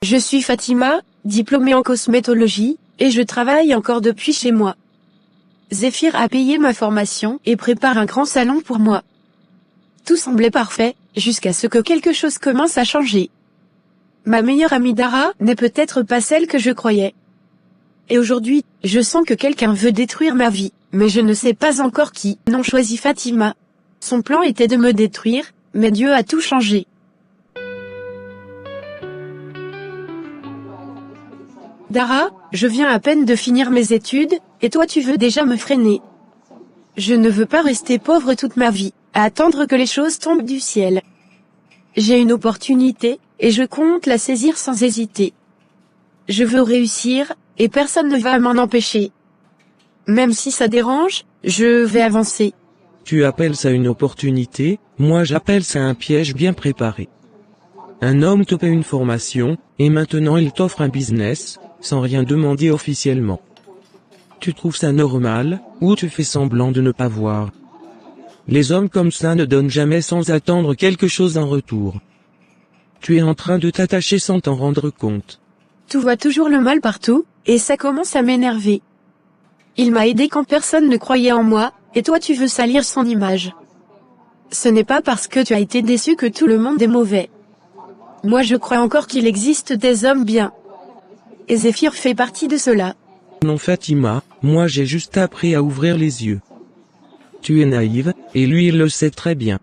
Je suis Fatima, diplômée en cosmétologie, et je travaille encore depuis chez moi. Zéphyr a payé ma formation et prépare un grand salon pour moi. Tout semblait parfait, jusqu'à ce que quelque chose commence à changer. Ma meilleure amie Dara n'est peut-être pas celle que je croyais. Et aujourd'hui, je sens que quelqu'un veut détruire ma vie, mais je ne sais pas encore qui. Non, choisi Fatima. Son plan était de me détruire, mais Dieu a tout changé. Dara, je viens à peine de finir mes études, et toi tu veux déjà me freiner. Je ne veux pas rester pauvre toute ma vie, à attendre que les choses tombent du ciel. J'ai une opportunité, et je compte la saisir sans hésiter. Je veux réussir, et personne ne va m'en empêcher. Même si ça dérange, je vais avancer. Tu appelles ça une opportunité, moi j'appelle ça un piège bien préparé. Un homme te paie une formation, et maintenant il t'offre un business, sans rien demander officiellement. Tu trouves ça normal, ou tu fais semblant de ne pas voir? Les hommes comme ça ne donnent jamais sans attendre quelque chose en retour. Tu es en train de t'attacher sans t'en rendre compte. Tu vois toujours le mal partout, et ça commence à m'énerver. Il m'a aidé quand personne ne croyait en moi, et toi tu veux salir son image. Ce n'est pas parce que tu as été déçu que tout le monde est mauvais. Moi je crois encore qu'il existe des hommes bien. Et Zéphyr fait partie de cela. Non Fatima, moi j'ai juste appris à ouvrir les yeux. Tu es naïve, et lui il le sait très bien.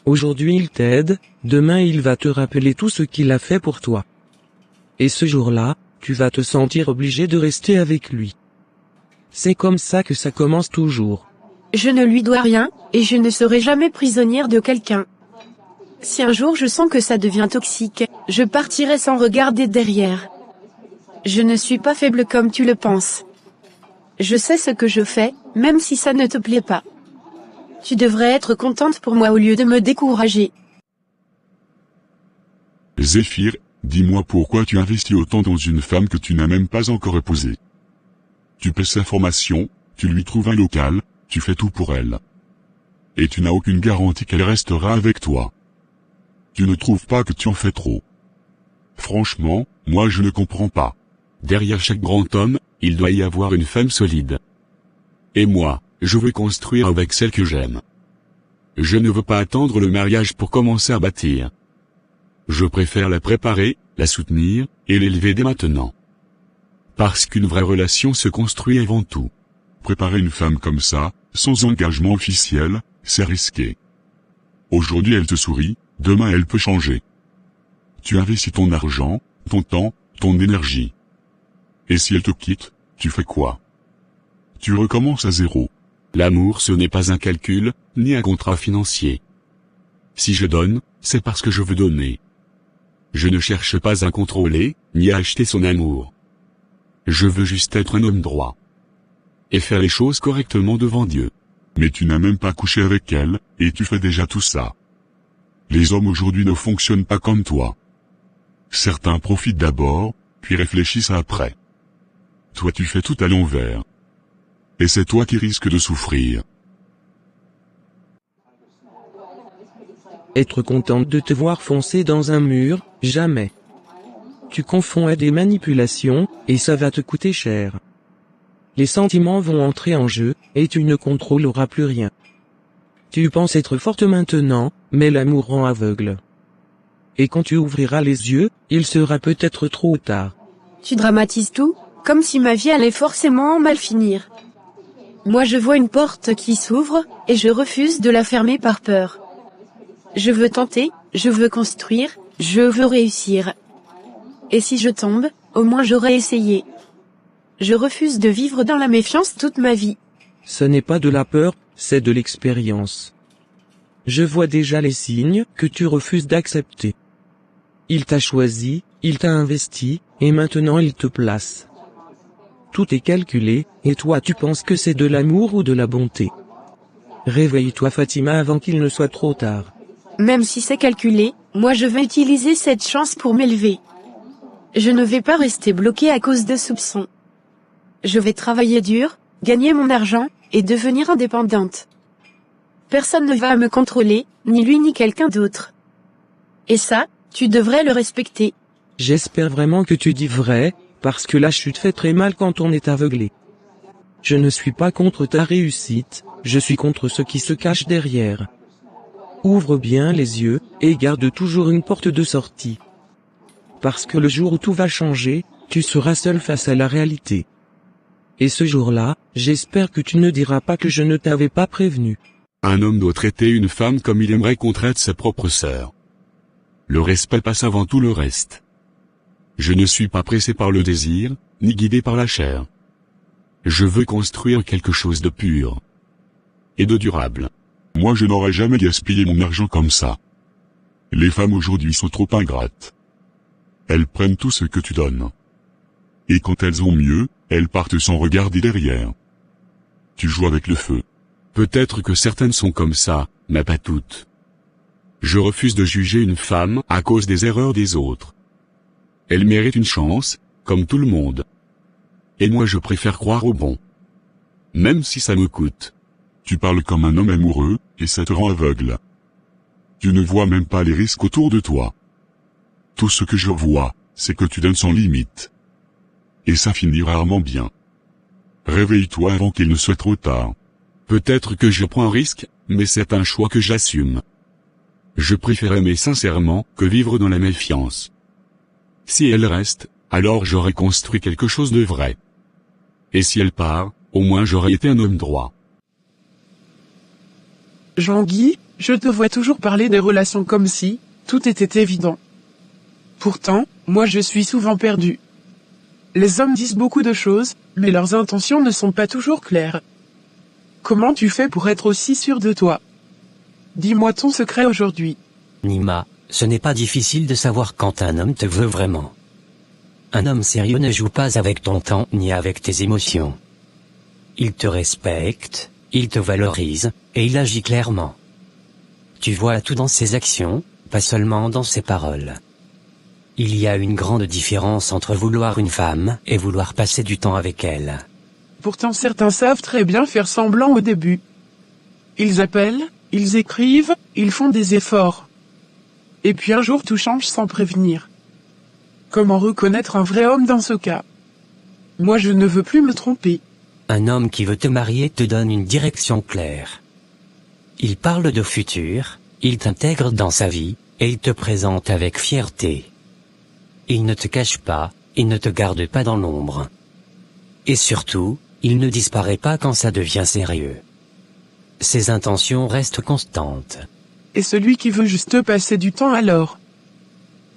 Aujourd'hui il t'aide, demain il va te rappeler tout ce qu'il a fait pour toi. Et ce jour-là, tu vas te sentir obligé de rester avec lui. C'est comme ça que ça commence toujours. Je ne lui dois rien, et je ne serai jamais prisonnière de quelqu'un. Si un jour je sens que ça devient toxique, je partirai sans regarder derrière. Je ne suis pas faible comme tu le penses. Je sais ce que je fais, même si ça ne te plaît pas. Tu devrais être contente pour moi au lieu de me décourager. Zéphyr, dis-moi pourquoi tu investis autant dans une femme que tu n'as même pas encore épousée. Tu paies sa formation, tu lui trouves un local, tu fais tout pour elle. Et tu n'as aucune garantie qu'elle restera avec toi. Tu ne trouves pas que tu en fais trop? Franchement, moi je ne comprends pas. Derrière chaque grand homme, il doit y avoir une femme solide. Et moi, je veux construire avec celle que j'aime. Je ne veux pas attendre le mariage pour commencer à bâtir. Je préfère la préparer, la soutenir, et l'élever dès maintenant. Parce qu'une vraie relation se construit avant tout. Préparer une femme comme ça, sans engagement officiel, c'est risqué. Aujourd'hui elle te sourit, demain elle peut changer. Tu investis ton argent, ton temps, ton énergie. Et si elle te quitte, tu fais quoi? Tu recommences à zéro. L'amour ce n'est pas un calcul, ni un contrat financier. Si je donne, c'est parce que je veux donner. Je ne cherche pas à contrôler, ni à acheter son amour. Je veux juste être un homme droit. Et faire les choses correctement devant Dieu. Mais tu n'as même pas couché avec elle, et tu fais déjà tout ça. Les hommes aujourd'hui ne fonctionnent pas comme toi. Certains profitent d'abord, puis réfléchissent après. Toi tu fais tout à l'envers. Et c'est toi qui risques de souffrir. Être contente de te voir foncer dans un mur, jamais. Tu confonds à des manipulations, et ça va te coûter cher. Les sentiments vont entrer en jeu, et tu ne contrôleras plus rien. Tu penses être forte maintenant, mais l'amour rend aveugle. Et quand tu ouvriras les yeux, il sera peut-être trop tard. Tu dramatises tout, comme si ma vie allait forcément mal finir. Moi je vois une porte qui s'ouvre, et je refuse de la fermer par peur. Je veux tenter, je veux construire, je veux réussir. Et si je tombe, au moins j'aurai essayé. Je refuse de vivre dans la méfiance toute ma vie. Ce n'est pas de la peur, c'est de l'expérience. Je vois déjà les signes que tu refuses d'accepter. Il t'a choisi, il t'a investi, et maintenant il te place. Tout est calculé, et toi tu penses que c'est de l'amour ou de la bonté. Réveille-toi Fatima avant qu'il ne soit trop tard. Même si c'est calculé, moi je vais utiliser cette chance pour m'élever. Je ne vais pas rester bloqué à cause de soupçons. Je vais travailler dur, gagner mon argent, et devenir indépendante. Personne ne va me contrôler, ni lui ni quelqu'un d'autre. Et ça, tu devrais le respecter. J'espère vraiment que tu dis vrai, parce que la chute fait très mal quand on est aveuglé. Je ne suis pas contre ta réussite, je suis contre ce qui se cache derrière. Ouvre bien les yeux, et garde toujours une porte de sortie. Parce que le jour où tout va changer, tu seras seul face à la réalité. Et ce jour-là, j'espère que tu ne diras pas que je ne t'avais pas prévenu. Un homme doit traiter une femme comme il aimerait qu'on traite sa propre sœur. Le respect passe avant tout le reste. Je ne suis pas pressé par le désir, ni guidé par la chair. Je veux construire quelque chose de pur et de durable. Moi je n'aurais jamais gaspillé mon argent comme ça. Les femmes aujourd'hui sont trop ingrates. Elles prennent tout ce que tu donnes. Et quand elles ont mieux, elles partent sans regarder derrière. Tu joues avec le feu. Peut-être que certaines sont comme ça, mais pas toutes. Je refuse de juger une femme à cause des erreurs des autres. Elle mérite une chance, comme tout le monde. Et moi je préfère croire au bon. Même si ça me coûte. Tu parles comme un homme amoureux, et ça te rend aveugle. Tu ne vois même pas les risques autour de toi. Tout ce que je vois, c'est que tu donnes sans limite. Et ça finit rarement bien. Réveille-toi avant qu'il ne soit trop tard. Peut-être que je prends un risque, mais c'est un choix que j'assume. Je préfère aimer sincèrement que vivre dans la méfiance. Si elle reste, alors j'aurai construit quelque chose de vrai. Et si elle part, au moins j'aurai été un homme droit. Jean-Guy, je te vois toujours parler des relations comme si tout était évident. Pourtant, moi je suis souvent perdu. Les hommes disent beaucoup de choses, mais leurs intentions ne sont pas toujours claires. Comment tu fais pour être aussi sûr de toi? Dis-moi ton secret aujourd'hui. Nima, ce n'est pas difficile de savoir quand un homme te veut vraiment. Un homme sérieux ne joue pas avec ton temps ni avec tes émotions. Il te respecte, il te valorise, et il agit clairement. Tu vois tout dans ses actions, pas seulement dans ses paroles. Il y a une grande différence entre vouloir une femme et vouloir passer du temps avec elle. Pourtant certains savent très bien faire semblant au début. Ils appellent, ils écrivent, ils font des efforts. Et puis un jour tout change sans prévenir. Comment reconnaître un vrai homme dans ce cas? Moi je ne veux plus me tromper. Un homme qui veut te marier te donne une direction claire. Il parle de futur, il t'intègre dans sa vie, et il te présente avec fierté. Il ne te cache pas, il ne te garde pas dans l'ombre. Et surtout, il ne disparaît pas quand ça devient sérieux. Ses intentions restent constantes. Et celui qui veut juste passer du temps alors?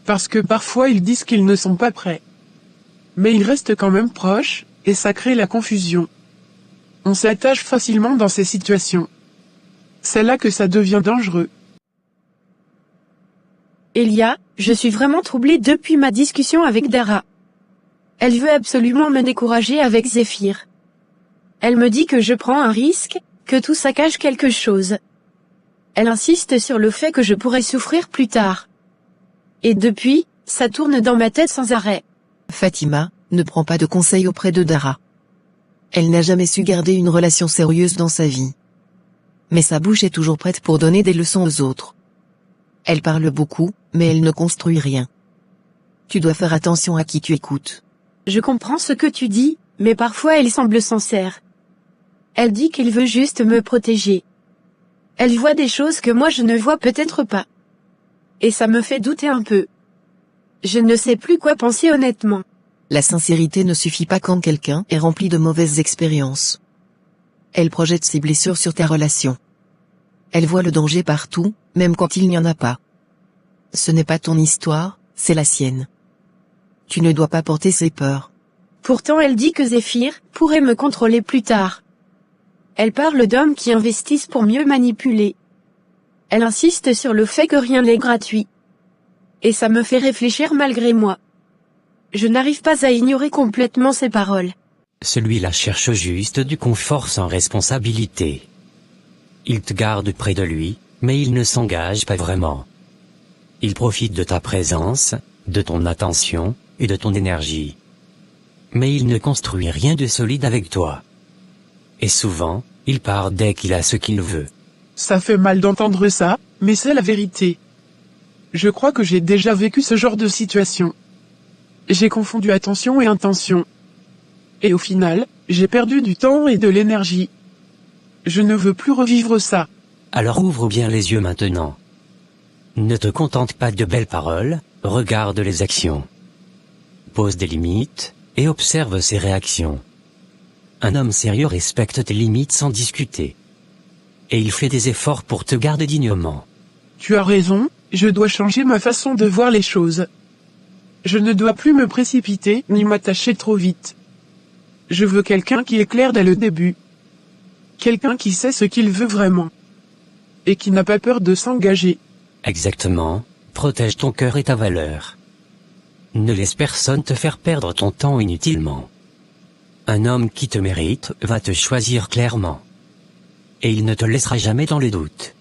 Parce que parfois ils disent qu'ils ne sont pas prêts. Mais ils restent quand même proches, et ça crée la confusion. On s'attache facilement dans ces situations. C'est là que ça devient dangereux. Elia, je suis vraiment troublée depuis ma discussion avec Dara. Elle veut absolument me décourager avec Zéphyr. Elle me dit que je prends un risque, que tout ça cache quelque chose. Elle insiste sur le fait que je pourrais souffrir plus tard. Et depuis, ça tourne dans ma tête sans arrêt. Fatima, ne prends pas de conseils auprès de Dara. Elle n'a jamais su garder une relation sérieuse dans sa vie. Mais sa bouche est toujours prête pour donner des leçons aux autres. Elle parle beaucoup, mais elle ne construit rien. Tu dois faire attention à qui tu écoutes. Je comprends ce que tu dis, mais parfois elle semble sincère. Elle dit qu'elle veut juste me protéger. Elle voit des choses que moi je ne vois peut-être pas. Et ça me fait douter un peu. Je ne sais plus quoi penser honnêtement. La sincérité ne suffit pas quand quelqu'un est rempli de mauvaises expériences. Elle projette ses blessures sur ta relation. Elle voit le danger partout, même quand il n'y en a pas. Ce n'est pas ton histoire, c'est la sienne. Tu ne dois pas porter ses peurs. Pourtant elle dit que Zéphyr pourrait me contrôler plus tard. Elle parle d'hommes qui investissent pour mieux manipuler. Elle insiste sur le fait que rien n'est gratuit. Et ça me fait réfléchir malgré moi. Je n'arrive pas à ignorer complètement ces paroles. Celui-là cherche juste du confort sans responsabilité. Il te garde près de lui, mais il ne s'engage pas vraiment. Il profite de ta présence, de ton attention, et de ton énergie. Mais il ne construit rien de solide avec toi. Et souvent, il part dès qu'il a ce qu'il veut. Ça fait mal d'entendre ça, mais c'est la vérité. Je crois que j'ai déjà vécu ce genre de situation. J'ai confondu attention et intention. Et au final, j'ai perdu du temps et de l'énergie. Je ne veux plus revivre ça. Alors ouvre bien les yeux maintenant. Ne te contente pas de belles paroles, regarde les actions. Pose des limites, et observe ses réactions. Un homme sérieux respecte tes limites sans discuter. Et il fait des efforts pour te garder dignement. Tu as raison, je dois changer ma façon de voir les choses. Je ne dois plus me précipiter ni m'attacher trop vite. Je veux quelqu'un qui est clair dès le début. Quelqu'un qui sait ce qu'il veut vraiment. Et qui n'a pas peur de s'engager. Exactement, protège ton cœur et ta valeur. Ne laisse personne te faire perdre ton temps inutilement. Un homme qui te mérite va te choisir clairement. Et il ne te laissera jamais dans le doute.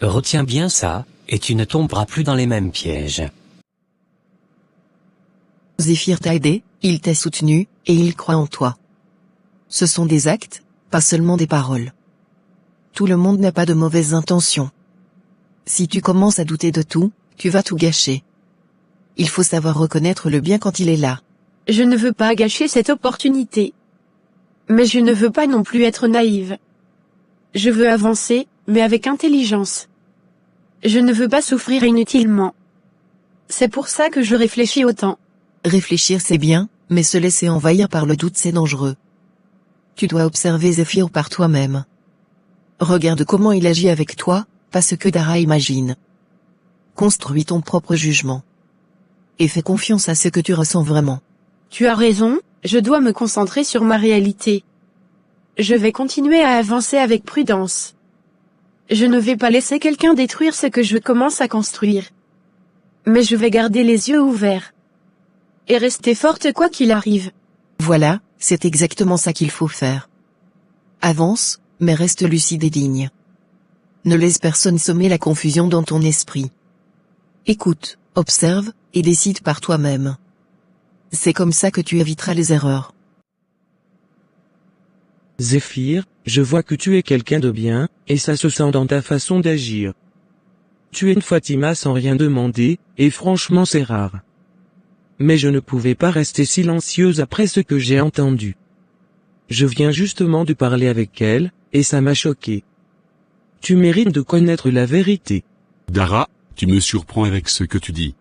Retiens bien ça, et tu ne tomberas plus dans les mêmes pièges. Zéphyr t'a aidé, il t'a soutenu, et il croit en toi. Ce sont des actes, pas seulement des paroles. Tout le monde n'a pas de mauvaises intentions. Si tu commences à douter de tout, tu vas tout gâcher. Il faut savoir reconnaître le bien quand il est là. Je ne veux pas gâcher cette opportunité. Mais je ne veux pas non plus être naïve. Je veux avancer, mais avec intelligence. Je ne veux pas souffrir inutilement. C'est pour ça que je réfléchis autant. Réfléchir c'est bien, mais se laisser envahir par le doute c'est dangereux. Tu dois observer Zéphyr par toi-même. Regarde comment il agit avec toi, pas ce que Dara imagine. Construis ton propre jugement. Et fais confiance à ce que tu ressens vraiment. Tu as raison, je dois me concentrer sur ma réalité. Je vais continuer à avancer avec prudence. Je ne vais pas laisser quelqu'un détruire ce que je commence à construire. Mais je vais garder les yeux ouverts. Et rester forte quoi qu'il arrive. Voilà, c'est exactement ça qu'il faut faire. Avance, mais reste lucide et digne. Ne laisse personne semer la confusion dans ton esprit. Écoute, observe, et décide par toi-même. C'est comme ça que tu éviteras les erreurs. Zéphyr, je vois que tu es quelqu'un de bien, et ça se sent dans ta façon d'agir. Tu aides Fatima sans rien demander, et franchement c'est rare. Mais je ne pouvais pas rester silencieuse après ce que j'ai entendu. Je viens justement de parler avec elle, et ça m'a choqué. Tu mérites de connaître la vérité. Dara, tu me surprends avec ce que tu dis.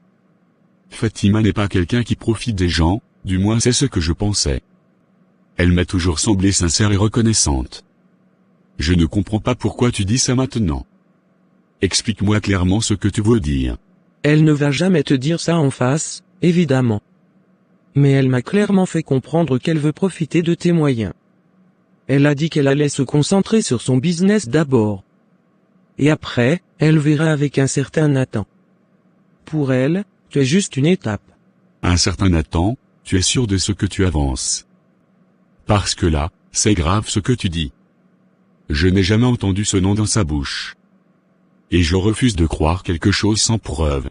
Fatima n'est pas quelqu'un qui profite des gens, du moins c'est ce que je pensais. Elle m'a toujours semblé sincère et reconnaissante. Je ne comprends pas pourquoi tu dis ça maintenant. Explique-moi clairement ce que tu veux dire. Elle ne va jamais te dire ça en face, évidemment. Mais elle m'a clairement fait comprendre qu'elle veut profiter de tes moyens. Elle a dit qu'elle allait se concentrer sur son business d'abord. Et après, elle verra avec un certain Nathan. Pour elle, tu es juste une étape. Un certain Nathan, tu es sûr de ce que tu avances. Parce que là, c'est grave ce que tu dis. Je n'ai jamais entendu ce nom dans sa bouche. Et je refuse de croire quelque chose sans preuve.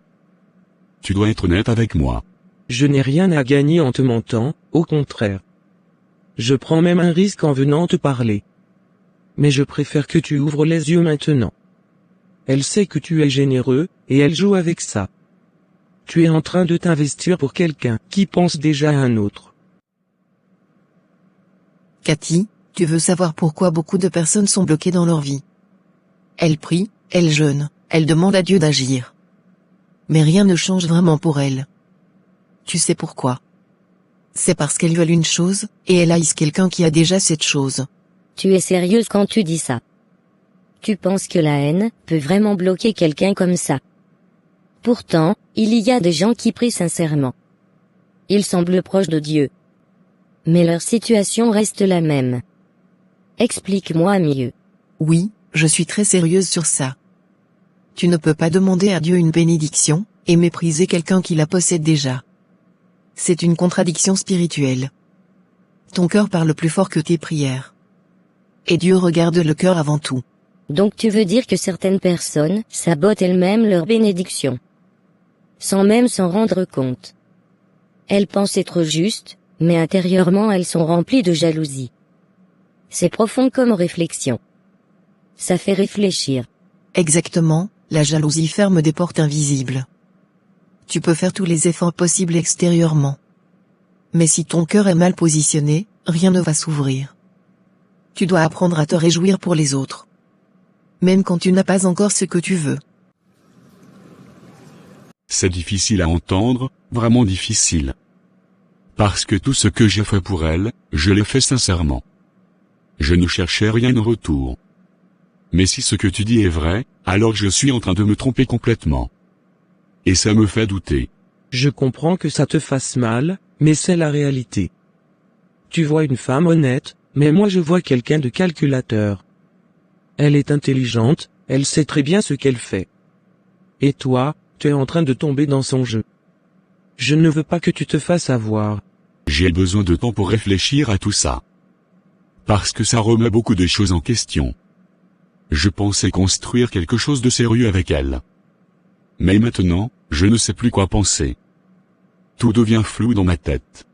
Tu dois être honnête avec moi. Je n'ai rien à gagner en te mentant, au contraire. Je prends même un risque en venant te parler. Mais je préfère que tu ouvres les yeux maintenant. Elle sait que tu es généreux, et elle joue avec ça. Tu es en train de t'investir pour quelqu'un qui pense déjà à un autre. Cathy, tu veux savoir pourquoi beaucoup de personnes sont bloquées dans leur vie. Elles prient, elles jeûnent, elles demandent à Dieu d'agir. Mais rien ne change vraiment pour elles. Tu sais pourquoi? C'est parce qu'elles veulent une chose, et elles haïssent quelqu'un qui a déjà cette chose. Tu es sérieuse quand tu dis ça? Tu penses que la haine peut vraiment bloquer quelqu'un comme ça? Pourtant, il y a des gens qui prient sincèrement. Ils semblent proches de Dieu. Mais leur situation reste la même. Explique-moi mieux. Oui, je suis très sérieuse sur ça. Tu ne peux pas demander à Dieu une bénédiction, et mépriser quelqu'un qui la possède déjà. C'est une contradiction spirituelle. Ton cœur parle plus fort que tes prières. Et Dieu regarde le cœur avant tout. Donc tu veux dire que certaines personnes sabotent elles-mêmes leur bénédiction, sans même s'en rendre compte. Elles pensent être justes, mais intérieurement elles sont remplies de jalousie. C'est profond comme réflexion. Ça fait réfléchir. Exactement, la jalousie ferme des portes invisibles. Tu peux faire tous les efforts possibles extérieurement. Mais si ton cœur est mal positionné, rien ne va s'ouvrir. Tu dois apprendre à te réjouir pour les autres. Même quand tu n'as pas encore ce que tu veux. C'est difficile à entendre, vraiment difficile. Parce que tout ce que j'ai fait pour elle, je l'ai fait sincèrement. Je ne cherchais rien en retour. Mais si ce que tu dis est vrai, alors je suis en train de me tromper complètement. Et ça me fait douter. Je comprends que ça te fasse mal, mais c'est la réalité. Tu vois une femme honnête, mais moi je vois quelqu'un de calculateur. Elle est intelligente, elle sait très bien ce qu'elle fait. Et toi, tu es en train de tomber dans son jeu. Je ne veux pas que tu te fasses avoir. J'ai besoin de temps pour réfléchir à tout ça. Parce que ça remet beaucoup de choses en question. Je pensais construire quelque chose de sérieux avec elle. Mais maintenant, je ne sais plus quoi penser. Tout devient flou dans ma tête.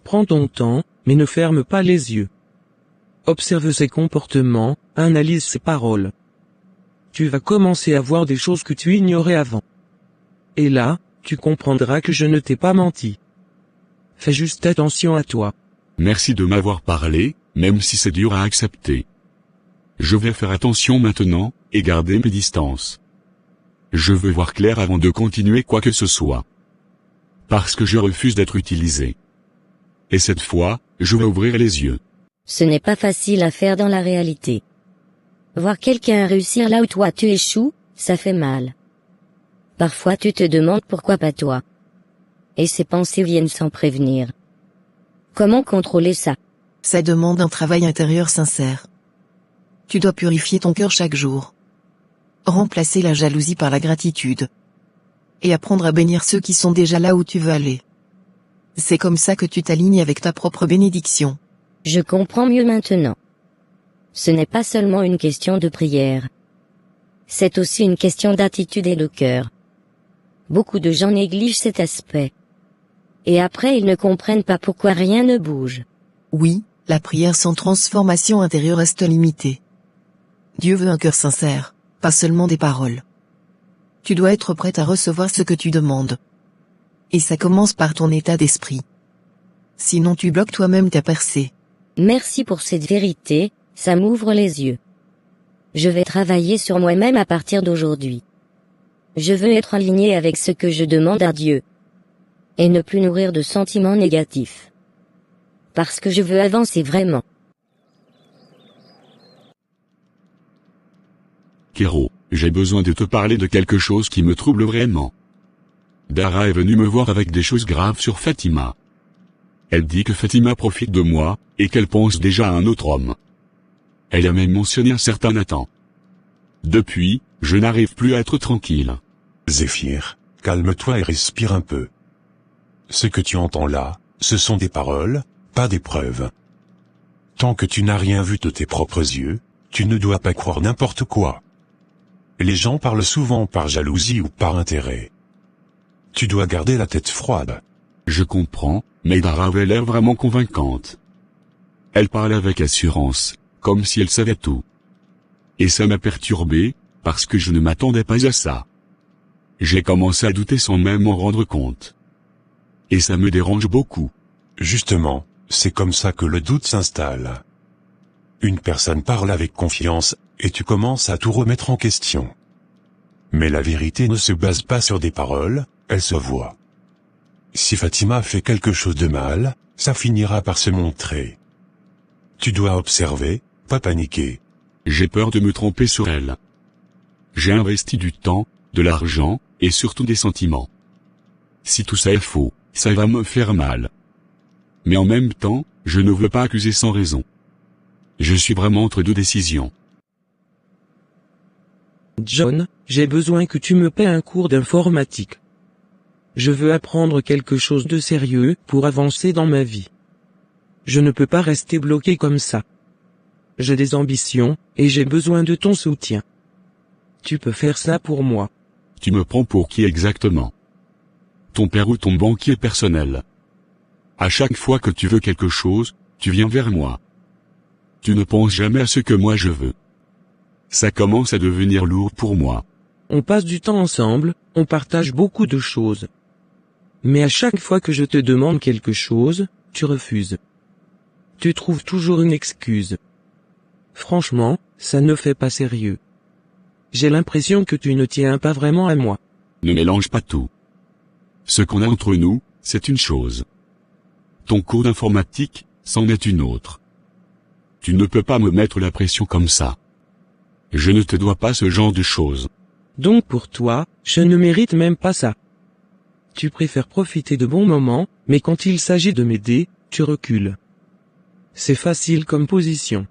Prends ton temps, mais ne ferme pas les yeux. Observe ses comportements, analyse ses paroles. Tu vas commencer à voir des choses que tu ignorais avant. Et là, tu comprendras que je ne t'ai pas menti. Fais juste attention à toi. Merci de m'avoir parlé, même si c'est dur à accepter. Je vais faire attention maintenant, et garder mes distances. Je veux voir clair avant de continuer quoi que ce soit. Parce que je refuse d'être utilisé. Et cette fois, je vais ouvrir les yeux. Ce n'est pas facile à faire dans la réalité. Voir quelqu'un réussir là où toi tu échoues, ça fait mal. Parfois tu te demandes pourquoi pas toi. Et ces pensées viennent sans prévenir. Comment contrôler ça? Ça demande un travail intérieur sincère. Tu dois purifier ton cœur chaque jour. Remplacer la jalousie par la gratitude. Et apprendre à bénir ceux qui sont déjà là où tu veux aller. C'est comme ça que tu t'alignes avec ta propre bénédiction. Je comprends mieux maintenant. Ce n'est pas seulement une question de prière. C'est aussi une question d'attitude et de cœur. Beaucoup de gens négligent cet aspect. Et après ils ne comprennent pas pourquoi rien ne bouge. Oui, la prière sans transformation intérieure reste limitée. Dieu veut un cœur sincère, pas seulement des paroles. Tu dois être prête à recevoir ce que tu demandes. Et ça commence par ton état d'esprit. Sinon tu bloques toi-même ta percée. Merci pour cette vérité, ça m'ouvre les yeux. Je vais travailler sur moi-même à partir d'aujourd'hui. Je veux être aligné avec ce que je demande à Dieu. Et ne plus nourrir de sentiments négatifs. Parce que je veux avancer vraiment. Kéro, j'ai besoin de te parler de quelque chose qui me trouble vraiment. Dara est venue me voir avec des choses graves sur Fatima. Elle dit que Fatima profite de moi, et qu'elle pense déjà à un autre homme. Elle a même mentionné un certain Nathan. Depuis, je n'arrive plus à être tranquille. Zéphyr, calme-toi et respire un peu. Ce que tu entends là, ce sont des paroles, pas des preuves. Tant que tu n'as rien vu de tes propres yeux, tu ne dois pas croire n'importe quoi. Les gens parlent souvent par jalousie ou par intérêt. Tu dois garder la tête froide. Je comprends, mais Dara avait l'air vraiment convaincante. Elle parlait avec assurance, comme si elle savait tout. Et ça m'a perturbé, parce que je ne m'attendais pas à ça. J'ai commencé à douter sans même m'en rendre compte. Et ça me dérange beaucoup. Justement, c'est comme ça que le doute s'installe. Une personne parle avec confiance, et tu commences à tout remettre en question. Mais la vérité ne se base pas sur des paroles, elle se voit. Si Fatima fait quelque chose de mal, ça finira par se montrer. Tu dois observer, pas paniquer. J'ai peur de me tromper sur elle. J'ai investi du temps, de l'argent, et surtout des sentiments. Si tout ça est faux, ça va me faire mal. Mais en même temps, je ne veux pas accuser sans raison. Je suis vraiment entre deux décisions. John, j'ai besoin que tu me paies un cours d'informatique. Je veux apprendre quelque chose de sérieux pour avancer dans ma vie. Je ne peux pas rester bloqué comme ça. J'ai des ambitions, et j'ai besoin de ton soutien. Tu peux faire ça pour moi. Tu me prends pour qui exactement? Ton père ou ton banquier personnel? À chaque fois que tu veux quelque chose, tu viens vers moi. Tu ne penses jamais à ce que moi je veux. Ça commence à devenir lourd pour moi. On passe du temps ensemble, on partage beaucoup de choses. Mais à chaque fois que je te demande quelque chose, tu refuses. Tu trouves toujours une excuse. Franchement, ça ne fait pas sérieux. J'ai l'impression que tu ne tiens pas vraiment à moi. Ne mélange pas tout. Ce qu'on a entre nous, c'est une chose. Ton cours d'informatique, c'en est une autre. Tu ne peux pas me mettre la pression comme ça. Je ne te dois pas ce genre de choses. Donc pour toi, je ne mérite même pas ça. Tu préfères profiter de bons moments, mais quand il s'agit de m'aider, tu recules. C'est facile comme position.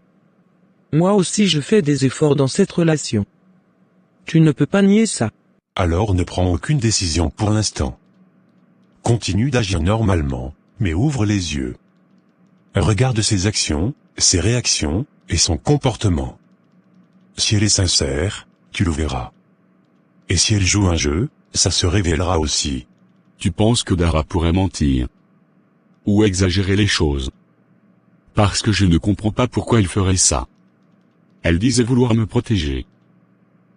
Moi aussi je fais des efforts dans cette relation. Tu ne peux pas nier ça. Alors ne prends aucune décision pour l'instant. Continue d'agir normalement, mais ouvre les yeux. Regarde ses actions, ses réactions, et son comportement. Si elle est sincère, tu le verras. Et si elle joue un jeu, ça se révélera aussi. Tu penses que Dara pourrait mentir ou exagérer les choses? Parce que je ne comprends pas pourquoi elle ferait ça. Elle disait vouloir me protéger.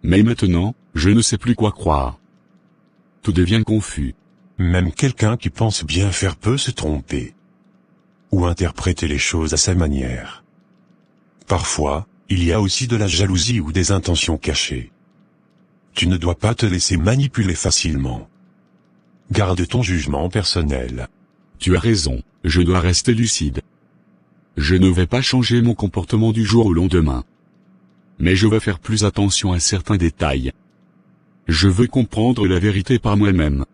Mais maintenant, je ne sais plus quoi croire. Tout devient confus. Même quelqu'un qui pense bien faire peut se tromper. Ou interpréter les choses à sa manière. Parfois, il y a aussi de la jalousie ou des intentions cachées. Tu ne dois pas te laisser manipuler facilement. Garde ton jugement personnel. Tu as raison, je dois rester lucide. Je ne vais pas changer mon comportement du jour au lendemain. Mais je vais faire plus attention à certains détails. Je veux comprendre la vérité par moi-même.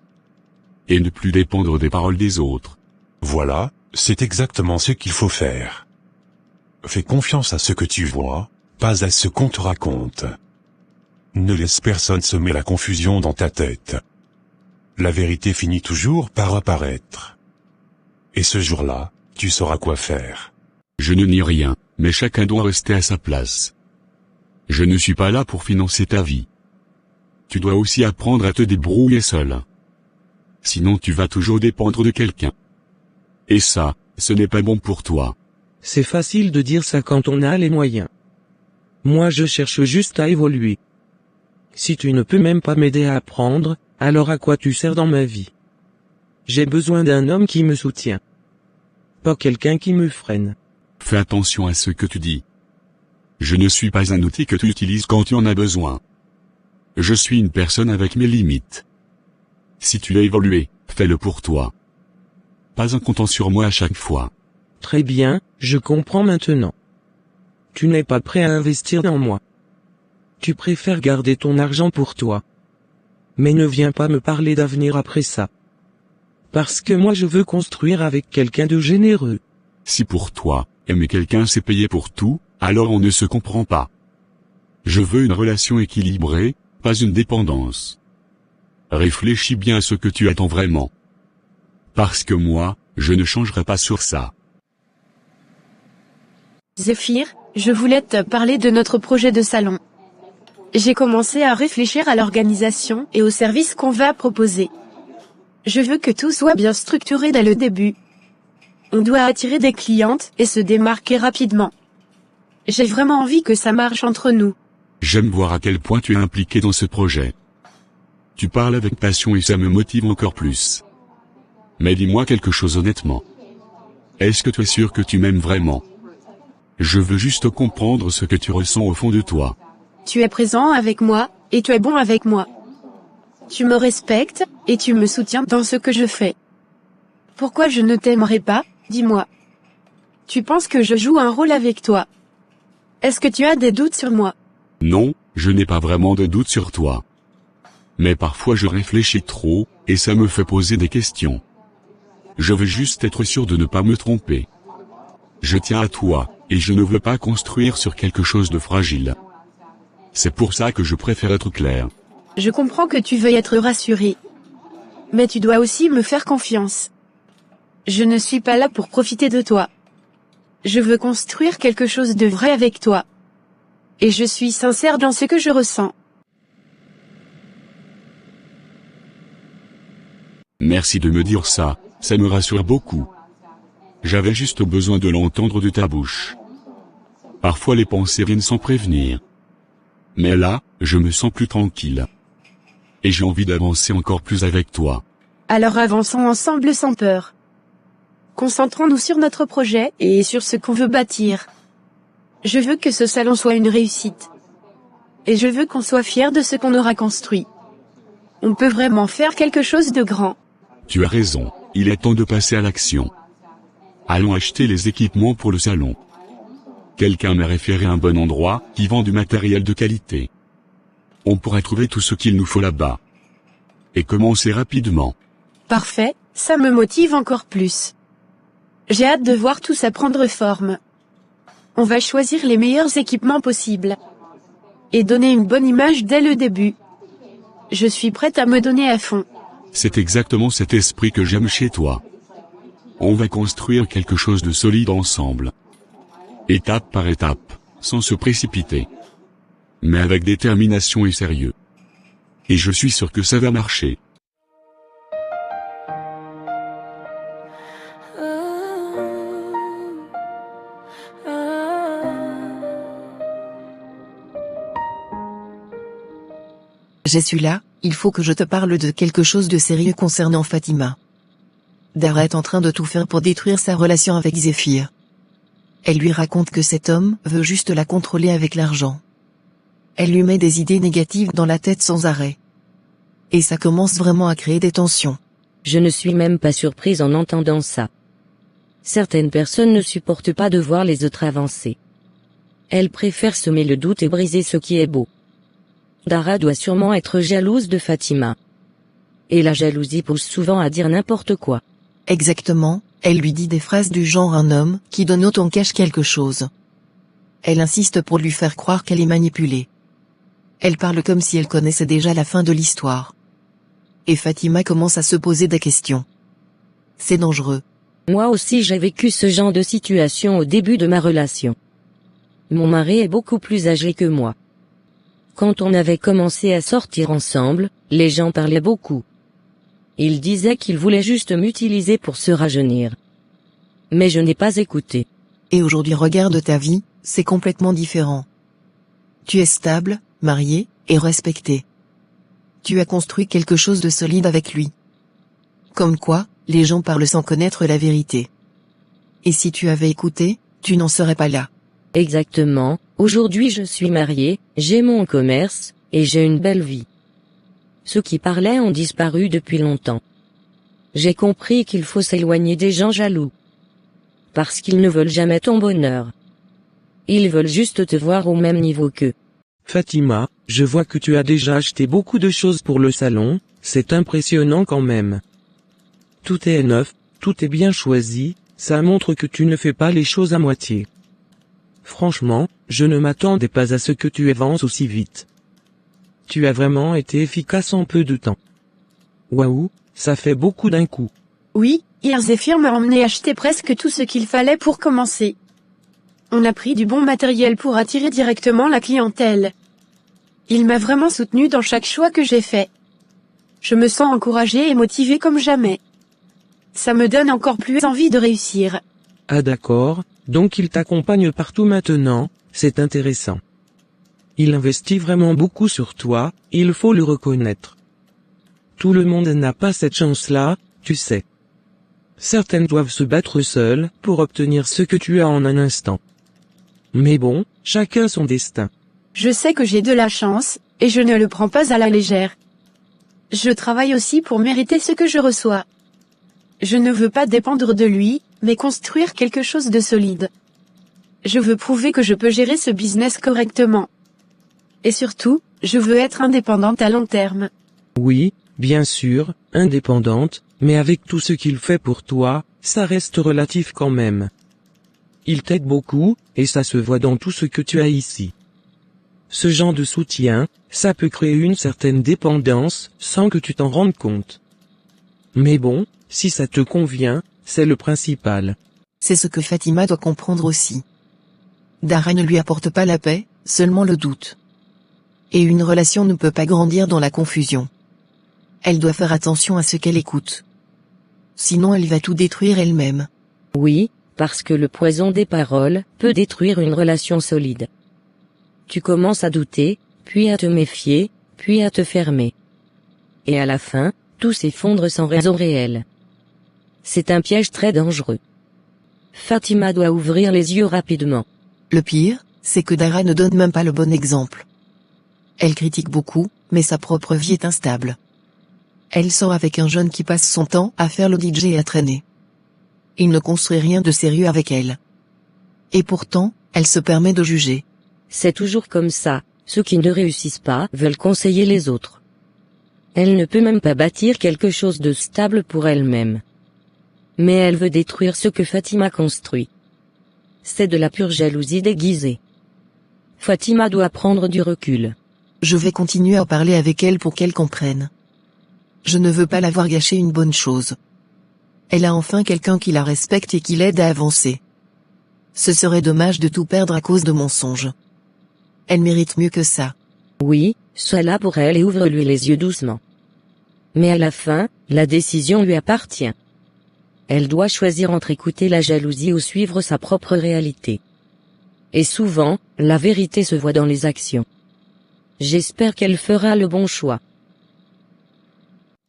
Et ne plus dépendre des paroles des autres. Voilà, c'est exactement ce qu'il faut faire. Fais confiance à ce que tu vois, pas à ce qu'on te raconte. Ne laisse personne semer la confusion dans ta tête. La vérité finit toujours par apparaître. Et ce jour-là, tu sauras quoi faire. Je ne nie rien, mais chacun doit rester à sa place. Je ne suis pas là pour financer ta vie. Tu dois aussi apprendre à te débrouiller seul. Sinon tu vas toujours dépendre de quelqu'un. Et ça, ce n'est pas bon pour toi. C'est facile de dire ça quand on a les moyens. Moi je cherche juste à évoluer. Si tu ne peux même pas m'aider à apprendre, alors à quoi tu sers dans ma vie? J'ai besoin d'un homme qui me soutient. Pas quelqu'un qui me freine. Fais attention à ce que tu dis. Je ne suis pas un outil que tu utilises quand tu en as besoin. Je suis une personne avec mes limites. Si tu as évolué, fais-le pour toi. Pas en comptant sur moi à chaque fois. Très bien, je comprends maintenant. Tu n'es pas prêt à investir dans moi. Tu préfères garder ton argent pour toi. Mais ne viens pas me parler d'avenir après ça. Parce que moi je veux construire avec quelqu'un de généreux. Si pour toi, aimer quelqu'un c'est payer pour tout, alors on ne se comprend pas. Je veux une relation équilibrée, pas une dépendance. Réfléchis bien à ce que tu attends vraiment. Parce que moi, je ne changerai pas sur ça. Zéphyr, je voulais te parler de notre projet de salon. J'ai commencé à réfléchir à l'organisation et aux services qu'on va proposer. Je veux que tout soit bien structuré dès le début. On doit attirer des clientes et se démarquer rapidement. J'ai vraiment envie que ça marche entre nous. J'aime voir à quel point tu es impliqué dans ce projet. Tu parles avec passion et ça me motive encore plus. Mais dis-moi quelque chose honnêtement. Est-ce que tu es sûr que tu m'aimes vraiment? Je veux juste comprendre ce que tu ressens au fond de toi. Tu es présent avec moi, et tu es bon avec moi. Tu me respectes, et tu me soutiens dans ce que je fais. Pourquoi je ne t'aimerais pas, dis-moi. Tu penses que je joue un rôle avec toi? Est-ce que tu as des doutes sur moi? Non, je n'ai pas vraiment de doute sur toi. Mais parfois je réfléchis trop, et ça me fait poser des questions. Je veux juste être sûr de ne pas me tromper. Je tiens à toi, et je ne veux pas construire sur quelque chose de fragile. C'est pour ça que je préfère être clair. Je comprends que tu veuilles être rassuré. Mais tu dois aussi me faire confiance. Je ne suis pas là pour profiter de toi. Je veux construire quelque chose de vrai avec toi. Et je suis sincère dans ce que je ressens. Merci de me dire ça, ça me rassure beaucoup. J'avais juste besoin de l'entendre de ta bouche. Parfois les pensées viennent sans prévenir. Mais là, je me sens plus tranquille. Et j'ai envie d'avancer encore plus avec toi. Alors avançons ensemble sans peur. Concentrons-nous sur notre projet et sur ce qu'on veut bâtir. Je veux que ce salon soit une réussite. Et je veux qu'on soit fiers de ce qu'on aura construit. On peut vraiment faire quelque chose de grand. Tu as raison, il est temps de passer à l'action. Allons acheter les équipements pour le salon. Quelqu'un m'a référé à un bon endroit, qui vend du matériel de qualité. On pourrait trouver tout ce qu'il nous faut là-bas. Et commencer rapidement. Parfait, ça me motive encore plus. J'ai hâte de voir tout ça prendre forme. On va choisir les meilleurs équipements possibles. Et donner une bonne image dès le début. Je suis prête à me donner à fond. C'est exactement cet esprit que j'aime chez toi. On va construire quelque chose de solide ensemble. Étape par étape, sans se précipiter. Mais avec détermination et sérieux. Et je suis sûr que ça va marcher. Je suis là, il faut que je te parle de quelque chose de sérieux concernant Fatima. Dara est en train de tout faire pour détruire sa relation avec Zéphyr. Elle lui raconte que cet homme veut juste la contrôler avec l'argent. Elle lui met des idées négatives dans la tête sans arrêt. Et ça commence vraiment à créer des tensions. Je ne suis même pas surprise en entendant ça. Certaines personnes ne supportent pas de voir les autres avancer. Elles préfèrent semer le doute et briser ce qui est beau. Dara doit sûrement être jalouse de Fatima. Et la jalousie pousse souvent à dire n'importe quoi. Exactement, elle lui dit des phrases du genre un homme qui donne autant cache quelque chose. Elle insiste pour lui faire croire qu'elle est manipulée. Elle parle comme si elle connaissait déjà la fin de l'histoire. Et Fatima commence à se poser des questions. C'est dangereux. Moi aussi j'ai vécu ce genre de situation au début de ma relation. Mon mari est beaucoup plus âgé que moi. Quand on avait commencé à sortir ensemble, les gens parlaient beaucoup. Ils disaient qu'ils voulaient juste m'utiliser pour se rajeunir. Mais je n'ai pas écouté. Et aujourd'hui regarde ta vie, c'est complètement différent. Tu es stable, marié, et respecté. Tu as construit quelque chose de solide avec lui. Comme quoi, les gens parlent sans connaître la vérité. Et si tu avais écouté, tu n'en serais pas là. Exactement, aujourd'hui je suis marié, j'ai mon commerce, et j'ai une belle vie. Ceux qui parlaient ont disparu depuis longtemps. J'ai compris qu'il faut s'éloigner des gens jaloux. Parce qu'ils ne veulent jamais ton bonheur. Ils veulent juste te voir au même niveau qu'eux. Fatima, je vois que tu as déjà acheté beaucoup de choses pour le salon, c'est impressionnant quand même. Tout est neuf, tout est bien choisi, ça montre que tu ne fais pas les choses à moitié. Franchement, je ne m'attendais pas à ce que tu avances aussi vite. Tu as vraiment été efficace en peu de temps. Waouh, ça fait beaucoup d'un coup. Oui, hier Zéphyr m'a emmené acheter presque tout ce qu'il fallait pour commencer. On a pris du bon matériel pour attirer directement la clientèle. Il m'a vraiment soutenu dans chaque choix que j'ai fait. Je me sens encouragée et motivée comme jamais. Ça me donne encore plus envie de réussir. Ah d'accord, donc il t'accompagne partout maintenant, c'est intéressant. Il investit vraiment beaucoup sur toi, il faut le reconnaître. Tout le monde n'a pas cette chance-là, tu sais. Certaines doivent se battre seules pour obtenir ce que tu as en un instant. Mais bon, chacun son destin. Je sais que j'ai de la chance, et je ne le prends pas à la légère. Je travaille aussi pour mériter ce que je reçois. Je ne veux pas dépendre de lui, mais construire quelque chose de solide. Je veux prouver que je peux gérer ce business correctement. Et surtout, je veux être indépendante à long terme. Oui, bien sûr, indépendante, mais avec tout ce qu'il fait pour toi, ça reste relatif quand même. Il t'aide beaucoup, et ça se voit dans tout ce que tu as ici. Ce genre de soutien, ça peut créer une certaine dépendance, sans que tu t'en rendes compte. Mais bon, si ça te convient, c'est le principal. C'est ce que Fatima doit comprendre aussi. Dara ne lui apporte pas la paix, seulement le doute. Et une relation ne peut pas grandir dans la confusion. Elle doit faire attention à ce qu'elle écoute. Sinon elle va tout détruire elle-même. Oui, parce que le poison des paroles peut détruire une relation solide. Tu commences à douter, puis à te méfier, puis à te fermer. Et à la fin, Tout s'effondre sans raison réelle. C'est un piège très dangereux. Fatima doit ouvrir les yeux rapidement. Le pire, c'est que Dara ne donne même pas le bon exemple. Elle critique beaucoup, mais sa propre vie est instable. Elle sort avec un jeune qui passe son temps à faire le DJ et à traîner. Il ne construit rien de sérieux avec elle. Et pourtant, elle se permet de juger. C'est toujours comme ça, ceux qui ne réussissent pas veulent conseiller les autres. Elle ne peut même pas bâtir quelque chose de stable pour elle-même. Mais elle veut détruire ce que Fatima construit. C'est de la pure jalousie déguisée. Fatima doit prendre du recul. Je vais continuer à parler avec elle pour qu'elle comprenne. Je ne veux pas la voir gâcher une bonne chose. Elle a enfin quelqu'un qui la respecte et qui l'aide à avancer. Ce serait dommage de tout perdre à cause de mensonges. Elle mérite mieux que ça. Oui, sois là pour elle et ouvre-lui les yeux doucement. Mais à la fin, la décision lui appartient. Elle doit choisir entre écouter la jalousie ou suivre sa propre réalité. Et souvent, la vérité se voit dans les actions. J'espère qu'elle fera le bon choix.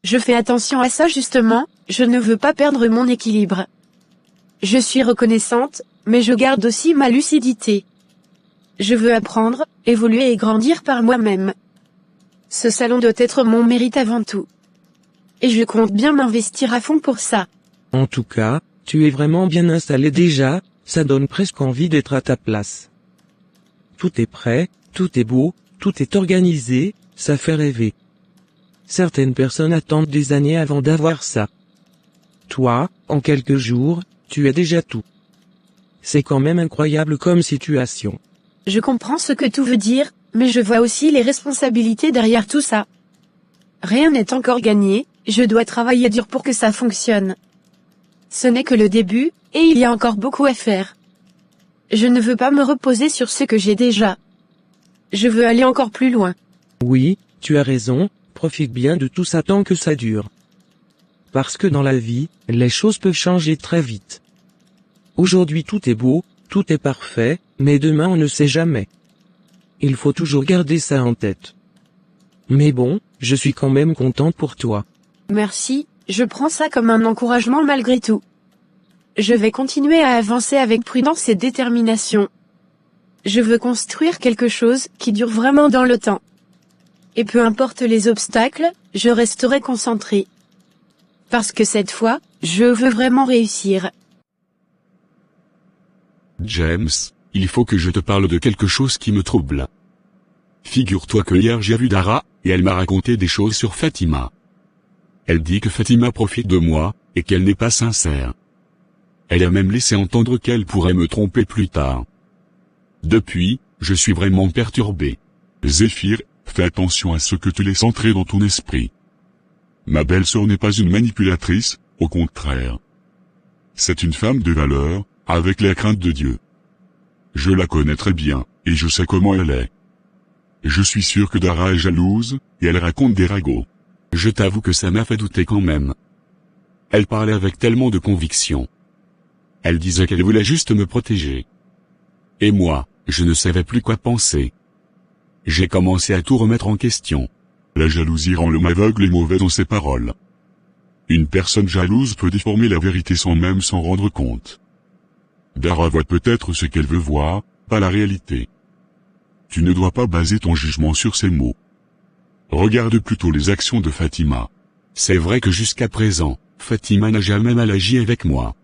Je fais attention à ça justement, je ne veux pas perdre mon équilibre. Je suis reconnaissante, mais je garde aussi ma lucidité. Je veux apprendre, évoluer et grandir par moi-même. Ce salon doit être mon mérite avant tout. Et je compte bien m'investir à fond pour ça. En tout cas, tu es vraiment bien installé déjà, ça donne presque envie d'être à ta place. Tout est prêt, tout est beau, tout est organisé, ça fait rêver. Certaines personnes attendent des années avant d'avoir ça. Toi, en quelques jours, tu as déjà tout. C'est quand même incroyable comme situation. Je comprends ce que tout veut dire, mais je vois aussi les responsabilités derrière tout ça. Rien n'est encore gagné, je dois travailler dur pour que ça fonctionne. Ce n'est que le début, et il y a encore beaucoup à faire. Je ne veux pas me reposer sur ce que j'ai déjà. Je veux aller encore plus loin. Oui, tu as raison, profite bien de tout ça tant que ça dure. Parce que dans la vie, les choses peuvent changer très vite. Aujourd'hui tout est beau, tout est parfait, mais demain on ne sait jamais. Il faut toujours garder ça en tête. Mais bon, je suis quand même contente pour toi. Merci, je prends ça comme un encouragement malgré tout. Je vais continuer à avancer avec prudence et détermination. Je veux construire quelque chose qui dure vraiment dans le temps. Et peu importe les obstacles, je resterai concentrée. Parce que cette fois, je veux vraiment réussir. James, il faut que je te parle de quelque chose qui me trouble. Figure-toi que hier j'ai vu Dara, et elle m'a raconté des choses sur Fatima. Elle dit que Fatima profite de moi, et qu'elle n'est pas sincère. Elle a même laissé entendre qu'elle pourrait me tromper plus tard. Depuis, je suis vraiment perturbé. Zéphyr, fais attention à ce que tu laisses entrer dans ton esprit. Ma belle-sœur n'est pas une manipulatrice, au contraire. C'est une femme de valeur, avec la crainte de Dieu. Je la connais très bien, et je sais comment elle est. Je suis sûr que Dara est jalouse, et elle raconte des ragots. Je t'avoue que ça m'a fait douter quand même. Elle parlait avec tellement de conviction. Elle disait qu'elle voulait juste me protéger. Et moi, je ne savais plus quoi penser. J'ai commencé à tout remettre en question. La jalousie rend l'homme aveugle et mauvais dans ses paroles. Une personne jalouse peut déformer la vérité sans même s'en rendre compte. Dara voit peut-être ce qu'elle veut voir, pas la réalité. Tu ne dois pas baser ton jugement sur ces mots. Regarde plutôt les actions de Fatima. C'est vrai que jusqu'à présent, Fatima n'a jamais mal agi avec moi.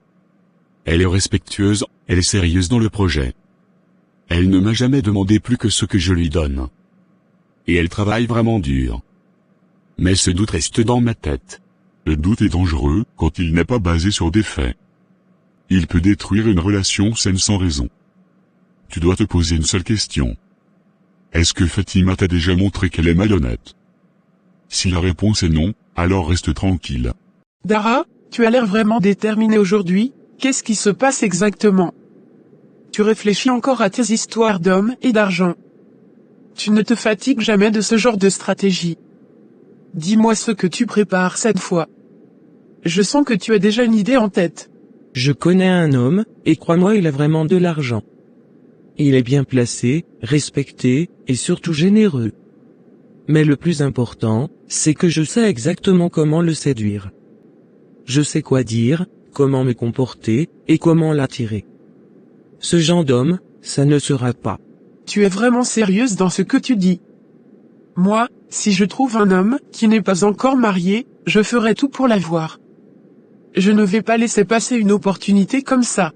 Elle est respectueuse, elle est sérieuse dans le projet. Elle ne m'a jamais demandé plus que ce que je lui donne. Et elle travaille vraiment dur. Mais ce doute reste dans ma tête. Le doute est dangereux quand il n'est pas basé sur des faits. Il peut détruire une relation saine sans raison. Tu dois te poser une seule question. Est-ce que Fatima t'a déjà montré qu'elle est malhonnête? Si la réponse est non, alors reste tranquille. Dara, tu as l'air vraiment déterminée aujourd'hui, qu'est-ce qui se passe exactement? Tu réfléchis encore à tes histoires d'hommes et d'argent. Tu ne te fatigues jamais de ce genre de stratégie. Dis-moi ce que tu prépares cette fois. Je sens que tu as déjà une idée en tête. Je connais un homme, et crois-moi il a vraiment de l'argent. Il est bien placé, respecté, et surtout généreux. Mais le plus important, c'est que je sais exactement comment le séduire. Je sais quoi dire, comment me comporter, et comment l'attirer. Ce genre d'homme, ça ne sera pas. Tu es vraiment sérieuse dans ce que tu dis. Moi, si je trouve un homme qui n'est pas encore marié, je ferai tout pour l'avoir. Je ne vais pas laisser passer une opportunité comme ça.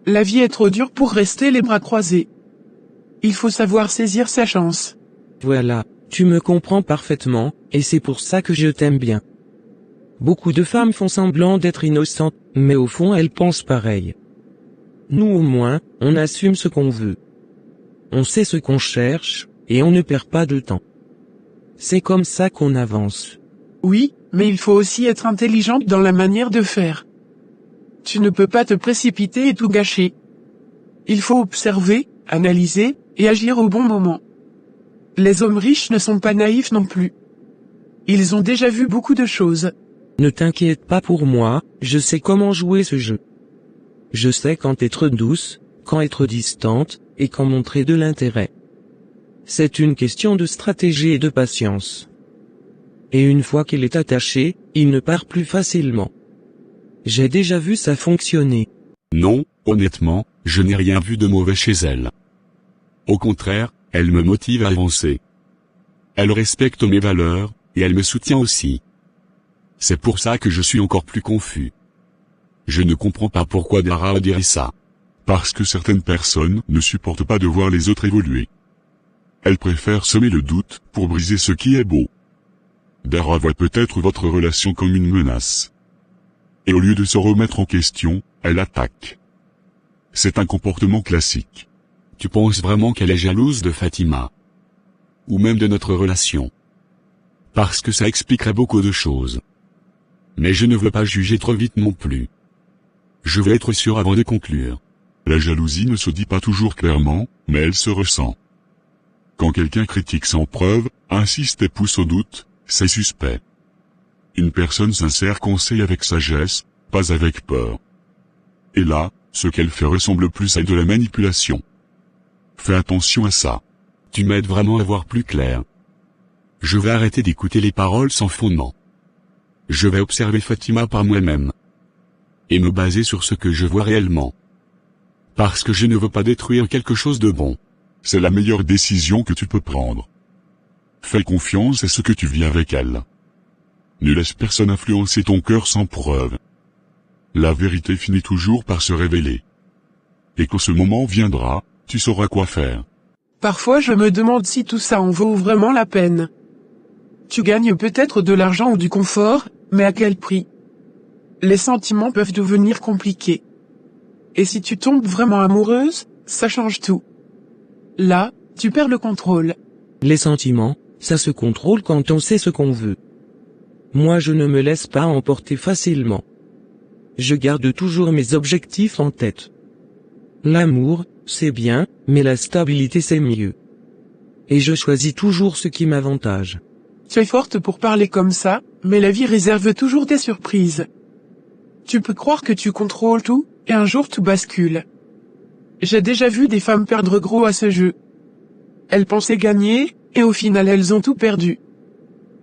La vie est trop dure pour rester les bras croisés. Il faut savoir saisir sa chance. Voilà, tu me comprends parfaitement, et c'est pour ça que je t'aime bien. Beaucoup de femmes font semblant d'être innocentes, mais au fond elles pensent pareil. Nous au moins, on assume ce qu'on veut. On sait ce qu'on cherche, et on ne perd pas de temps. C'est comme ça qu'on avance. Oui, mais il faut aussi être intelligente dans la manière de faire. Tu ne peux pas te précipiter et tout gâcher. Il faut observer, analyser, et agir au bon moment. Les hommes riches ne sont pas naïfs non plus. Ils ont déjà vu beaucoup de choses. Ne t'inquiète pas pour moi, je sais comment jouer ce jeu. Je sais quand être douce, quand être distante, et quand montrer de l'intérêt. C'est une question de stratégie et de patience. Et une fois qu'il est attaché, il ne part plus facilement. J'ai déjà vu ça fonctionner. Non, honnêtement, je n'ai rien vu de mauvais chez elle. Au contraire, elle me motive à avancer. Elle respecte mes valeurs, et elle me soutient aussi. C'est pour ça que je suis encore plus confus. Je ne comprends pas pourquoi Dara dirait ça. Parce que certaines personnes ne supportent pas de voir les autres évoluer. Elles préfèrent semer le doute pour briser ce qui est beau. Dara voit peut-être votre relation comme une menace. Et au lieu de se remettre en question, elle attaque. C'est un comportement classique. Tu penses vraiment qu'elle est jalouse de Fatima? Ou même de notre relation? Parce que ça expliquerait beaucoup de choses. Mais je ne veux pas juger trop vite non plus. Je veux être sûr avant de conclure. La jalousie ne se dit pas toujours clairement, mais elle se ressent. Quand quelqu'un critique sans preuve, insiste et pousse au doute, c'est suspect. Une personne sincère conseille avec sagesse, pas avec peur. Et là, ce qu'elle fait ressemble plus à de la manipulation. Fais attention à ça. Tu m'aides vraiment à voir plus clair. Je vais arrêter d'écouter les paroles sans fondement. Je vais observer Fatima par moi-même. Et me baser sur ce que je vois réellement. Parce que je ne veux pas détruire quelque chose de bon. C'est la meilleure décision que tu peux prendre. Fais confiance à ce que tu vis avec elle. Ne laisse personne influencer ton cœur sans preuve. La vérité finit toujours par se révéler. Et quand ce moment viendra, tu sauras quoi faire. Parfois je me demande si tout ça en vaut vraiment la peine. Tu gagnes peut-être de l'argent ou du confort, mais à quel prix? Les sentiments peuvent devenir compliqués. Et si tu tombes vraiment amoureuse, ça change tout. Là, tu perds le contrôle. Les sentiments, ça se contrôle quand on sait ce qu'on veut. Moi je ne me laisse pas emporter facilement. Je garde toujours mes objectifs en tête. L'amour, c'est bien, mais la stabilité c'est mieux. Et je choisis toujours ce qui m'avantage. Tu es forte pour parler comme ça, mais la vie réserve toujours des surprises. Tu peux croire que tu contrôles tout, et un jour tout bascule. J'ai déjà vu des femmes perdre gros à ce jeu. Elles pensaient gagner, et au final elles ont tout perdu.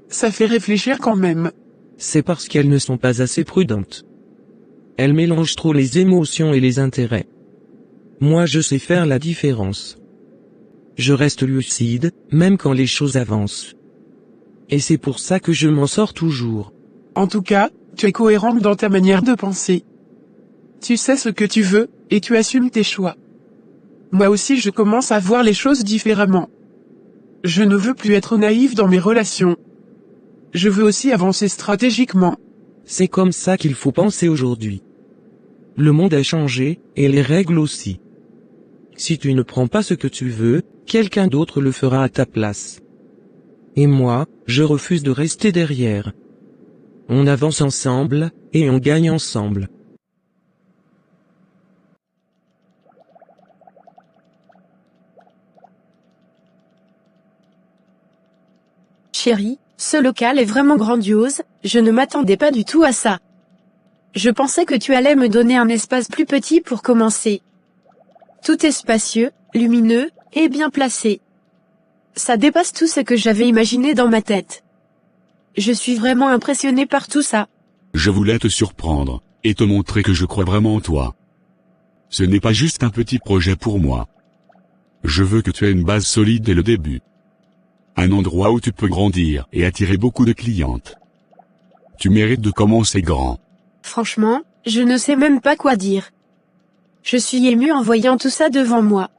Ça fait réfléchir quand même. C'est parce qu'elles ne sont pas assez prudentes. Elles mélangent trop les émotions et les intérêts. Moi je sais faire la différence. Je reste lucide, même quand les choses avancent. Et c'est pour ça que je m'en sors toujours. En tout cas, tu es cohérente dans ta manière de penser. Tu sais ce que tu veux, et tu assumes tes choix. Moi aussi je commence à voir les choses différemment. Je ne veux plus être naïve dans mes relations. Je veux aussi avancer stratégiquement. C'est comme ça qu'il faut penser aujourd'hui. Le monde a changé, et les règles aussi. Si tu ne prends pas ce que tu veux, quelqu'un d'autre le fera à ta place. Et moi, je refuse de rester derrière. On avance ensemble, et on gagne ensemble. Chérie, ce local est vraiment grandiose, je ne m'attendais pas du tout à ça. Je pensais que tu allais me donner un espace plus petit pour commencer. Tout est spacieux, lumineux, et bien placé. Ça dépasse tout ce que j'avais imaginé dans ma tête. Je suis vraiment impressionné par tout ça. Je voulais te surprendre, et te montrer que je crois vraiment en toi. Ce n'est pas juste un petit projet pour moi. Je veux que tu aies une base solide dès le début. Un endroit où tu peux grandir et attirer beaucoup de clientes. Tu mérites de commencer grand. Franchement, je ne sais même pas quoi dire. Je suis ému en voyant tout ça devant moi.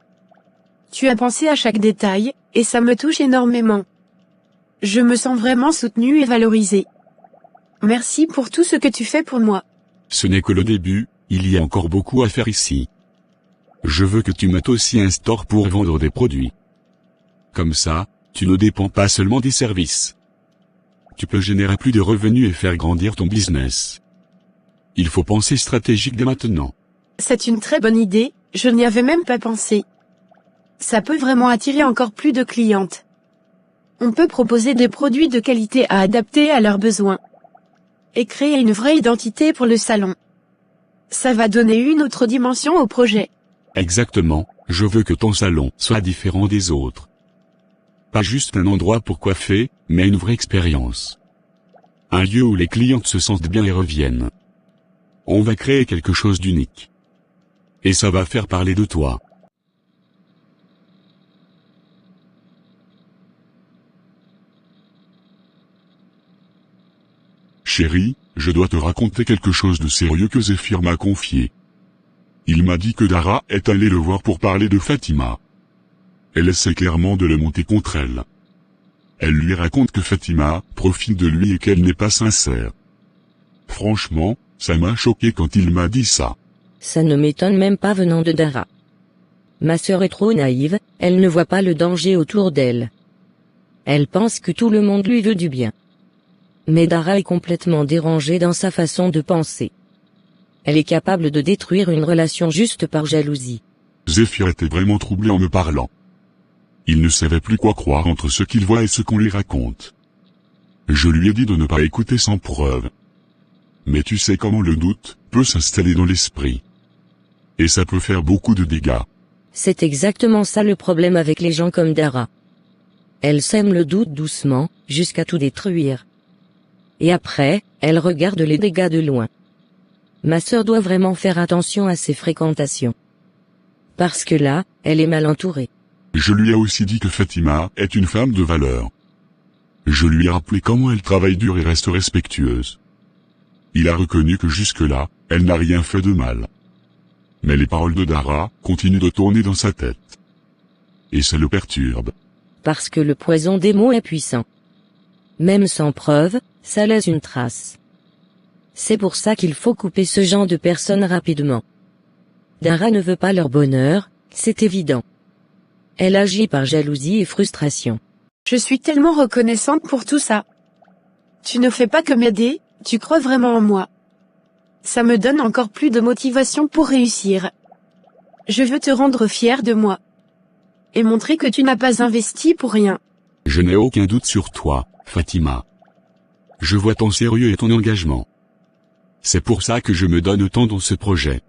Tu as pensé à chaque détail, et ça me touche énormément. Je me sens vraiment soutenu et valorisé. Merci pour tout ce que tu fais pour moi. Ce n'est que le début, il y a encore beaucoup à faire ici. Je veux que tu mettes aussi un store pour vendre des produits. Comme ça, tu ne dépends pas seulement des services. Tu peux générer plus de revenus et faire grandir ton business. Il faut penser stratégique dès maintenant. C'est une très bonne idée, je n'y avais même pas pensé. Ça peut vraiment attirer encore plus de clientes. On peut proposer des produits de qualité à adapter à leurs besoins. Et créer une vraie identité pour le salon. Ça va donner une autre dimension au projet. Exactement, je veux que ton salon soit différent des autres. Pas juste un endroit pour coiffer, mais une vraie expérience. Un lieu où les clientes se sentent bien et reviennent. On va créer quelque chose d'unique. Et ça va faire parler de toi. Chérie, je dois te raconter quelque chose de sérieux que Zéphir m'a confié. Il m'a dit que Dara est allée le voir pour parler de Fatima. Elle essaie clairement de le monter contre elle. Elle lui raconte que Fatima profite de lui et qu'elle n'est pas sincère. Franchement, ça m'a choqué quand il m'a dit ça. Ça ne m'étonne même pas venant de Dara. Ma sœur est trop naïve, elle ne voit pas le danger autour d'elle. Elle pense que tout le monde lui veut du bien. Mais Dara est complètement dérangée dans sa façon de penser. Elle est capable de détruire une relation juste par jalousie. Zéphir était vraiment troublé en me parlant. Il ne savait plus quoi croire entre ce qu'il voit et ce qu'on lui raconte. Je lui ai dit de ne pas écouter sans preuve. Mais tu sais comment le doute peut s'installer dans l'esprit. Et ça peut faire beaucoup de dégâts. C'est exactement ça le problème avec les gens comme Dara. Elle sème le doute doucement, jusqu'à tout détruire. Et après, elle regarde les dégâts de loin. Ma sœur doit vraiment faire attention à ses fréquentations. Parce que là, elle est mal entourée. Je lui ai aussi dit que Fatima est une femme de valeur. Je lui ai rappelé comment elle travaille dur et reste respectueuse. Il a reconnu que jusque-là, elle n'a rien fait de mal. Mais les paroles de Dara continuent de tourner dans sa tête. Et ça le perturbe. Parce que le poison des mots est puissant. Même sans preuve, ça laisse une trace. C'est pour ça qu'il faut couper ce genre de personnes rapidement. Dara ne veut pas leur bonheur, c'est évident. Elle agit par jalousie et frustration. Je suis tellement reconnaissante pour tout ça. Tu ne fais pas que m'aider, tu crois vraiment en moi. Ça me donne encore plus de motivation pour réussir. Je veux te rendre fier de moi. Et montrer que tu n'as pas investi pour rien. Je n'ai aucun doute sur toi, Fatima. Je vois ton sérieux et ton engagement. C'est pour ça que je me donne autant dans ce projet.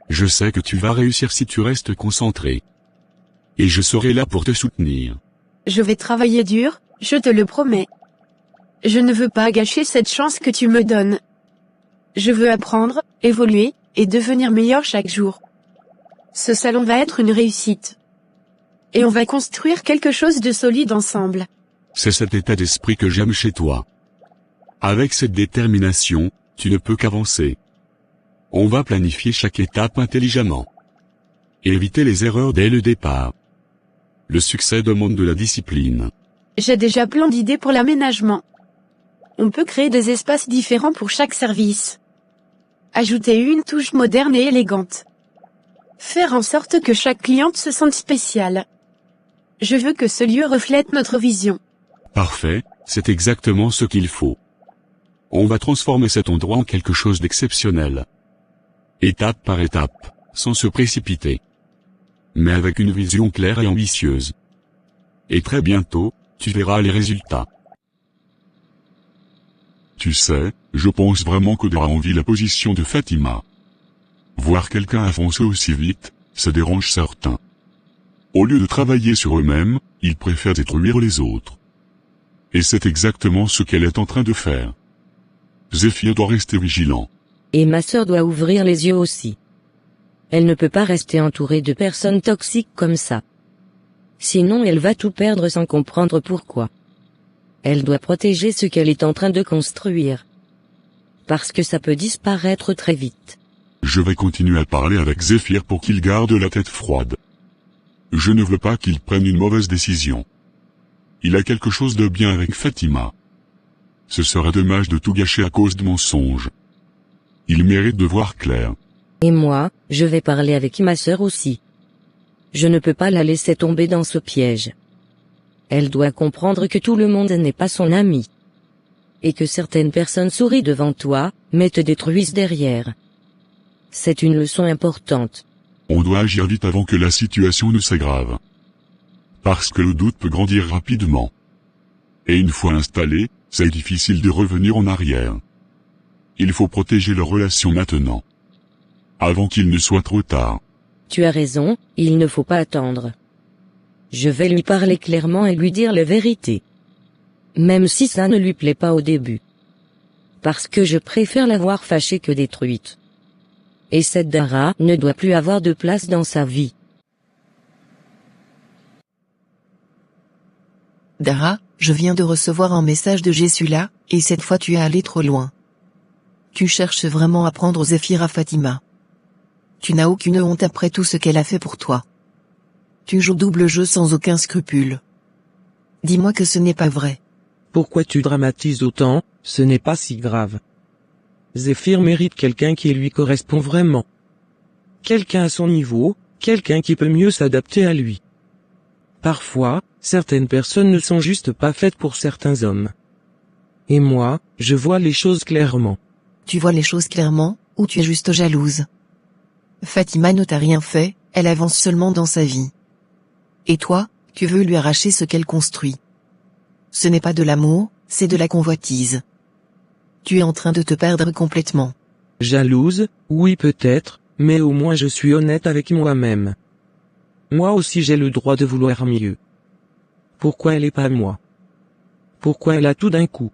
Je sais que tu vas réussir si tu restes concentré. Et je serai là pour te soutenir. Je vais travailler dur, je te le promets. Je ne veux pas gâcher cette chance que tu me donnes. Je veux apprendre, évoluer, et devenir meilleur chaque jour. Ce salon va être une réussite. Et on va construire quelque chose de solide ensemble. C'est cet état d'esprit que j'aime chez toi. Avec cette détermination, tu ne peux qu'avancer. On va planifier chaque étape intelligemment. Et éviter les erreurs dès le départ. Le succès demande de la discipline. J'ai déjà plein d'idées pour l'aménagement. On peut créer des espaces différents pour chaque service. Ajouter une touche moderne et élégante. Faire en sorte que chaque cliente se sente spéciale. Je veux que ce lieu reflète notre vision. Parfait, c'est exactement ce qu'il faut. On va transformer cet endroit en quelque chose d'exceptionnel. Étape par étape, sans se précipiter. Mais avec une vision claire et ambitieuse. Et très bientôt, tu verras les résultats. Tu sais, je pense vraiment que Dara envie la position de Fatima. Voir quelqu'un avancer aussi vite, ça dérange certains. Au lieu de travailler sur eux-mêmes, ils préfèrent détruire les autres. Et c'est exactement ce qu'elle est en train de faire. Zéphyr doit rester vigilant. Et ma sœur doit ouvrir les yeux aussi. Elle ne peut pas rester entourée de personnes toxiques comme ça. Sinon elle va tout perdre sans comprendre pourquoi. Elle doit protéger ce qu'elle est en train de construire. Parce que ça peut disparaître très vite. Je vais continuer à parler avec Zéphyr pour qu'il garde la tête froide. Je ne veux pas qu'il prenne une mauvaise décision. Il a quelque chose de bien avec Fatima. Ce serait dommage de tout gâcher à cause de mensonges. Il mérite de voir clair. Et moi, je vais parler avec ma sœur aussi. Je ne peux pas la laisser tomber dans ce piège. Elle doit comprendre que tout le monde n'est pas son ami. Et que certaines personnes sourient devant toi, mais te détruisent derrière. C'est une leçon importante. On doit agir vite avant que la situation ne s'aggrave. Parce que le doute peut grandir rapidement. Et une fois installé, c'est difficile de revenir en arrière. Il faut protéger leur relation maintenant. Avant qu'il ne soit trop tard. Tu as raison, il ne faut pas attendre. Je vais lui parler clairement et lui dire la vérité. Même si ça ne lui plaît pas au début. Parce que je préfère la voir fâchée que détruite. Et cette Dara ne doit plus avoir de place dans sa vie. Dara, je viens de recevoir un message de Jessula, et cette fois tu es allé trop loin. Tu cherches vraiment à prendre Zéphyr à Fatima. Tu n'as aucune honte après tout ce qu'elle a fait pour toi. Tu joues double jeu sans aucun scrupule. Dis-moi que ce n'est pas vrai. Pourquoi tu dramatises autant? Ce n'est pas si grave. Zéphyr mérite quelqu'un qui lui correspond vraiment. Quelqu'un à son niveau, quelqu'un qui peut mieux s'adapter à lui. Parfois, certaines personnes ne sont juste pas faites pour certains hommes. Et moi, je vois les choses clairement. Tu vois les choses clairement, ou tu es juste jalouse? Fatima ne t'a rien fait, elle avance seulement dans sa vie. Et toi, tu veux lui arracher ce qu'elle construit. Ce n'est pas de l'amour, c'est de la convoitise. Tu es en train de te perdre complètement. Jalouse, oui peut-être, mais au moins je suis honnête avec moi-même. Moi aussi j'ai le droit de vouloir mieux. Pourquoi elle est pas moi? Pourquoi elle a tout d'un coup?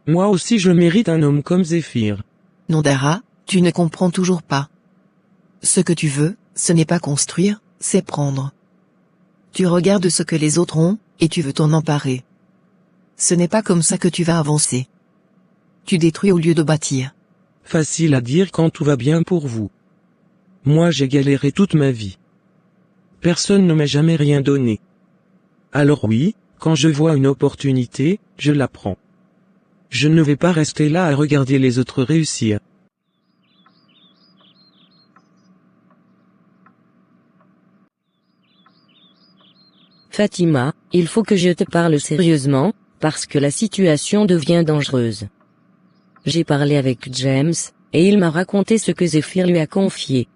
Moi aussi je mérite un homme comme Zéphyr. Non Dara, tu ne comprends toujours pas. Ce que tu veux, ce n'est pas construire, c'est prendre. Tu regardes ce que les autres ont, et tu veux t'en emparer. Ce n'est pas comme ça que tu vas avancer. Tu détruis au lieu de bâtir. Facile à dire quand tout va bien pour vous. Moi j'ai galéré toute ma vie. Personne ne m'a jamais rien donné. Alors oui, quand je vois une opportunité, je la prends. Je ne vais pas rester là à regarder les autres réussir. Fatima, il faut que je te parle sérieusement, parce que la situation devient dangereuse. J'ai parlé avec James, et il m'a raconté ce que Zéphyr lui a confié.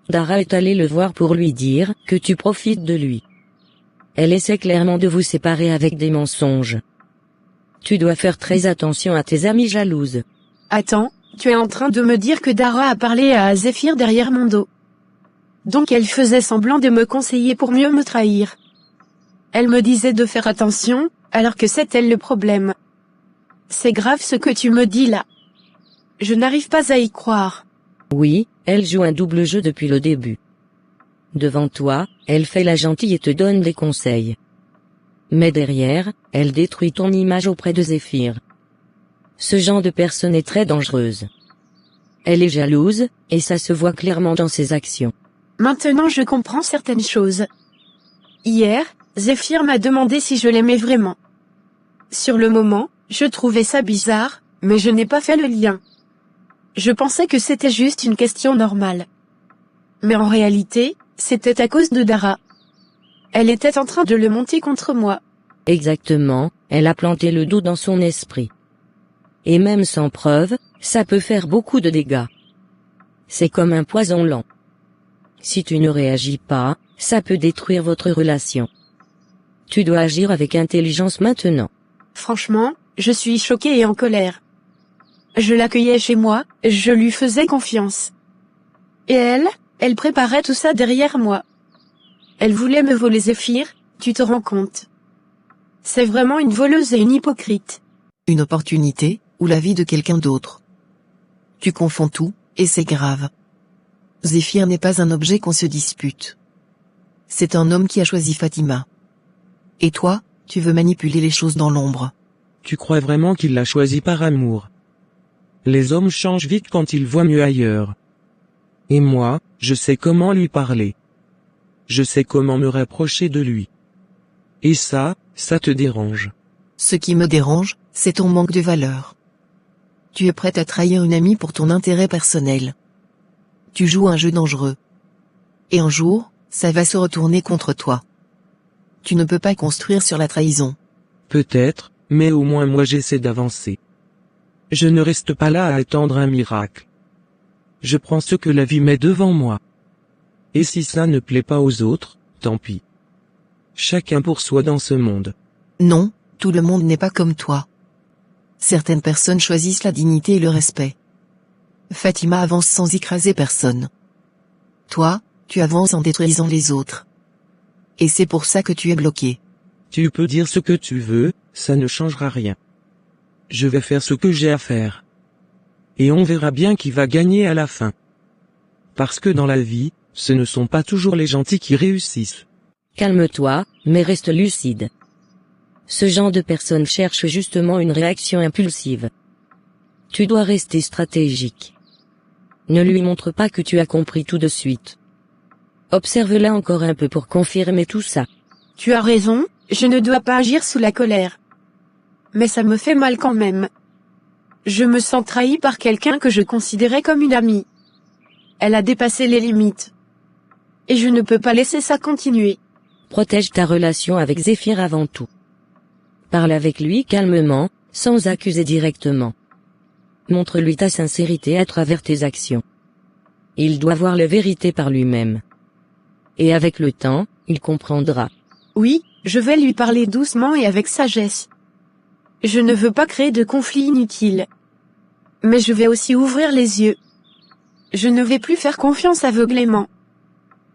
Dara est allée le voir pour lui dire que tu profites de lui. Elle essaie clairement de vous séparer avec des mensonges. Tu dois faire très attention à tes amies jalouses. Attends, tu es en train de me dire que Dara a parlé à Zéphyr derrière mon dos. Donc elle faisait semblant de me conseiller pour mieux me trahir. Elle me disait de faire attention, alors que c'est elle le problème. C'est grave ce que tu me dis là. Je n'arrive pas à y croire. Oui, elle joue un double jeu depuis le début. Devant toi, elle fait la gentille et te donne des conseils. Mais derrière, elle détruit ton image auprès de Zéphyr. Ce genre de personne est très dangereuse. Elle est jalouse, et ça se voit clairement dans ses actions. Maintenant je comprends certaines choses. Hier, Zéphyr m'a demandé si je l'aimais vraiment. Sur le moment, je trouvais ça bizarre, mais je n'ai pas fait le lien. Je pensais que c'était juste une question normale. Mais en réalité, c'était à cause de Dara. Elle était en train de le monter contre moi. Exactement, elle a planté le doute dans son esprit. Et même sans preuve, ça peut faire beaucoup de dégâts. C'est comme un poison lent. Si tu ne réagis pas, ça peut détruire votre relation. Tu dois agir avec intelligence maintenant. Franchement, je suis choquée et en colère. Je l'accueillais chez moi, je lui faisais confiance. Et elle préparait tout ça derrière moi. Elle voulait me voler Zéphyr, tu te rends compte? C'est vraiment une voleuse et une hypocrite. Une opportunité, ou la vie de quelqu'un d'autre. Tu confonds tout, et c'est grave. Zéphyr n'est pas un objet qu'on se dispute. C'est un homme qui a choisi Fatima. Et toi, tu veux manipuler les choses dans l'ombre. Tu crois vraiment qu'il l'a choisi par amour? Les hommes changent vite quand ils voient mieux ailleurs. Et moi, je sais comment lui parler. Je sais comment me rapprocher de lui. Et ça te dérange. Ce qui me dérange, c'est ton manque de valeur. Tu es prête à trahir une amie pour ton intérêt personnel. Tu joues un jeu dangereux. Et un jour, ça va se retourner contre toi. Tu ne peux pas construire sur la trahison. Peut-être, mais au moins moi j'essaie d'avancer. Je ne reste pas là à attendre un miracle. Je prends ce que la vie met devant moi. Et si ça ne plaît pas aux autres, tant pis. Chacun pour soi dans ce monde. Non, tout le monde n'est pas comme toi. Certaines personnes choisissent la dignité et le respect. Fatima avance sans écraser personne. Toi, tu avances en détruisant les autres. Et c'est pour ça que tu es bloqué. Tu peux dire ce que tu veux, ça ne changera rien. Je vais faire ce que j'ai à faire. Et on verra bien qui va gagner à la fin. Parce que dans la vie, ce ne sont pas toujours les gentils qui réussissent. Calme-toi, mais reste lucide. Ce genre de personne cherche justement une réaction impulsive. Tu dois rester stratégique. Ne lui montre pas que tu as compris tout de suite. Observe-la encore un peu pour confirmer tout ça. Tu as raison, je ne dois pas agir sous la colère. Mais ça me fait mal quand même. Je me sens trahi par quelqu'un que je considérais comme une amie. Elle a dépassé les limites. Et je ne peux pas laisser ça continuer. Protège ta relation avec Zéphyr avant tout. Parle avec lui calmement, sans accuser directement. Montre-lui ta sincérité à travers tes actions. Il doit voir la vérité par lui-même. Et avec le temps, il comprendra. Oui, je vais lui parler doucement et avec sagesse. Je ne veux pas créer de conflits inutiles. Mais je vais aussi ouvrir les yeux. Je ne vais plus faire confiance aveuglément.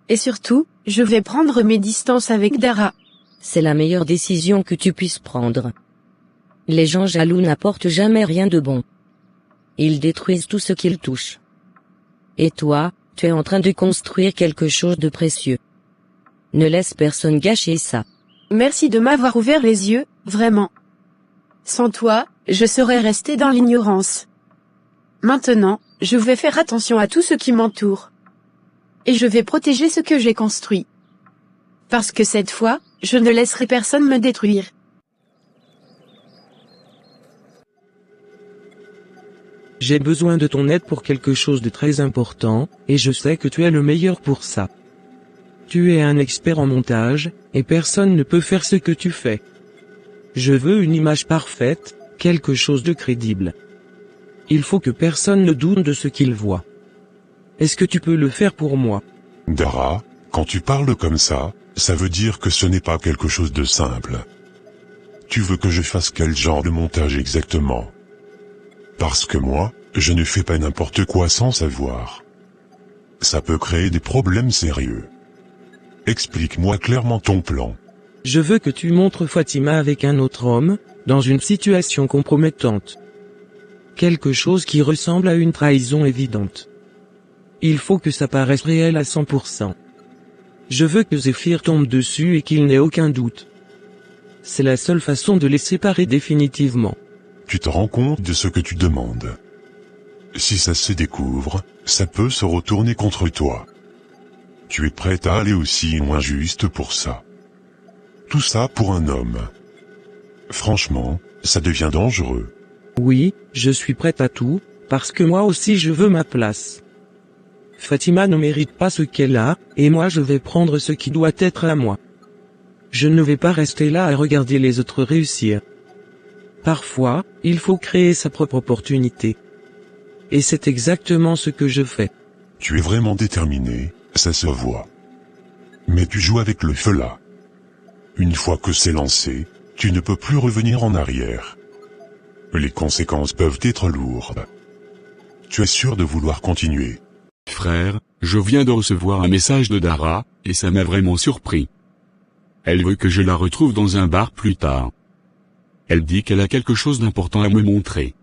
Et surtout, je vais prendre mes distances avec Dara. C'est la meilleure décision que tu puisses prendre. Les gens jaloux n'apportent jamais rien de bon. Ils détruisent tout ce qu'ils touchent. Et toi, tu es en train de construire quelque chose de précieux. Ne laisse personne gâcher ça. Merci de m'avoir ouvert les yeux, vraiment. Sans toi, je serais resté dans l'ignorance. Maintenant, je vais faire attention à tout ce qui m'entoure. Et je vais protéger ce que j'ai construit. Parce que cette fois, je ne laisserai personne me détruire. J'ai besoin de ton aide pour quelque chose de très important, et je sais que tu es le meilleur pour ça. Tu es un expert en montage, et personne ne peut faire ce que tu fais. Je veux une image parfaite, quelque chose de crédible. Il faut que personne ne doute de ce qu'il voit. Est-ce que tu peux le faire pour moi? Dara, quand tu parles comme ça veut dire que ce n'est pas quelque chose de simple. Tu veux que je fasse quel genre de montage exactement? Parce que moi, je ne fais pas n'importe quoi sans savoir. Ça peut créer des problèmes sérieux. Explique-moi clairement ton plan. Je veux que tu montres Fatima avec un autre homme, dans une situation compromettante. Quelque chose qui ressemble à une trahison évidente. Il faut que ça paraisse réel à 100%. Je veux que Zéphyr tombe dessus et qu'il n'ait aucun doute. C'est la seule façon de les séparer définitivement. Tu te rends compte de ce que tu demandes. Si ça se découvre, ça peut se retourner contre toi. Tu es prête à aller aussi loin juste pour ça. Tout ça pour un homme. Franchement, ça devient dangereux. Oui, je suis prête à tout, parce que moi aussi je veux ma place. Fatima ne mérite pas ce qu'elle a, et moi je vais prendre ce qui doit être à moi. Je ne vais pas rester là à regarder les autres réussir. Parfois, il faut créer sa propre opportunité. Et c'est exactement ce que je fais. Tu es vraiment déterminé, ça se voit. Mais tu joues avec le feu là. Une fois que c'est lancé, tu ne peux plus revenir en arrière. Les conséquences peuvent être lourdes. Tu es sûr de vouloir continuer? Frère, je viens de recevoir un message de Dara, et ça m'a vraiment surpris. Elle veut que je la retrouve dans un bar plus tard. Elle dit qu'elle a quelque chose d'important à me montrer.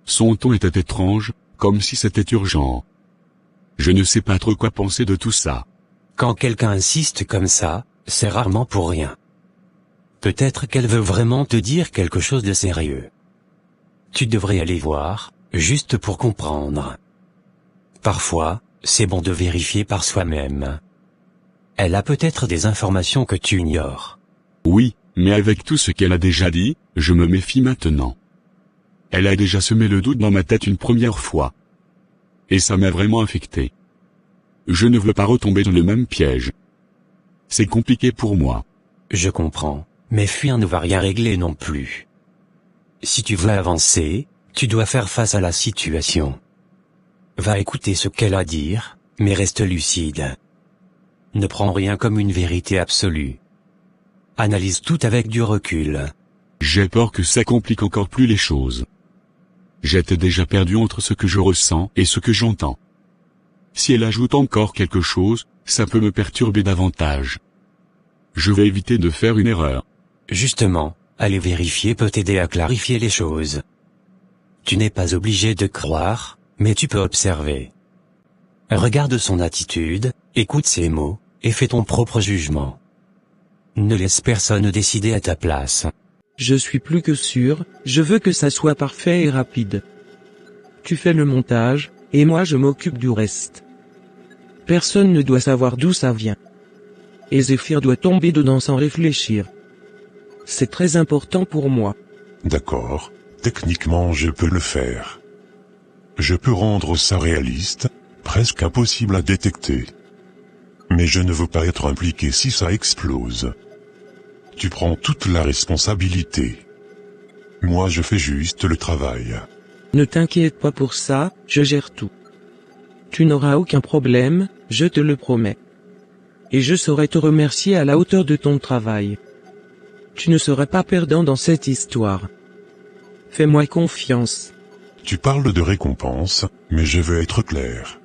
Son ton était étrange, comme si c'était urgent. Je ne sais pas trop quoi penser de tout ça. Quand quelqu'un insiste comme ça, c'est rarement pour rien. Peut-être qu'elle veut vraiment te dire quelque chose de sérieux. Tu devrais aller voir, juste pour comprendre. Parfois, c'est bon de vérifier par soi-même. Elle a peut-être des informations que tu ignores. Oui, mais avec tout ce qu'elle a déjà dit, je me méfie maintenant. Elle a déjà semé le doute dans ma tête une première fois. Et ça m'a vraiment affecté. Je ne veux pas retomber dans le même piège. C'est compliqué pour moi. Je comprends, mais fuir ne va rien régler non plus. Si tu veux avancer, tu dois faire face à la situation. Va écouter ce qu'elle a à dire, mais reste lucide. Ne prends rien comme une vérité absolue. Analyse tout avec du recul. J'ai peur que ça complique encore plus les choses. J'étais déjà perdu entre ce que je ressens et ce que j'entends. Si elle ajoute encore quelque chose, ça peut me perturber davantage. Je vais éviter de faire une erreur. Justement, aller vérifier peut t'aider à clarifier les choses. Tu n'es pas obligé de croire, mais tu peux observer. Regarde son attitude, écoute ses mots, et fais ton propre jugement. Ne laisse personne décider à ta place. Je suis plus que sûr, je veux que ça soit parfait et rapide. Tu fais le montage, et moi je m'occupe du reste. Personne ne doit savoir d'où ça vient. Et Zéphyr doit tomber dedans sans réfléchir. C'est très important pour moi. D'accord, techniquement je peux le faire. Je peux rendre ça réaliste, presque impossible à détecter. Mais je ne veux pas être impliqué si ça explose. Tu prends toute la responsabilité. Moi je fais juste le travail. Ne t'inquiète pas pour ça, je gère tout. Tu n'auras aucun problème, je te le promets. Et je saurai te remercier à la hauteur de ton travail. Tu ne seras pas perdant dans cette histoire. Fais-moi confiance. Tu parles de récompense, mais je veux être clair.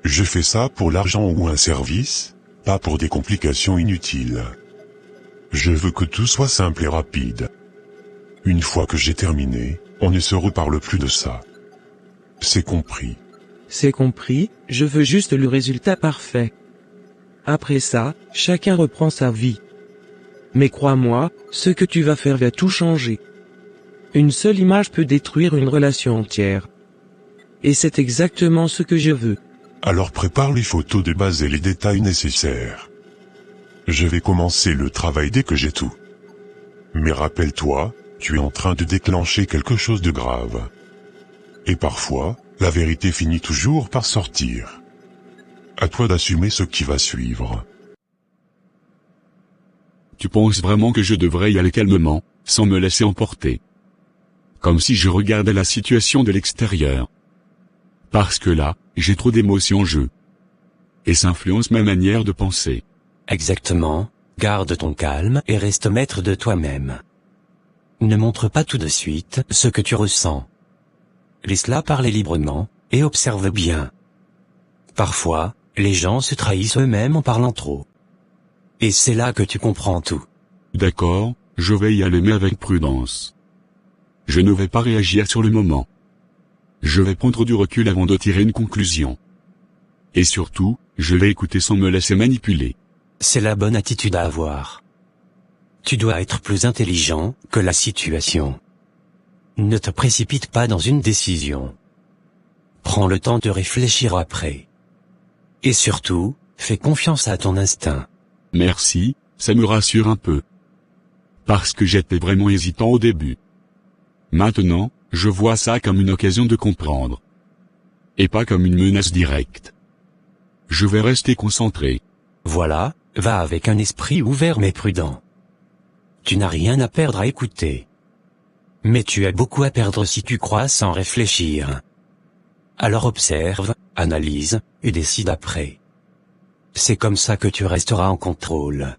Je fais ça pour l'argent ou un service, pas pour des complications inutiles. Je veux que tout soit simple et rapide. Une fois que j'ai terminé, on ne se reparle plus de ça. C'est compris. C'est compris, je veux juste le résultat parfait. Après ça, chacun reprend sa vie. Mais crois-moi, ce que tu vas faire va tout changer. Une seule image peut détruire une relation entière. Et c'est exactement ce que je veux. Alors prépare les photos de base et les détails nécessaires. Je vais commencer le travail dès que j'ai tout. Mais rappelle-toi, tu es en train de déclencher quelque chose de grave. Et parfois, la vérité finit toujours par sortir. À toi d'assumer ce qui va suivre. Tu penses vraiment que je devrais y aller calmement, sans me laisser emporter? Comme si je regardais la situation de l'extérieur. Parce que là, j'ai trop d'émotions en jeu. Et ça influence ma manière de penser. Exactement, garde ton calme et reste maître de toi-même. Ne montre pas tout de suite ce que tu ressens. Laisse-la parler librement, et observe bien. Parfois, les gens se trahissent eux-mêmes en parlant trop. Et c'est là que tu comprends tout. D'accord, je vais y aller mais avec prudence. Je ne vais pas réagir sur le moment. Je vais prendre du recul avant de tirer une conclusion. Et surtout, je vais écouter sans me laisser manipuler. C'est la bonne attitude à avoir. Tu dois être plus intelligent que la situation. Ne te précipite pas dans une décision. Prends le temps de réfléchir après. Et surtout, fais confiance à ton instinct. Merci, ça me rassure un peu. Parce que j'étais vraiment hésitant au début. Maintenant, je vois ça comme une occasion de comprendre. Et pas comme une menace directe. Je vais rester concentré. Voilà, va avec un esprit ouvert mais prudent. Tu n'as rien à perdre à écouter. Mais tu as beaucoup à perdre si tu crois sans réfléchir. Alors observe, analyse, et décide après. C'est comme ça que tu resteras en contrôle.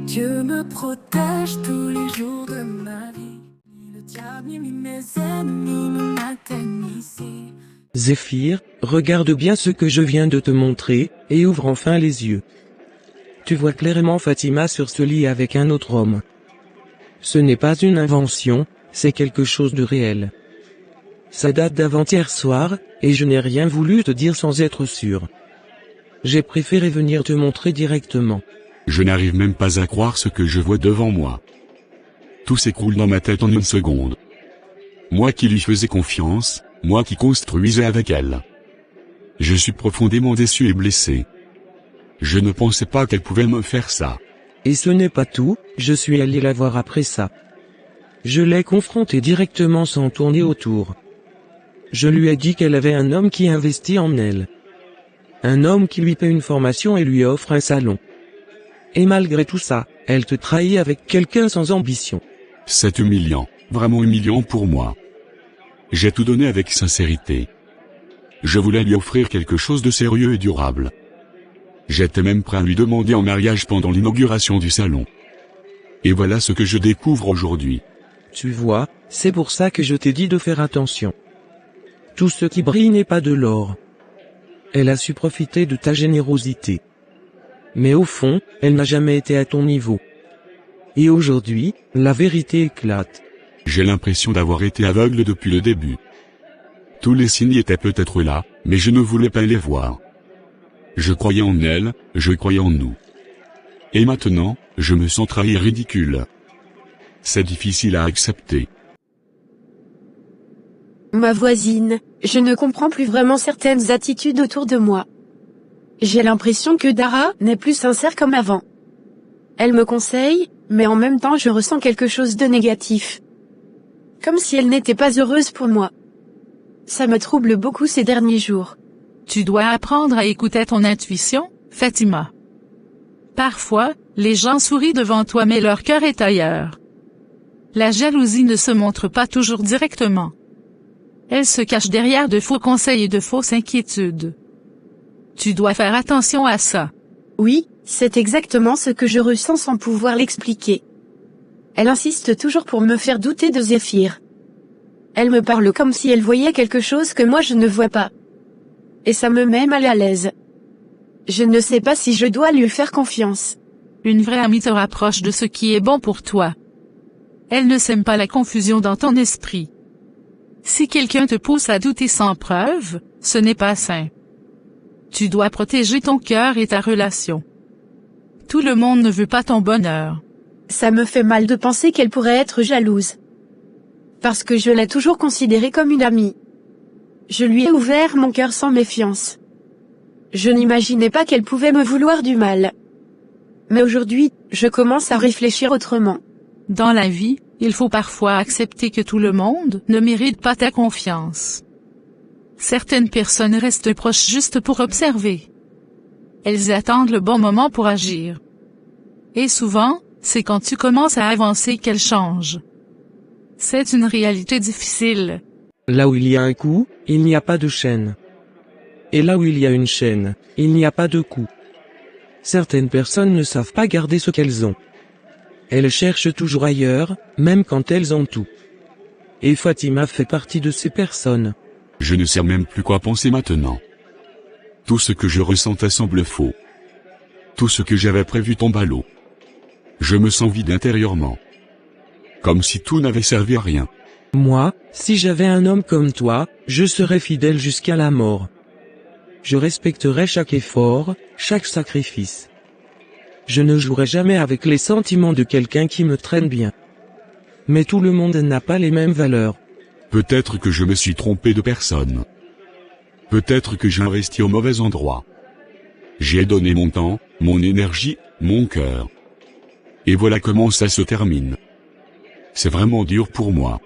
Dieu me protège tous les jours de ma vie. Ni le diable, ni mes ennemis ne m'atteignent ici. Zéphyr, regarde bien ce que je viens de te montrer, et ouvre enfin les yeux. Tu vois clairement Fatima sur ce lit avec un autre homme. Ce n'est pas une invention, c'est quelque chose de réel. Ça date d'avant-hier soir, et je n'ai rien voulu te dire sans être sûr. J'ai préféré venir te montrer directement. Je n'arrive même pas à croire ce que je vois devant moi. Tout s'écroule dans ma tête en une seconde. Moi qui lui faisais confiance, moi qui construisais avec elle. Je suis profondément déçu et blessé. Je ne pensais pas qu'elle pouvait me faire ça. Et ce n'est pas tout, je suis allé la voir après ça. Je l'ai confrontée directement sans tourner autour. Je lui ai dit qu'elle avait un homme qui investit en elle. Un homme qui lui paie une formation et lui offre un salon. Et malgré tout ça, elle te trahit avec quelqu'un sans ambition. C'est humiliant, vraiment humiliant pour moi. J'ai tout donné avec sincérité. Je voulais lui offrir quelque chose de sérieux et durable. J'étais même prêt à lui demander en mariage pendant l'inauguration du salon. Et voilà ce que je découvre aujourd'hui. Tu vois, c'est pour ça que je t'ai dit de faire attention. Tout ce qui brille n'est pas de l'or. Elle a su profiter de ta générosité. Mais au fond, elle n'a jamais été à ton niveau. Et aujourd'hui, la vérité éclate. J'ai l'impression d'avoir été aveugle depuis le début. Tous les signes étaient peut-être là, mais je ne voulais pas les voir. Je croyais en elle, je croyais en nous. Et maintenant, je me sens trahi et ridicule. C'est difficile à accepter. Ma voisine, je ne comprends plus vraiment certaines attitudes autour de moi. J'ai l'impression que Dara n'est plus sincère comme avant. Elle me conseille, mais en même temps je ressens quelque chose de négatif. Comme si elle n'était pas heureuse pour moi. Ça me trouble beaucoup ces derniers jours. Tu dois apprendre à écouter ton intuition, Fatima. Parfois, les gens sourient devant toi mais leur cœur est ailleurs. La jalousie ne se montre pas toujours directement. Elle se cache derrière de faux conseils et de fausses inquiétudes. Tu dois faire attention à ça. Oui, c'est exactement ce que je ressens sans pouvoir l'expliquer. Elle insiste toujours pour me faire douter de Zéphyr. Elle me parle comme si elle voyait quelque chose que moi je ne vois pas. Et ça me met mal à l'aise. Je ne sais pas si je dois lui faire confiance. Une vraie amie te rapproche de ce qui est bon pour toi. Elle ne sème pas la confusion dans ton esprit. Si quelqu'un te pousse à douter sans preuve, ce n'est pas sain. Tu dois protéger ton cœur et ta relation. Tout le monde ne veut pas ton bonheur. Ça me fait mal de penser qu'elle pourrait être jalouse. Parce que je l'ai toujours considérée comme une amie. Je lui ai ouvert mon cœur sans méfiance. Je n'imaginais pas qu'elle pouvait me vouloir du mal. Mais aujourd'hui, je commence à réfléchir autrement. Dans la vie, il faut parfois accepter que tout le monde ne mérite pas ta confiance. Certaines personnes restent proches juste pour observer. Elles attendent le bon moment pour agir. Et souvent, c'est quand tu commences à avancer qu'elles changent. C'est une réalité difficile. Là où il y a un coup, il n'y a pas de chaîne. Et là où il y a une chaîne, il n'y a pas de coup. Certaines personnes ne savent pas garder ce qu'elles ont. Elles cherchent toujours ailleurs, même quand elles ont tout. Et Fatima fait partie de ces personnes. Je ne sais même plus quoi penser maintenant. Tout ce que je ressentais semble faux. Tout ce que j'avais prévu tombe à l'eau. Je me sens vide intérieurement. Comme si tout n'avait servi à rien. Moi, si j'avais un homme comme toi, je serais fidèle jusqu'à la mort. Je respecterais chaque effort, chaque sacrifice. Je ne jouerai jamais avec les sentiments de quelqu'un qui me traîne bien. Mais tout le monde n'a pas les mêmes valeurs. Peut-être que je me suis trompé de personne. Peut-être que j'ai investi au mauvais endroit. J'ai donné mon temps, mon énergie, mon cœur. Et voilà comment ça se termine. C'est vraiment dur pour moi.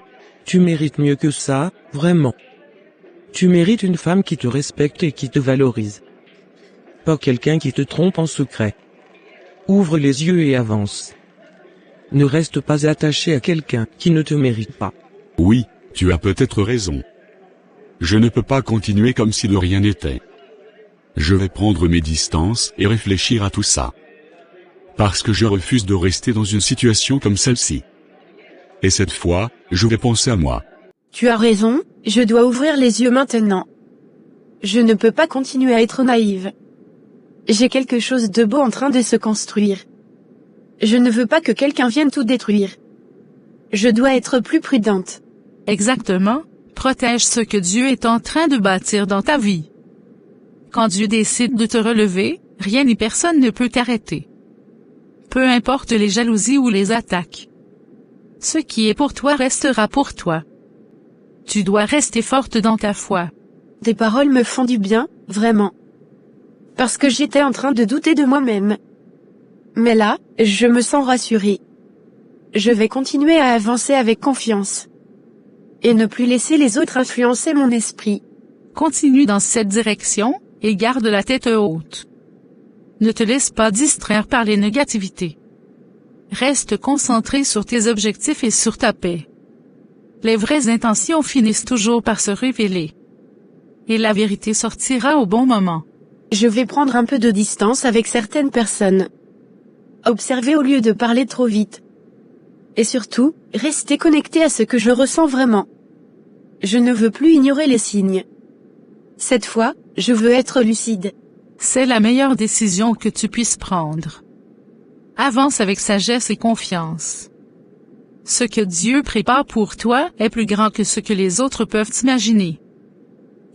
Tu mérites mieux que ça, vraiment. Tu mérites une femme qui te respecte et qui te valorise. Pas quelqu'un qui te trompe en secret. Ouvre les yeux et avance. Ne reste pas attaché à quelqu'un qui ne te mérite pas. Oui, tu as peut-être raison. Je ne peux pas continuer comme si de rien n'était. Je vais prendre mes distances et réfléchir à tout ça. Parce que je refuse de rester dans une situation comme celle-ci. Et cette fois, je vais penser à moi. Tu as raison, je dois ouvrir les yeux maintenant. Je ne peux pas continuer à être naïve. J'ai quelque chose de beau en train de se construire. Je ne veux pas que quelqu'un vienne tout détruire. Je dois être plus prudente. Exactement, protège ce que Dieu est en train de bâtir dans ta vie. Quand Dieu décide de te relever, rien ni personne ne peut t'arrêter. Peu importe les jalousies ou les attaques. Ce qui est pour toi restera pour toi. Tu dois rester forte dans ta foi. Tes paroles me font du bien, vraiment. Parce que j'étais en train de douter de moi-même. Mais là, je me sens rassurée. Je vais continuer à avancer avec confiance. Et ne plus laisser les autres influencer mon esprit. Continue dans cette direction, et garde la tête haute. Ne te laisse pas distraire par les négativités. Reste concentré sur tes objectifs et sur ta paix. Les vraies intentions finissent toujours par se révéler. Et la vérité sortira au bon moment. Je vais prendre un peu de distance avec certaines personnes. Observer au lieu de parler trop vite. Et surtout, rester connecté à ce que je ressens vraiment. Je ne veux plus ignorer les signes. Cette fois, je veux être lucide. C'est la meilleure décision que tu puisses prendre. Avance avec sagesse et confiance. Ce que Dieu prépare pour toi est plus grand que ce que les autres peuvent imaginer.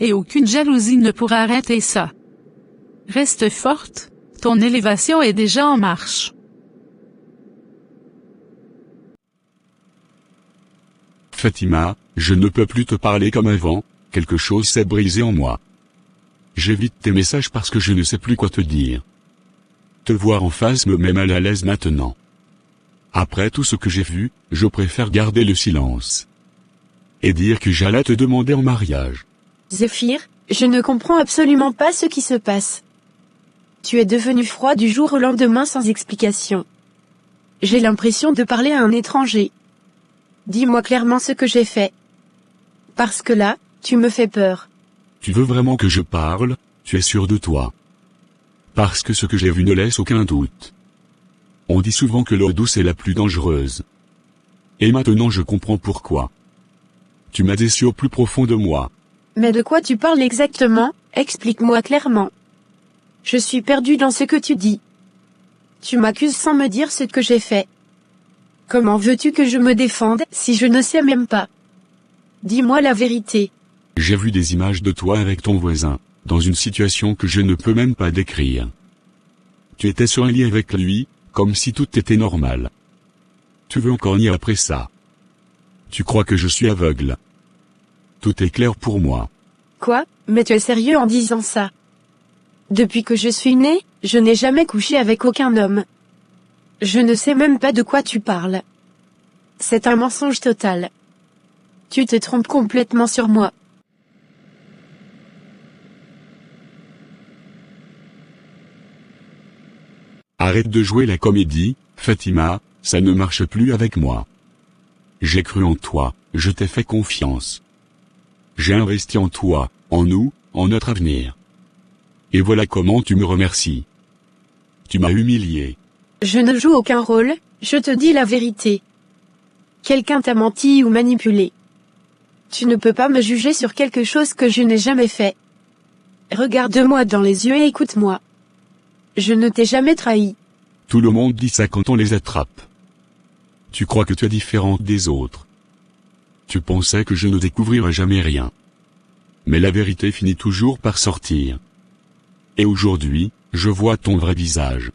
Et aucune jalousie ne pourra arrêter ça. Reste forte, ton élévation est déjà en marche. Fatima, je ne peux plus te parler comme avant, quelque chose s'est brisé en moi. J'évite tes messages parce que je ne sais plus quoi te dire. Te voir en face me met mal à l'aise maintenant. Après tout ce que j'ai vu, je préfère garder le silence. Et dire que j'allais te demander en mariage. Zéphyr, je ne comprends absolument pas ce qui se passe. Tu es devenu froid du jour au lendemain sans explication. J'ai l'impression de parler à un étranger. Dis-moi clairement ce que j'ai fait. Parce que là, tu me fais peur. Tu veux vraiment que je parle, tu es sûr de toi. Parce que ce que j'ai vu ne laisse aucun doute. On dit souvent que l'eau douce est la plus dangereuse. Et maintenant je comprends pourquoi. Tu m'as déçu au plus profond de moi. Mais de quoi tu parles exactement? Explique-moi clairement. Je suis perdue dans ce que tu dis. Tu m'accuses sans me dire ce que j'ai fait. Comment veux-tu que je me défende si je ne sais même pas? Dis-moi la vérité. J'ai vu des images de toi avec ton voisin, dans une situation que je ne peux même pas décrire. Tu étais sur un lit avec lui, comme si tout était normal. Tu veux encore nier après ça? Tu crois que je suis aveugle? Tout est clair pour moi. Quoi? Mais tu es sérieux en disant ça? Depuis que je suis née, je n'ai jamais couché avec aucun homme. Je ne sais même pas de quoi tu parles. C'est un mensonge total. Tu te trompes complètement sur moi. Arrête de jouer la comédie, Fatima, ça ne marche plus avec moi. J'ai cru en toi, je t'ai fait confiance. J'ai investi en toi, en nous, en notre avenir. Et voilà comment tu me remercies. Tu m'as humilié. Je ne joue aucun rôle, je te dis la vérité. Quelqu'un t'a menti ou manipulé. Tu ne peux pas me juger sur quelque chose que je n'ai jamais fait. Regarde-moi dans les yeux et écoute-moi. Je ne t'ai jamais trahi. Tout le monde dit ça quand on les attrape. Tu crois que tu es différente des autres. Tu pensais que je ne découvrirais jamais rien. Mais la vérité finit toujours par sortir. Et aujourd'hui, je vois ton vrai visage.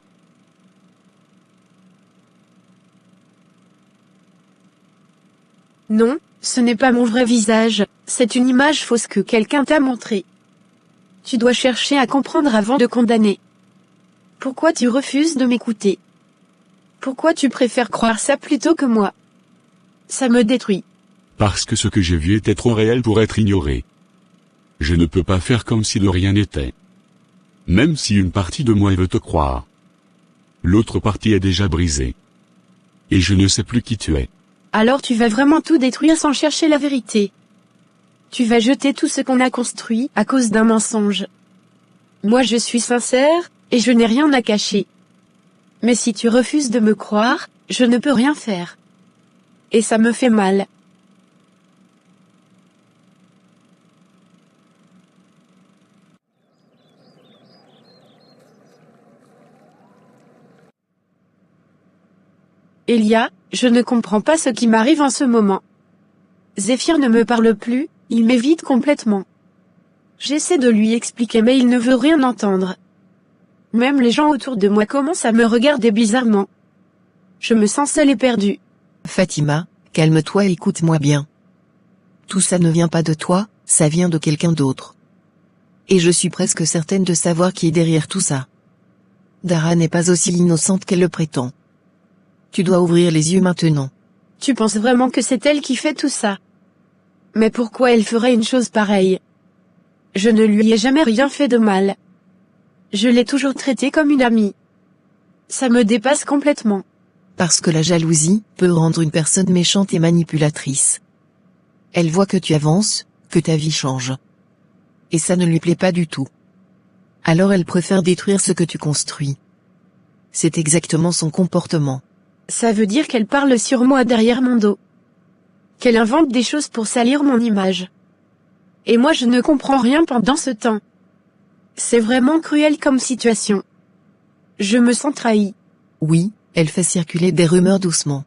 Non, ce n'est pas mon vrai visage, c'est une image fausse que quelqu'un t'a montrée. Tu dois chercher à comprendre avant de condamner. Pourquoi tu refuses de m'écouter? Pourquoi tu préfères croire ça plutôt que moi? Ça me détruit. Parce que ce que j'ai vu était trop réel pour être ignoré. Je ne peux pas faire comme si de rien n'était. Même si une partie de moi veut te croire. L'autre partie est déjà brisée. Et je ne sais plus qui tu es. Alors tu vas vraiment tout détruire sans chercher la vérité. Tu vas jeter tout ce qu'on a construit à cause d'un mensonge. Moi je suis sincère, et je n'ai rien à cacher. Mais si tu refuses de me croire, je ne peux rien faire. Et ça me fait mal. Elia, je ne comprends pas ce qui m'arrive en ce moment. Zéphyr ne me parle plus, il m'évite complètement. J'essaie de lui expliquer mais il ne veut rien entendre. Même les gens autour de moi commencent à me regarder bizarrement. Je me sens seule et perdue. Fatima, calme-toi et écoute-moi bien. Tout ça ne vient pas de toi, ça vient de quelqu'un d'autre. Et je suis presque certaine de savoir qui est derrière tout ça. Dara n'est pas aussi innocente qu'elle le prétend. Tu dois ouvrir les yeux maintenant. Tu penses vraiment que c'est elle qui fait tout ça? Mais pourquoi elle ferait une chose pareille? Je ne lui ai jamais rien fait de mal. Je l'ai toujours traitée comme une amie. Ça me dépasse complètement. Parce que la jalousie peut rendre une personne méchante et manipulatrice. Elle voit que tu avances, que ta vie change. Et ça ne lui plaît pas du tout. Alors elle préfère détruire ce que tu construis. C'est exactement son comportement. Ça veut dire qu'elle parle sur moi derrière mon dos. Qu'elle invente des choses pour salir mon image. Et moi je ne comprends rien pendant ce temps. C'est vraiment cruel comme situation. Je me sens trahie. Oui, elle fait circuler des rumeurs doucement.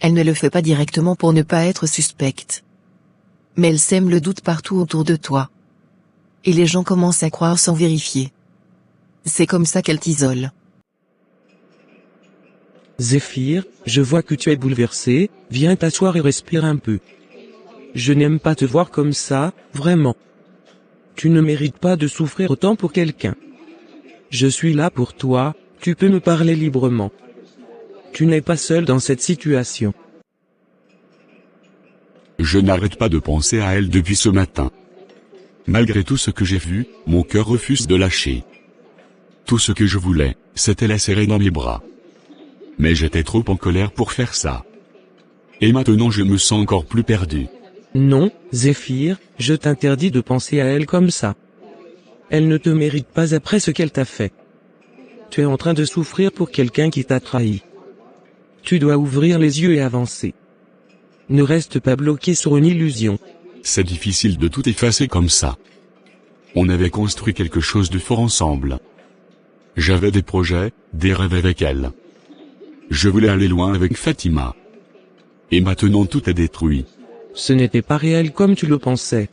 Elle ne le fait pas directement pour ne pas être suspecte. Mais elle sème le doute partout autour de toi. Et les gens commencent à croire sans vérifier. C'est comme ça qu'elle t'isole. Zéphyr, je vois que tu es bouleversé, viens t'asseoir et respire un peu. Je n'aime pas te voir comme ça, vraiment. Tu ne mérites pas de souffrir autant pour quelqu'un. Je suis là pour toi, tu peux me parler librement. Tu n'es pas seul dans cette situation. Je n'arrête pas de penser à elle depuis ce matin. Malgré tout ce que j'ai vu, mon cœur refuse de lâcher. Tout ce que je voulais, c'était la serrer dans mes bras. Mais j'étais trop en colère pour faire ça. Et maintenant je me sens encore plus perdu. Non, Zéphyr, je t'interdis de penser à elle comme ça. Elle ne te mérite pas après ce qu'elle t'a fait. Tu es en train de souffrir pour quelqu'un qui t'a trahi. Tu dois ouvrir les yeux et avancer. Ne reste pas bloqué sur une illusion. C'est difficile de tout effacer comme ça. On avait construit quelque chose de fort ensemble. J'avais des projets, des rêves avec elle. Je voulais aller loin avec Fatima. Et maintenant tout est détruit. Ce n'était pas réel comme tu le pensais.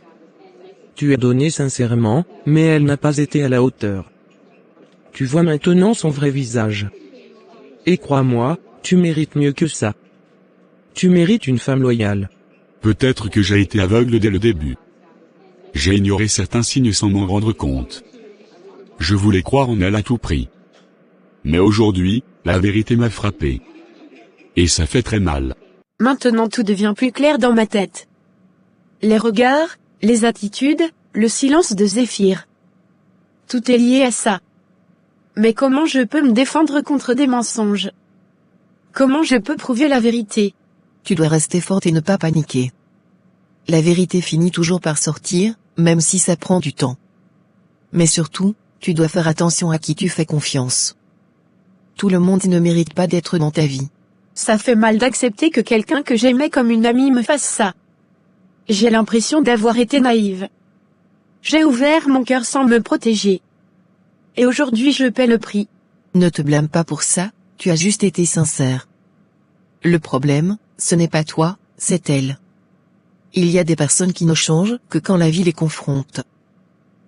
Tu as donné sincèrement, mais elle n'a pas été à la hauteur. Tu vois maintenant son vrai visage. Et crois-moi, tu mérites mieux que ça. Tu mérites une femme loyale. Peut-être que j'ai été aveugle dès le début. J'ai ignoré certains signes sans m'en rendre compte. Je voulais croire en elle à tout prix. Mais aujourd'hui, la vérité m'a frappé. Et ça fait très mal. Maintenant tout devient plus clair dans ma tête. Les regards, les attitudes, le silence de Zéphyr. Tout est lié à ça. Mais comment je peux me défendre contre des mensonges? Comment je peux prouver la vérité? Tu dois rester forte et ne pas paniquer. La vérité finit toujours par sortir, même si ça prend du temps. Mais surtout, tu dois faire attention à qui tu fais confiance. Tout le monde ne mérite pas d'être dans ta vie. Ça fait mal d'accepter que quelqu'un que j'aimais comme une amie me fasse ça. J'ai l'impression d'avoir été naïve. J'ai ouvert mon cœur sans me protéger. Et aujourd'hui je paie le prix. Ne te blâme pas pour ça, tu as juste été sincère. Le problème, ce n'est pas toi, c'est elle. Il y a des personnes qui ne changent que quand la vie les confronte.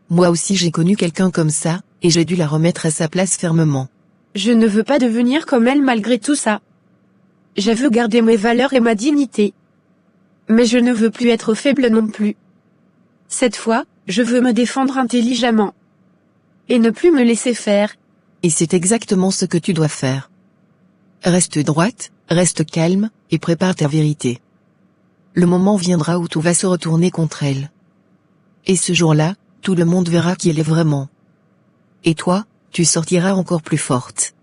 Moi aussi j'ai connu quelqu'un comme ça, et j'ai dû la remettre à sa place fermement. Je ne veux pas devenir comme elle malgré tout ça. Je veux garder mes valeurs et ma dignité. Mais je ne veux plus être faible non plus. Cette fois, je veux me défendre intelligemment. Et ne plus me laisser faire. Et c'est exactement ce que tu dois faire. Reste droite, reste calme, et prépare ta vérité. Le moment viendra où tout va se retourner contre elle. Et ce jour-là, tout le monde verra qui elle est vraiment. Et toi, tu sortiras encore plus forte.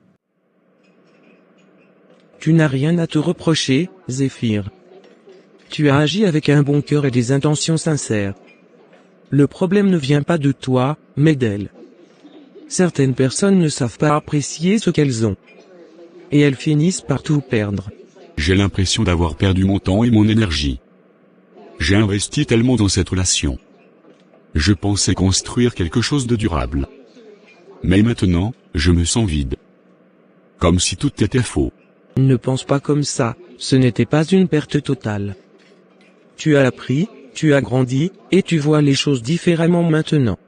Tu n'as rien à te reprocher, Zéphyr. Tu as agi avec un bon cœur et des intentions sincères. Le problème ne vient pas de toi, mais d'elle. Certaines personnes ne savent pas apprécier ce qu'elles ont. Et elles finissent par tout perdre. J'ai l'impression d'avoir perdu mon temps et mon énergie. J'ai investi tellement dans cette relation. Je pensais construire quelque chose de durable. Mais maintenant, je me sens vide. Comme si tout était faux. Ne pense pas comme ça, ce n'était pas une perte totale. Tu as appris, tu as grandi, et tu vois les choses différemment maintenant.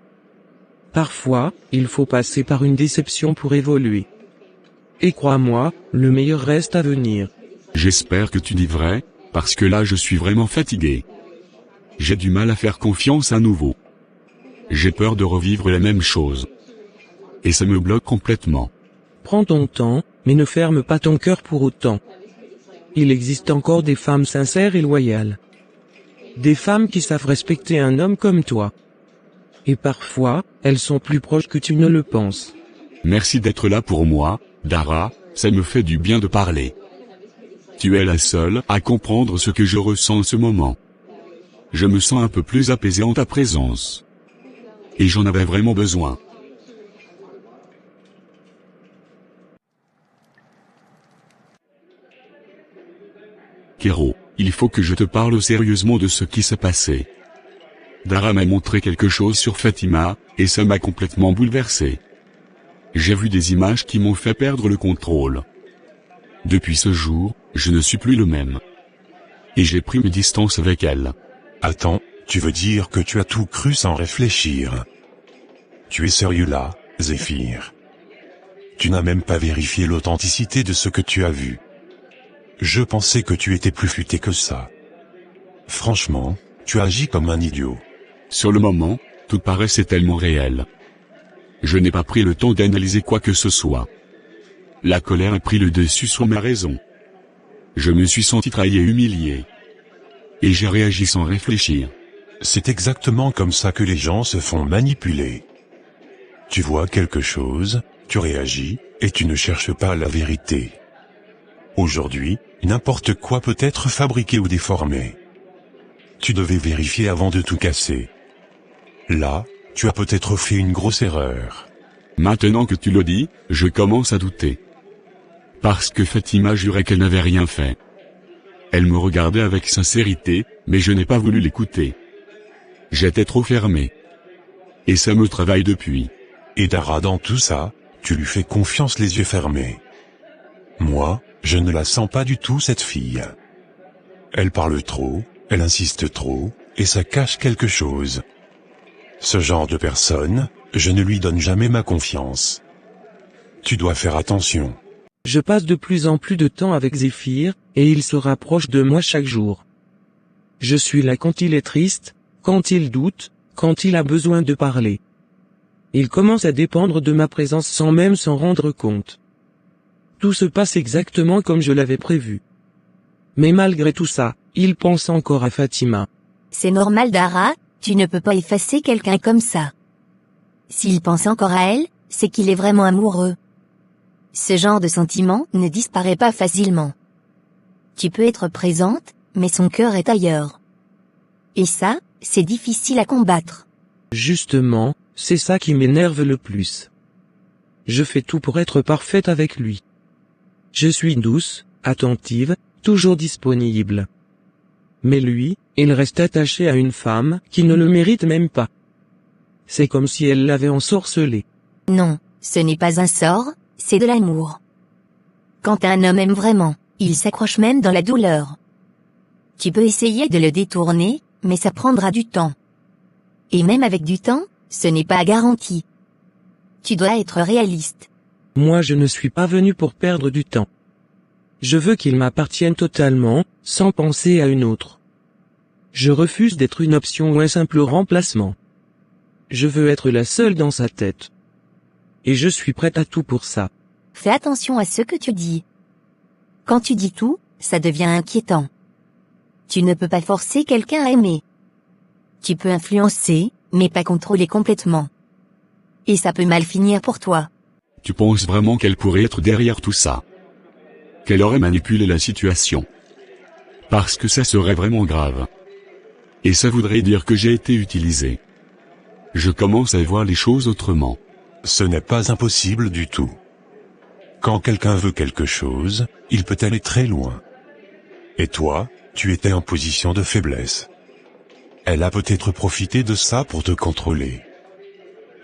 Parfois, il faut passer par une déception pour évoluer. Et crois-moi, le meilleur reste à venir. J'espère que tu dis vrai, parce que là je suis vraiment fatigué. J'ai du mal à faire confiance à nouveau. J'ai peur de revivre la même chose. Et ça me bloque complètement. Prends ton temps, mais ne ferme pas ton cœur pour autant. Il existe encore des femmes sincères et loyales. Des femmes qui savent respecter un homme comme toi. Et parfois, elles sont plus proches que tu ne le penses. Merci d'être là pour moi, Dara, ça me fait du bien de parler. Tu es la seule à comprendre ce que je ressens en ce moment. Je me sens un peu plus apaisé en ta présence. Et j'en avais vraiment besoin. Kéro, il faut que je te parle sérieusement de ce qui s'est passé. Dara m'a montré quelque chose sur Fatima, et ça m'a complètement bouleversé. J'ai vu des images qui m'ont fait perdre le contrôle. Depuis ce jour, je ne suis plus le même. Et j'ai pris mes distances avec elle. Attends, tu veux dire que tu as tout cru sans réfléchir? Tu es sérieux là, Zéphyr? Tu n'as même pas vérifié l'authenticité de ce que tu as vu. Je pensais que tu étais plus futé que ça. Franchement, tu agis comme un idiot. Sur le moment, tout paraissait tellement réel. Je n'ai pas pris le temps d'analyser quoi que ce soit. La colère a pris le dessus sur ma raison. Je me suis senti trahi et humilié. Et j'ai réagi sans réfléchir. C'est exactement comme ça que les gens se font manipuler. Tu vois quelque chose, tu réagis, et tu ne cherches pas la vérité. Aujourd'hui, n'importe quoi peut être fabriqué ou déformé. Tu devais vérifier avant de tout casser. Là, tu as peut-être fait une grosse erreur. Maintenant que tu le dis, je commence à douter. Parce que Fatima jurait qu'elle n'avait rien fait. Elle me regardait avec sincérité, mais je n'ai pas voulu l'écouter. J'étais trop fermé. Et ça me travaille depuis. Et Dara dans tout ça, tu lui fais confiance les yeux fermés. Moi, je ne la sens pas du tout cette fille. Elle parle trop, elle insiste trop, et ça cache quelque chose. Ce genre de personne, je ne lui donne jamais ma confiance. Tu dois faire attention. Je passe de plus en plus de temps avec Zéphyr, et il se rapproche de moi chaque jour. Je suis là quand il est triste, quand il doute, quand il a besoin de parler. Il commence à dépendre de ma présence sans même s'en rendre compte. Tout se passe exactement comme je l'avais prévu. Mais malgré tout ça, il pense encore à Fatima. C'est normal Dara, tu ne peux pas effacer quelqu'un comme ça. S'il pense encore à elle, c'est qu'il est vraiment amoureux. Ce genre de sentiment ne disparaît pas facilement. Tu peux être présente, mais son cœur est ailleurs. Et ça, c'est difficile à combattre. Justement, c'est ça qui m'énerve le plus. Je fais tout pour être parfaite avec lui. Je suis douce, attentive, toujours disponible. Mais lui, il reste attaché à une femme qui ne le mérite même pas. C'est comme si elle l'avait ensorcelé. Non, ce n'est pas un sort, c'est de l'amour. Quand un homme aime vraiment, il s'accroche même dans la douleur. Tu peux essayer de le détourner, mais ça prendra du temps. Et même avec du temps, ce n'est pas garanti. Tu dois être réaliste. Moi je ne suis pas venu pour perdre du temps. Je veux qu'il m'appartienne totalement, sans penser à une autre. Je refuse d'être une option ou un simple remplacement. Je veux être la seule dans sa tête. Et je suis prête à tout pour ça. Fais attention à ce que tu dis. Quand tu dis tout, ça devient inquiétant. Tu ne peux pas forcer quelqu'un à aimer. Tu peux influencer, mais pas contrôler complètement. Et ça peut mal finir pour toi. Tu penses vraiment qu'elle pourrait être derrière tout ça? Qu'elle aurait manipulé la situation? Parce que ça serait vraiment grave. Et ça voudrait dire que j'ai été utilisé. Je commence à voir les choses autrement. Ce n'est pas impossible du tout. Quand quelqu'un veut quelque chose, il peut aller très loin. Et toi, tu étais en position de faiblesse. Elle a peut-être profité de ça pour te contrôler.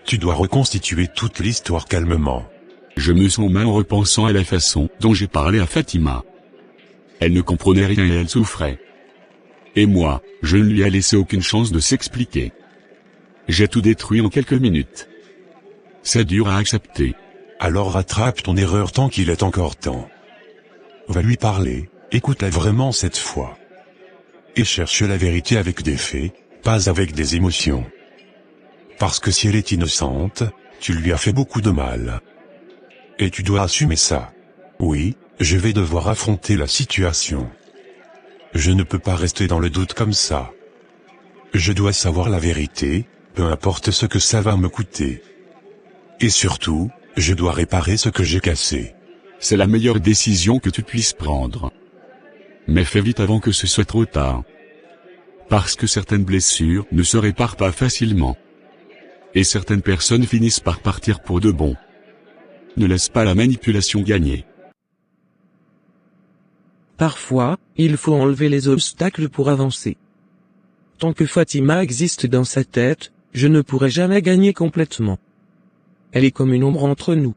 Tu dois reconstituer toute l'histoire calmement. Je me sens mal en repensant à la façon dont j'ai parlé à Fatima. Elle ne comprenait rien et elle souffrait. Et moi, je ne lui ai laissé aucune chance de s'expliquer. J'ai tout détruit en quelques minutes. C'est dur à accepter. Alors rattrape ton erreur tant qu'il est encore temps. Va lui parler, écoute-la vraiment cette fois. Et cherche la vérité avec des faits, pas avec des émotions. Parce que si elle est innocente, tu lui as fait beaucoup de mal. Et tu dois assumer ça. Oui, je vais devoir affronter la situation. Je ne peux pas rester dans le doute comme ça. Je dois savoir la vérité, peu importe ce que ça va me coûter. Et surtout, je dois réparer ce que j'ai cassé. C'est la meilleure décision que tu puisses prendre. Mais fais vite avant que ce soit trop tard. Parce que certaines blessures ne se réparent pas facilement. Et certaines personnes finissent par partir pour de bon. Ne laisse pas la manipulation gagner. Parfois, il faut enlever les obstacles pour avancer. Tant que Fatima existe dans sa tête, je ne pourrai jamais gagner complètement. Elle est comme une ombre entre nous.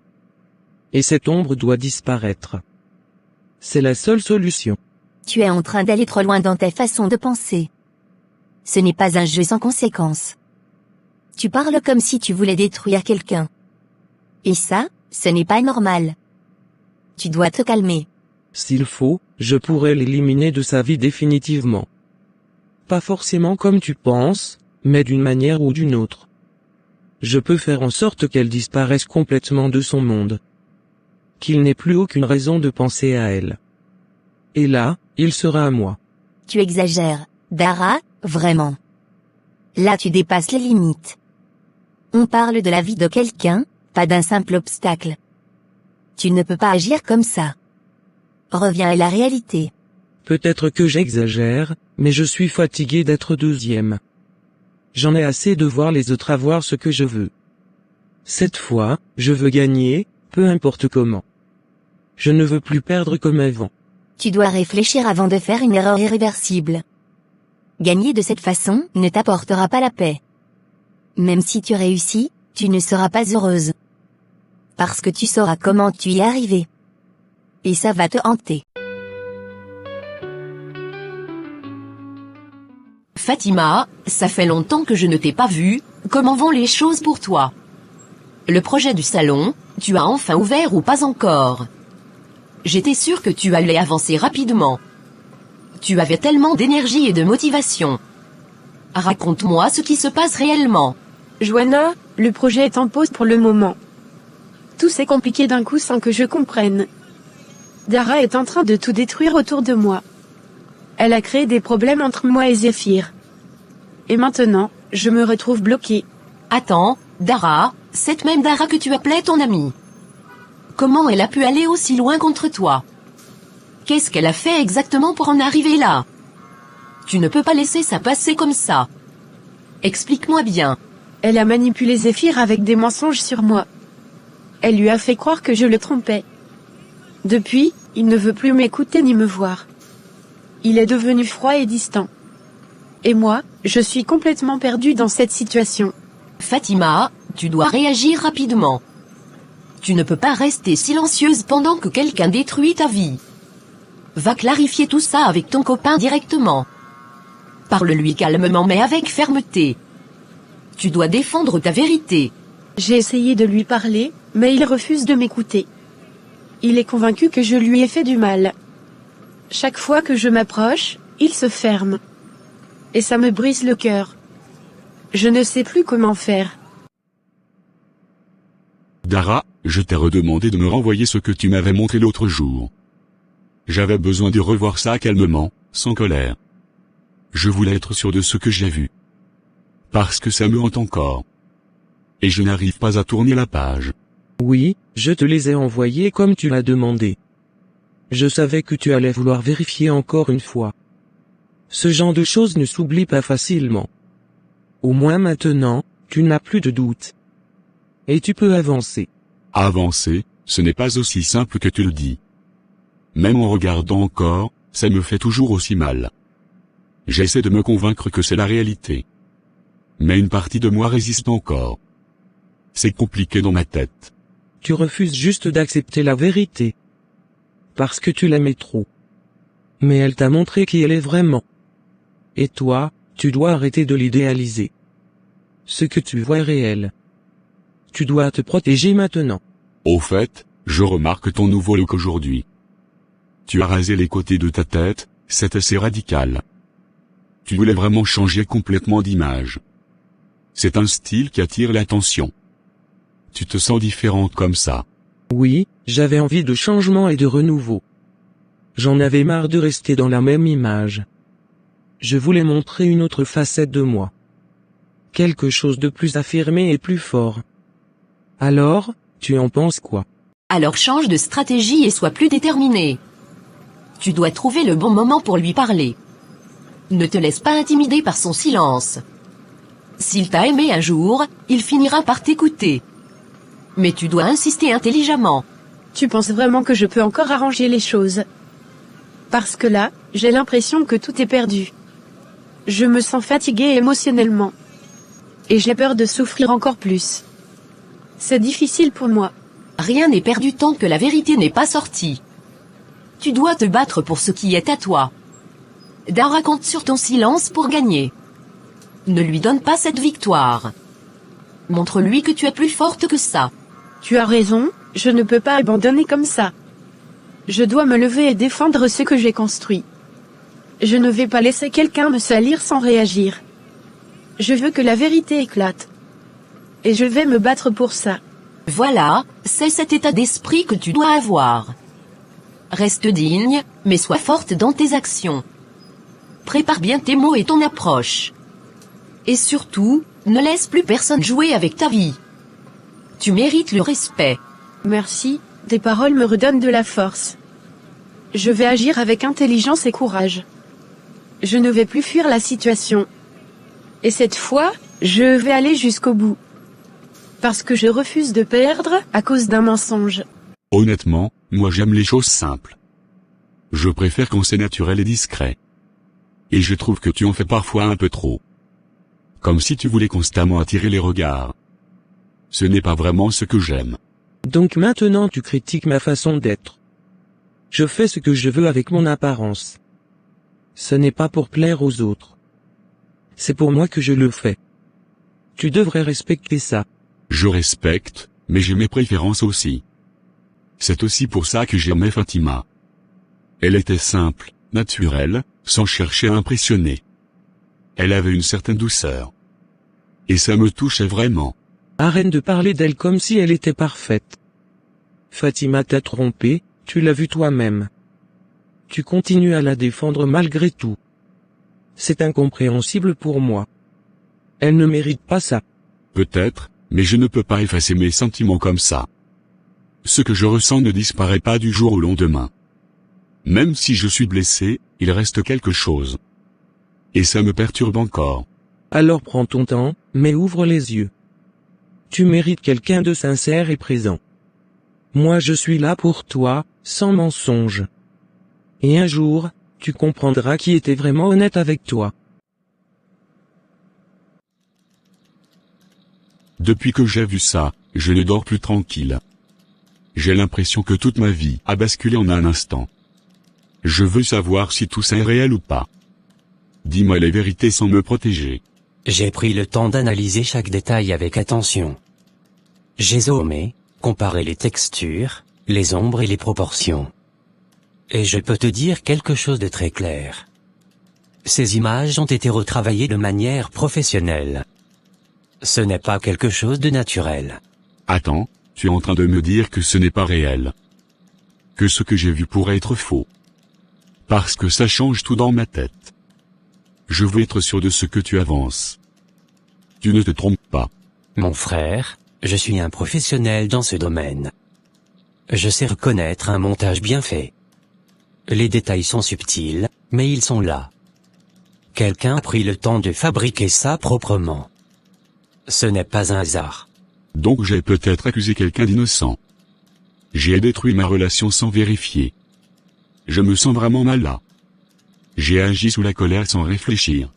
Et cette ombre doit disparaître. C'est la seule solution. Tu es en train d'aller trop loin dans ta façon de penser. Ce n'est pas un jeu sans conséquences. Tu parles comme si tu voulais détruire quelqu'un. Et ça, ce n'est pas normal. Tu dois te calmer. S'il faut, je pourrais l'éliminer de sa vie définitivement. Pas forcément comme tu penses, mais d'une manière ou d'une autre. Je peux faire en sorte qu'elle disparaisse complètement de son monde. Qu'il n'ait plus aucune raison de penser à elle. Et là, il sera à moi. Tu exagères, Dara, vraiment. Là tu dépasses les limites. On parle de la vie de quelqu'un, pas d'un simple obstacle. Tu ne peux pas agir comme ça. Reviens à la réalité. Peut-être que j'exagère, mais je suis fatigué d'être deuxième. J'en ai assez de voir les autres avoir ce que je veux. Cette fois, je veux gagner, peu importe comment. Je ne veux plus perdre comme avant. Tu dois réfléchir avant de faire une erreur irréversible. Gagner de cette façon ne t'apportera pas la paix. Même si tu réussis, tu ne seras pas heureuse. Parce que tu sauras comment tu y es arrivé. Et ça va te hanter. Fatima, ça fait longtemps que je ne t'ai pas vue, comment vont les choses pour toi? Le projet du salon, tu as enfin ouvert ou pas encore? J'étais sûre que tu allais avancer rapidement. Tu avais tellement d'énergie et de motivation. Raconte-moi ce qui se passe réellement. Joanna, le projet est en pause pour le moment. Tout s'est compliqué d'un coup sans que je comprenne. Dara est en train de tout détruire autour de moi. Elle a créé des problèmes entre moi et Zéphyr. Et maintenant, je me retrouve bloquée. Attends, Dara, cette même Dara que tu appelais ton amie. Comment elle a pu aller aussi loin contre toi? Qu'est-ce qu'elle a fait exactement pour en arriver là? Tu ne peux pas laisser ça passer comme ça. Explique-moi bien. Elle a manipulé Zéphyr avec des mensonges sur moi. Elle lui a fait croire que je le trompais. Depuis, il ne veut plus m'écouter ni me voir. Il est devenu froid et distant. Et moi, je suis complètement perdue dans cette situation. Fatima, tu dois réagir rapidement. Tu ne peux pas rester silencieuse pendant que quelqu'un détruit ta vie. Va clarifier tout ça avec ton copain directement. Parle-lui calmement mais avec fermeté. Tu dois défendre ta vérité. J'ai essayé de lui parler, mais il refuse de m'écouter. Il est convaincu que je lui ai fait du mal. Chaque fois que je m'approche, il se ferme. Et ça me brise le cœur. Je ne sais plus comment faire. Dara, je t'ai redemandé de me renvoyer ce que tu m'avais montré l'autre jour. J'avais besoin de revoir ça calmement, sans colère. Je voulais être sûr de ce que j'ai vu. Parce que ça me hante encore. Et je n'arrive pas à tourner la page. Oui, je te les ai envoyés comme tu l'as demandé. Je savais que tu allais vouloir vérifier encore une fois. Ce genre de choses ne s'oublie pas facilement. Au moins maintenant, tu n'as plus de doute. Et tu peux avancer. Avancer, ce n'est pas aussi simple que tu le dis. Même en regardant encore, ça me fait toujours aussi mal. J'essaie de me convaincre que c'est la réalité. Mais une partie de moi résiste encore. C'est compliqué dans ma tête. tu refuses juste d'accepter la vérité. Parce que tu l'aimais trop. Mais elle t'a montré qui elle est vraiment. Et toi, tu dois arrêter de l'idéaliser. Ce que tu vois est réel. Tu dois te protéger maintenant. Au fait, je remarque ton nouveau look aujourd'hui. Tu as rasé les côtés de ta tête, c'est assez radical. Tu voulais vraiment changer complètement d'image. C'est un style qui attire l'attention. Tu te sens différente comme ça. Oui, j'avais envie de changement et de renouveau. J'en avais marre de rester dans la même image. Je voulais montrer une autre facette de moi. Quelque chose de plus affirmé et plus fort. Alors, tu en penses quoi? Alors change de stratégie et sois plus déterminé. Tu dois trouver le bon moment pour lui parler. Ne te laisse pas intimider par son silence. S'il t'a aimé un jour, il finira par t'écouter. Mais tu dois insister intelligemment. Tu penses vraiment que je peux encore arranger les choses? Parce que là, j'ai l'impression que tout est perdu. Je me sens fatiguée émotionnellement. Et j'ai peur de souffrir encore plus. C'est difficile pour moi. Rien n'est perdu tant que la vérité n'est pas sortie. Tu dois te battre pour ce qui est à toi. Dara compte sur ton silence pour gagner. Ne lui donne pas cette victoire. Montre-lui que tu es plus forte que ça. Tu as raison, je ne peux pas abandonner comme ça. Je dois me lever et défendre ce que j'ai construit. Je ne vais pas laisser quelqu'un me salir sans réagir. Je veux que la vérité éclate. Et je vais me battre pour ça. Voilà, c'est cet état d'esprit que tu dois avoir. Reste digne, mais sois forte dans tes actions. Prépare bien tes mots et ton approche. Et surtout, ne laisse plus personne jouer avec ta vie. Tu mérites le respect. Merci, tes paroles me redonnent de la force. Je vais agir avec intelligence et courage. Je ne vais plus fuir la situation. Et cette fois, je vais aller jusqu'au bout. Parce que je refuse de perdre à cause d'un mensonge. Honnêtement, moi j'aime les choses simples. Je préfère quand c'est naturel et discret. Et je trouve que tu en fais parfois un peu trop. Comme si tu voulais constamment attirer les regards. Ce n'est pas vraiment ce que j'aime. Donc maintenant tu critiques ma façon d'être. Je fais ce que je veux avec mon apparence. Ce n'est pas pour plaire aux autres. C'est pour moi que je le fais. Tu devrais respecter ça. Je respecte, mais j'ai mes préférences aussi. C'est aussi pour ça que j'aimais Fatima. Elle était simple, naturelle, sans chercher à impressionner. Elle avait une certaine douceur. Et ça me touchait vraiment. Arrête de parler d'elle comme si elle était parfaite. Fatima t'a trompé, tu l'as vu toi-même. Tu continues à la défendre malgré tout. C'est incompréhensible pour moi. Elle ne mérite pas ça. Peut-être, mais je ne peux pas effacer mes sentiments comme ça. Ce que je ressens ne disparaît pas du jour au lendemain. Même si je suis blessé, il reste quelque chose. Et ça me perturbe encore. Alors prends ton temps, mais ouvre les yeux. Tu mérites quelqu'un de sincère et présent. Moi je suis là pour toi, sans mensonge. Et un jour, tu comprendras qui était vraiment honnête avec toi. Depuis que j'ai vu ça, je ne dors plus tranquille. J'ai l'impression que toute ma vie a basculé en un instant. Je veux savoir si tout ça est réel ou pas. Dis-moi les vérités sans me protéger. J'ai pris le temps d'analyser chaque détail avec attention. J'ai zoomé, comparé les textures, les ombres et les proportions. Et je peux te dire quelque chose de très clair. Ces images ont été retravaillées de manière professionnelle. Ce n'est pas quelque chose de naturel. Attends, tu es en train de me dire que ce n'est pas réel. Que ce que j'ai vu pourrait être faux. Parce que ça change tout dans ma tête. Je veux être sûr de ce que tu avances. Tu ne te trompes pas. Mon frère, je suis un professionnel dans ce domaine. Je sais reconnaître un montage bien fait. Les détails sont subtils, mais ils sont là. Quelqu'un a pris le temps de fabriquer ça proprement. Ce n'est pas un hasard. Donc j'ai peut-être accusé quelqu'un d'innocent. J'ai détruit ma relation sans vérifier. Je me sens vraiment mal là. J'ai agi sous la colère sans réfléchir.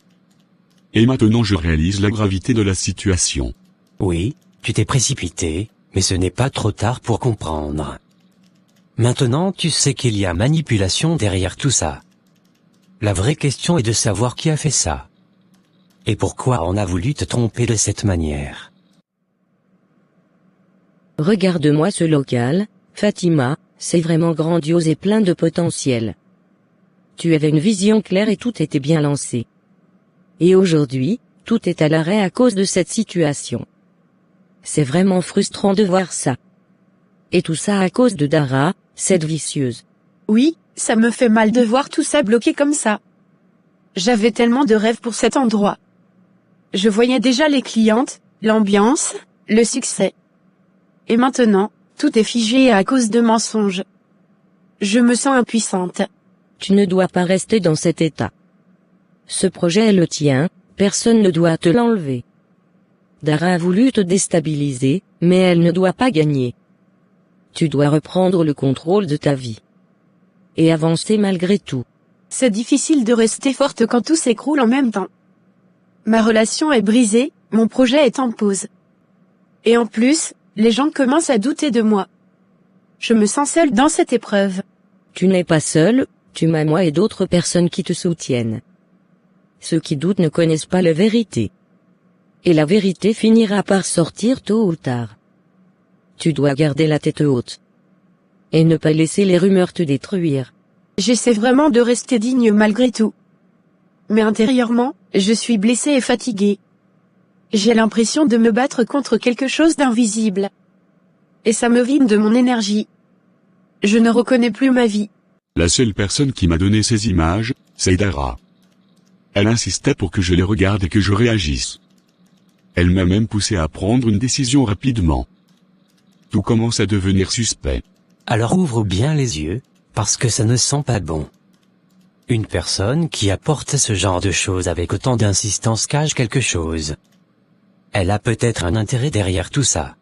Et maintenant je réalise la gravité de la situation. Oui, tu t'es précipité, mais ce n'est pas trop tard pour comprendre. Maintenant tu sais qu'il y a manipulation derrière tout ça. La vraie question est de savoir qui a fait ça. Et pourquoi on a voulu te tromper de cette manière. Regarde-moi ce local, Fatima, c'est vraiment grandiose et plein de potentiel. Tu avais une vision claire et tout était bien lancé. Et aujourd'hui, tout est à l'arrêt à cause de cette situation. C'est vraiment frustrant de voir ça. Et tout ça à cause de Dara, cette vicieuse. Oui, ça me fait mal de voir tout ça bloqué comme ça. J'avais tellement de rêves pour cet endroit. Je voyais déjà les clientes, l'ambiance, le succès. Et maintenant, tout est figé à cause de mensonges. Je me sens impuissante. Tu ne dois pas rester dans cet état. Ce projet est le tien, personne ne doit te l'enlever. Dara a voulu te déstabiliser, mais elle ne doit pas gagner. Tu dois reprendre le contrôle de ta vie. Et avancer malgré tout. C'est difficile de rester forte quand tout s'écroule en même temps. Ma relation est brisée, mon projet est en pause. Et en plus, les gens commencent à douter de moi. Je me sens seule dans cette épreuve. Tu n'es pas seule, tu as moi et d'autres personnes qui te soutiennent. Ceux qui doutent ne connaissent pas la vérité. Et la vérité finira par sortir tôt ou tard. Tu dois garder la tête haute. Et ne pas laisser les rumeurs te détruire. J'essaie vraiment de rester digne malgré tout. Mais intérieurement, je suis blessée et fatiguée. J'ai l'impression de me battre contre quelque chose d'invisible. Et ça me vide de mon énergie. Je ne reconnais plus ma vie. La seule personne qui m'a donné ces images, c'est Dara. Elle insistait pour que je les regarde et que je réagisse. Elle m'a même poussé à prendre une décision rapidement. Tout commence à devenir suspect. Alors ouvre bien les yeux, parce que ça ne sent pas bon. Une personne qui apporte ce genre de choses avec autant d'insistance cache quelque chose. Elle a peut-être un intérêt derrière tout ça.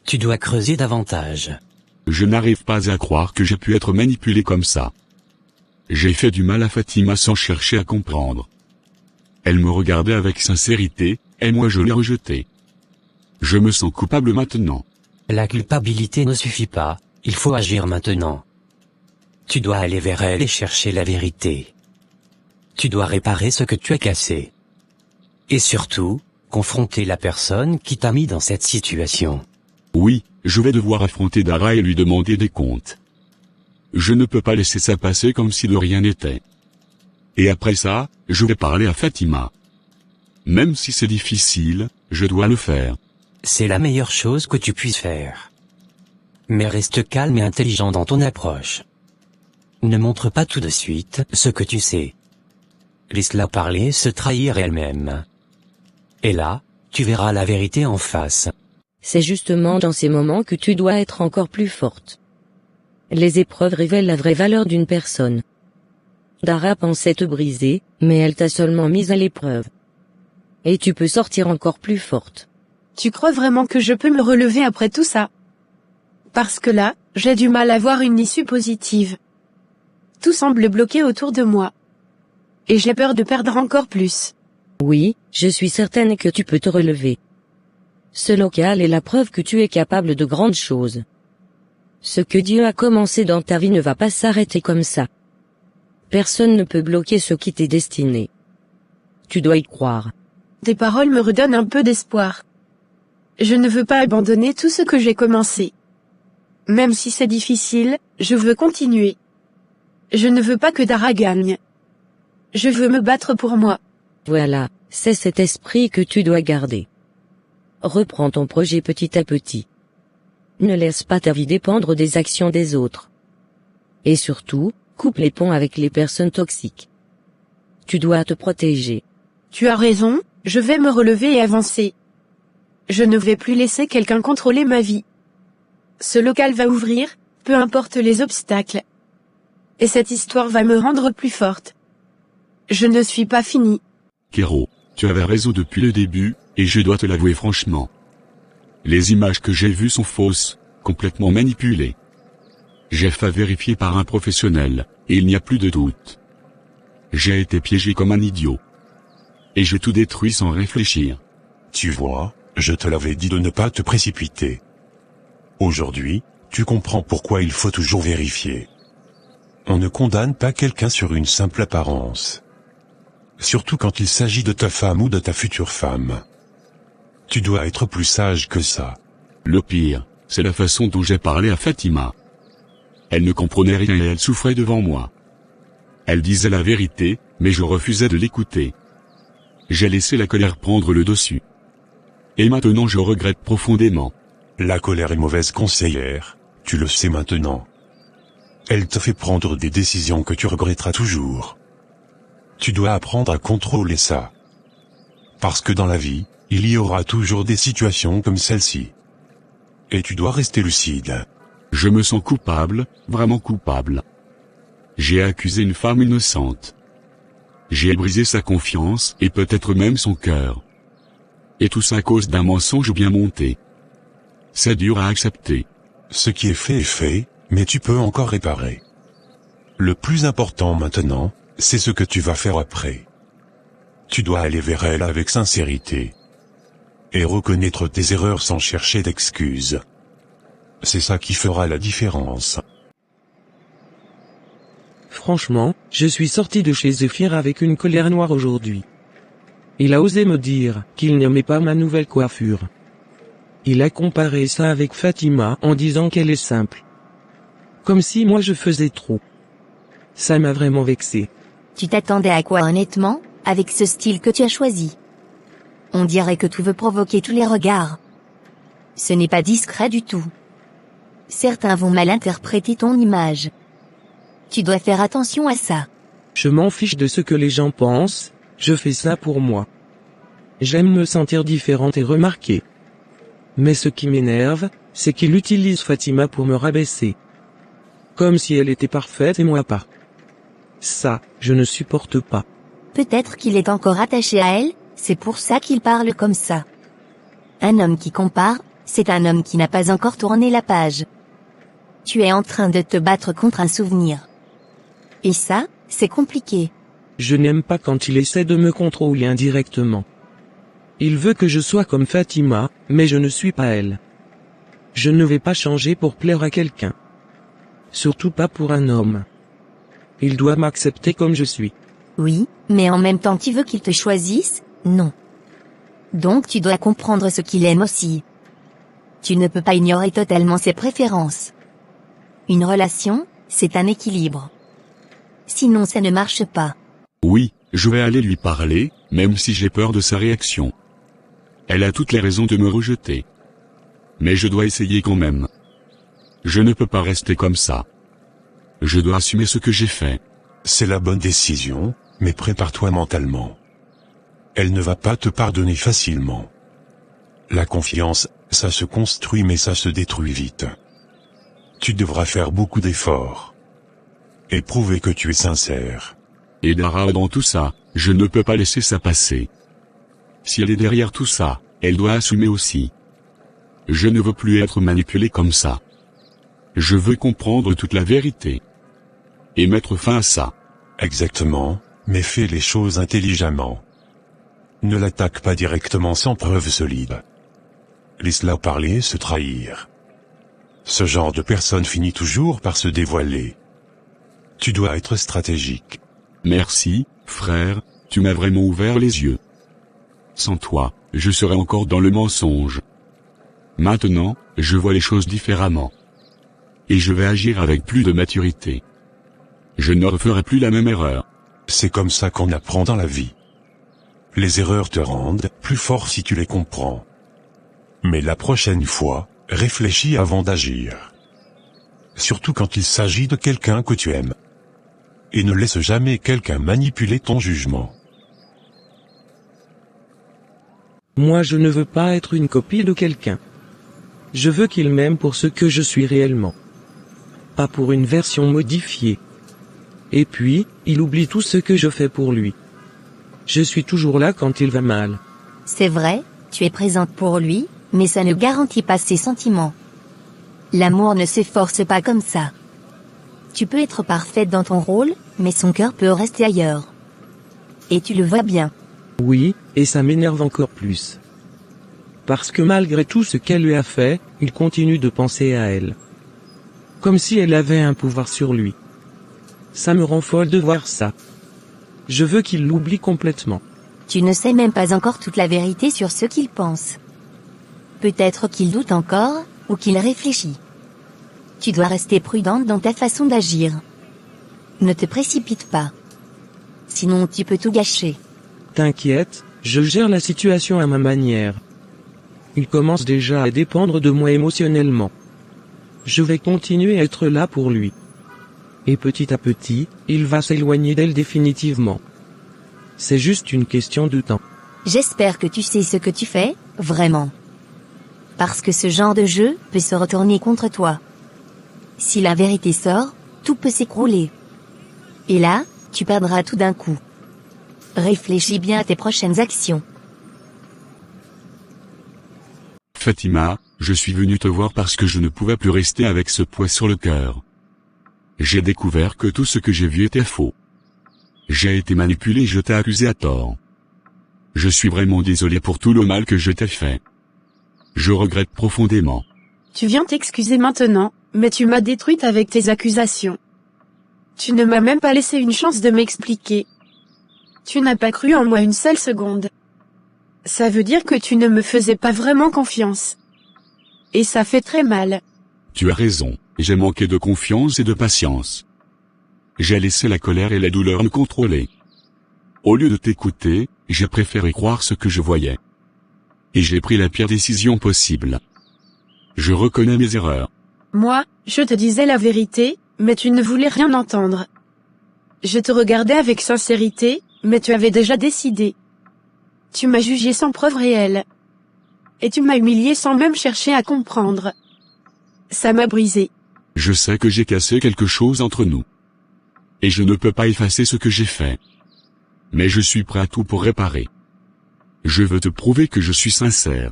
Tu dois creuser davantage. Je n'arrive pas à croire que j'ai pu être manipulé comme ça. J'ai fait du mal à Fatima sans chercher à comprendre. Elle me regardait avec sincérité, et moi je l'ai rejetée. Je me sens coupable maintenant. La culpabilité ne suffit pas, il faut agir maintenant. Tu dois aller vers elle et chercher la vérité. Tu dois réparer ce que tu as cassé. Et surtout, confronter la personne qui t'a mis dans cette situation. Oui, je vais devoir affronter Dara et lui demander des comptes. Je ne peux pas laisser ça passer comme si de rien n'était. Et après ça, je vais parler à Fatima. Même si c'est difficile, je dois le faire. C'est la meilleure chose que tu puisses faire. Mais reste calme et intelligent dans ton approche. Ne montre pas tout de suite ce que tu sais. Laisse-la parler, se trahir elle-même. Et là, tu verras la vérité en face. C'est justement dans ces moments que tu dois être encore plus forte. Les épreuves révèlent la vraie valeur d'une personne. Dara pensait te briser, mais elle t'a seulement mise à l'épreuve. Et tu peux sortir encore plus forte. Tu crois vraiment que je peux me relever après tout ça? Parce que là, j'ai du mal à voir une issue positive. Tout semble bloqué autour de moi. Et j'ai peur de perdre encore plus. Oui, je suis certaine que tu peux te relever. Ce local est la preuve que tu es capable de grandes choses. Ce que Dieu a commencé dans ta vie ne va pas s'arrêter comme ça. Personne ne peut bloquer ce qui t'est destiné. Tu dois y croire. Tes paroles me redonnent un peu d'espoir. Je ne veux pas abandonner tout ce que j'ai commencé. Même si c'est difficile, je veux continuer. Je ne veux pas que Dara gagne. Je veux me battre pour moi. Voilà, c'est cet esprit que tu dois garder. Reprends ton projet petit à petit. Ne laisse pas ta vie dépendre des actions des autres. Et surtout, coupe les ponts avec les personnes toxiques. Tu dois te protéger. Tu as raison, je vais me relever et avancer. Je ne vais plus laisser quelqu'un contrôler ma vie. Ce local va ouvrir, peu importe les obstacles. Et cette histoire va me rendre plus forte. Je ne suis pas finie. Kéro, tu avais raison depuis le début, et je dois te l'avouer franchement. Les images que j'ai vues sont fausses, complètement manipulées. J'ai fait vérifier par un professionnel, et il n'y a plus de doute. J'ai été piégé comme un idiot. Et j'ai tout détruit sans réfléchir. Tu vois, je te l'avais dit de ne pas te précipiter. Aujourd'hui, tu comprends pourquoi il faut toujours vérifier. On ne condamne pas quelqu'un sur une simple apparence. Surtout quand il s'agit de ta femme ou de ta future femme. Tu dois être plus sage que ça. Le pire, c'est la façon dont j'ai parlé à Fatima. Elle ne comprenait rien et elle souffrait devant moi. Elle disait la vérité, mais je refusais de l'écouter. J'ai laissé la colère prendre le dessus. Et maintenant je regrette profondément. La colère est mauvaise conseillère, tu le sais maintenant. Elle te fait prendre des décisions que tu regretteras toujours. Tu dois apprendre à contrôler ça. Parce que dans la vie, il y aura toujours des situations comme celle-ci. Et tu dois rester lucide. Je me sens coupable, vraiment coupable. J'ai accusé une femme innocente. J'ai brisé sa confiance et peut-être même son cœur. Et tout ça à cause d'un mensonge bien monté. C'est dur à accepter. Ce qui est fait, mais tu peux encore réparer. Le plus important maintenant, c'est ce que tu vas faire après. Tu dois aller vers elle avec sincérité. Et reconnaître tes erreurs sans chercher d'excuses. C'est ça qui fera la différence. Franchement, je suis sorti de chez Zéphyr avec une colère noire aujourd'hui. Il a osé me dire qu'il n'aimait pas ma nouvelle coiffure. Il a comparé ça avec Fatima en disant qu'elle est simple. Comme si moi je faisais trop. Ça m'a vraiment vexé. Tu t'attendais à quoi honnêtement, avec ce style que tu as choisi? On dirait que tu veux provoquer tous les regards. Ce n'est pas discret du tout. Certains vont mal interpréter ton image. Tu dois faire attention à ça. Je m'en fiche de ce que les gens pensent, je fais ça pour moi. J'aime me sentir différente et remarquée. Mais ce qui m'énerve, c'est qu'il utilise Fatima pour me rabaisser. Comme si elle était parfaite et moi pas. Ça, je ne supporte pas. Peut-être qu'il est encore attaché à elle, c'est pour ça qu'il parle comme ça. Un homme qui compare, c'est un homme qui n'a pas encore tourné la page. Tu es en train de te battre contre un souvenir. Et ça, c'est compliqué. Je n'aime pas quand il essaie de me contrôler indirectement. Il veut que je sois comme Fatima, mais je ne suis pas elle. Je ne vais pas changer pour plaire à quelqu'un. Surtout pas pour un homme. Il doit m'accepter comme je suis. Oui, mais en même temps tu veux qu'il te choisisse? Non. Donc tu dois comprendre ce qu'il aime aussi. Tu ne peux pas ignorer totalement ses préférences. Une relation, c'est un équilibre. Sinon ça ne marche pas. Oui, je vais aller lui parler, même si j'ai peur de sa réaction. Elle a toutes les raisons de me rejeter. Mais je dois essayer quand même. Je ne peux pas rester comme ça. Je dois assumer ce que j'ai fait. C'est la bonne décision, mais prépare-toi mentalement. Elle ne va pas te pardonner facilement. La confiance, ça se construit mais ça se détruit vite. Tu devras faire beaucoup d'efforts. Et prouver que tu es sincère. Et Dara dans tout ça, je ne peux pas laisser ça passer. Si elle est derrière tout ça, elle doit assumer aussi. Je ne veux plus être manipulé comme ça. Je veux comprendre toute la vérité. Et mettre fin à ça. Exactement, mais fais les choses intelligemment. Ne l'attaque pas directement sans preuve solide. Laisse-la parler et se trahir. Ce genre de personne finit toujours par se dévoiler. Tu dois être stratégique. Merci, frère, tu m'as vraiment ouvert les yeux. Sans toi, je serais encore dans le mensonge. Maintenant, je vois les choses différemment. Et je vais agir avec plus de maturité. Je ne referai plus la même erreur. C'est comme ça qu'on apprend dans la vie. Les erreurs te rendent plus fort si tu les comprends. Mais la prochaine fois, réfléchis avant d'agir. Surtout quand il s'agit de quelqu'un que tu aimes. Et ne laisse jamais quelqu'un manipuler ton jugement. Moi je ne veux pas être une copie de quelqu'un. Je veux qu'il m'aime pour ce que je suis réellement. Pas pour une version modifiée. Et puis, il oublie tout ce que je fais pour lui. Je suis toujours là quand il va mal. C'est vrai, tu es présente pour lui, mais ça ne garantit pas ses sentiments. L'amour ne s'efforce pas comme ça. Tu peux être parfaite dans ton rôle, mais son cœur peut rester ailleurs. Et tu le vois bien. Oui, et ça m'énerve encore plus. parce que malgré tout ce qu'elle lui a fait, il continue de penser à elle. Comme si elle avait un pouvoir sur lui. Ça me rend folle de voir ça. Je veux qu'il l'oublie complètement. Tu ne sais même pas encore toute la vérité sur ce qu'il pense. Peut-être qu'il doute encore, ou qu'il réfléchit. Tu dois rester prudente dans ta façon d'agir. Ne te précipite pas. Sinon tu peux tout gâcher. T'inquiète, je gère la situation à ma manière. Il commence déjà à dépendre de moi émotionnellement. Je vais continuer à être là pour lui. Et petit à petit, il va s'éloigner d'elle définitivement. C'est juste une question de temps. J'espère que tu sais ce que tu fais, vraiment. Parce que ce genre de jeu peut se retourner contre toi. Si la vérité sort, tout peut s'écrouler. Et là, tu perdras tout d'un coup. Réfléchis bien à tes prochaines actions. Fatima, je suis venu te voir parce que je ne pouvais plus rester avec ce poids sur le cœur. J'ai découvert que tout ce que j'ai vu était faux. J'ai été manipulé et je t'ai accusé à tort. Je suis vraiment désolé pour tout le mal que je t'ai fait. Je regrette profondément. Tu viens t'excuser maintenant, mais tu m'as détruite avec tes accusations. Tu ne m'as même pas laissé une chance de m'expliquer. Tu n'as pas cru en moi une seule seconde. Ça veut dire que tu ne me faisais pas vraiment confiance. Et ça fait très mal. Tu as raison, j'ai manqué de confiance et de patience. J'ai laissé la colère et la douleur me contrôler. Au lieu de t'écouter, j'ai préféré croire ce que je voyais. Et j'ai pris la pire décision possible. Je reconnais mes erreurs. Moi, je te disais la vérité, mais tu ne voulais rien entendre. Je te regardais avec sincérité, mais tu avais déjà décidé. Tu m'as jugé sans preuve réelle. Et tu m'as humilié sans même chercher à comprendre. Ça m'a brisé. Je sais que j'ai cassé quelque chose entre nous. Et je ne peux pas effacer ce que j'ai fait. Mais je suis prêt à tout pour réparer. Je veux te prouver que je suis sincère.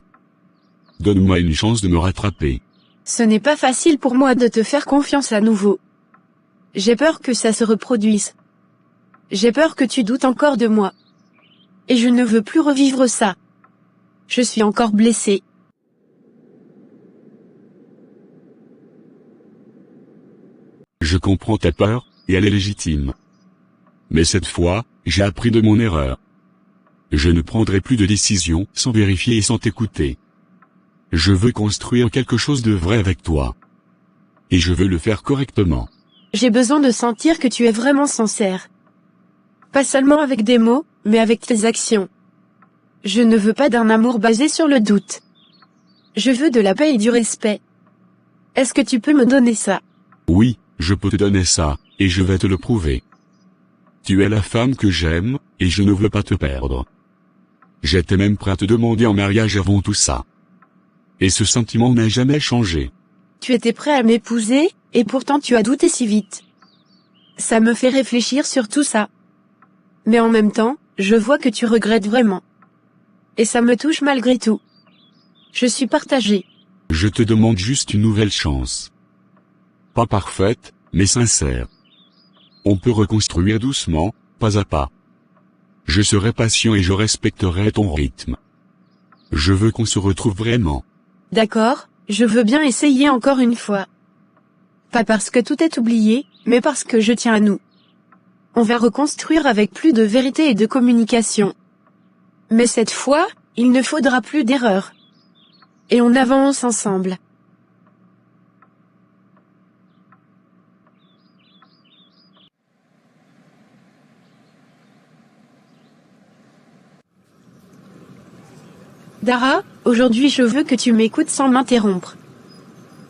Donne-moi une chance de me rattraper. Ce n'est pas facile pour moi de te faire confiance à nouveau. J'ai peur que ça se reproduise. J'ai peur que tu doutes encore de moi. Et je ne veux plus revivre ça. Je suis encore blessée. Je comprends ta peur, et elle est légitime. Mais cette fois, j'ai appris de mon erreur. Je ne prendrai plus de décision sans vérifier et sans t'écouter. Je veux construire quelque chose de vrai avec toi. Et je veux le faire correctement. J'ai besoin de sentir que tu es vraiment sincère. Pas seulement avec des mots, mais avec tes actions. Je ne veux pas d'un amour basé sur le doute. Je veux de la paix et du respect. Est-ce que tu peux me donner ça? Oui, je peux te donner ça, et je vais te le prouver. Tu es la femme que j'aime, et je ne veux pas te perdre. J'étais même prêt à te demander en mariage avant tout ça. Et ce sentiment n'a jamais changé. Tu étais prêt à m'épouser, et pourtant tu as douté si vite. Ça me fait réfléchir sur tout ça. Mais en même temps, je vois que tu regrettes vraiment. Et ça me touche malgré tout. Je suis partagée. Je te demande juste une nouvelle chance. Pas parfaite, mais sincère. On peut reconstruire doucement, pas à pas. Je serai patient et je respecterai ton rythme. Je veux qu'on se retrouve vraiment. D'accord, je veux bien essayer encore une fois. Pas parce que tout est oublié, mais parce que je tiens à nous. On va reconstruire avec plus de vérité et de communication. Mais cette fois, il ne faudra plus d'erreurs. Et on avance ensemble. Dara, aujourd'hui je veux que tu m'écoutes sans m'interrompre.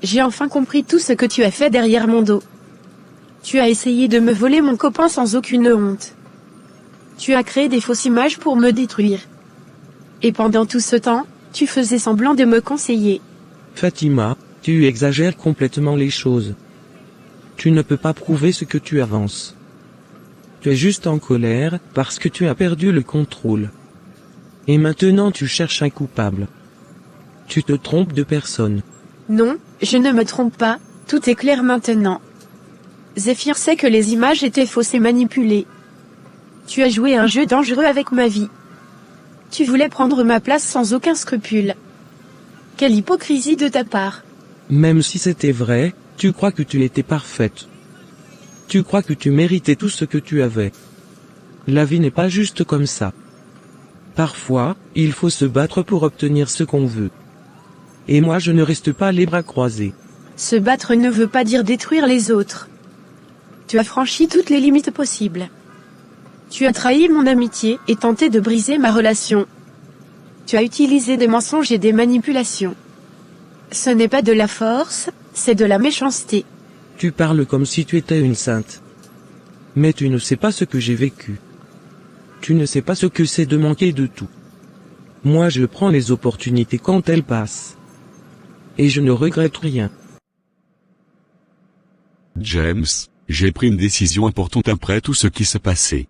J'ai enfin compris tout ce que tu as fait derrière mon dos. Tu as essayé de me voler mon copain sans aucune honte. Tu as créé des fausses images pour me détruire. Et pendant tout ce temps, tu faisais semblant de me conseiller. Fatima, tu exagères complètement les choses. Tu ne peux pas prouver ce que tu avances. Tu es juste en colère, parce que tu as perdu le contrôle. Et maintenant tu cherches un coupable. Tu te trompes de personne. Non, je ne me trompe pas, tout est clair maintenant. Zéphyr sait que les images étaient fausses et manipulées. Tu as joué un jeu dangereux avec ma vie. Tu voulais prendre ma place sans aucun scrupule. Quelle hypocrisie de ta part. Même si c'était vrai, tu crois que tu étais parfaite. Tu crois que tu méritais tout ce que tu avais. La vie n'est pas juste comme ça. Parfois, il faut se battre pour obtenir ce qu'on veut. Et moi je ne reste pas les bras croisés. Se battre ne veut pas dire détruire les autres. Tu as franchi toutes les limites possibles. Tu as trahi mon amitié et tenté de briser ma relation. Tu as utilisé des mensonges et des manipulations. Ce n'est pas de la force, c'est de la méchanceté. Tu parles comme si tu étais une sainte. Mais tu ne sais pas ce que j'ai vécu. Tu ne sais pas ce que c'est de manquer de tout. Moi je prends les opportunités quand elles passent. Et je ne regrette rien. James, j'ai pris une décision importante après tout ce qui s'est passé.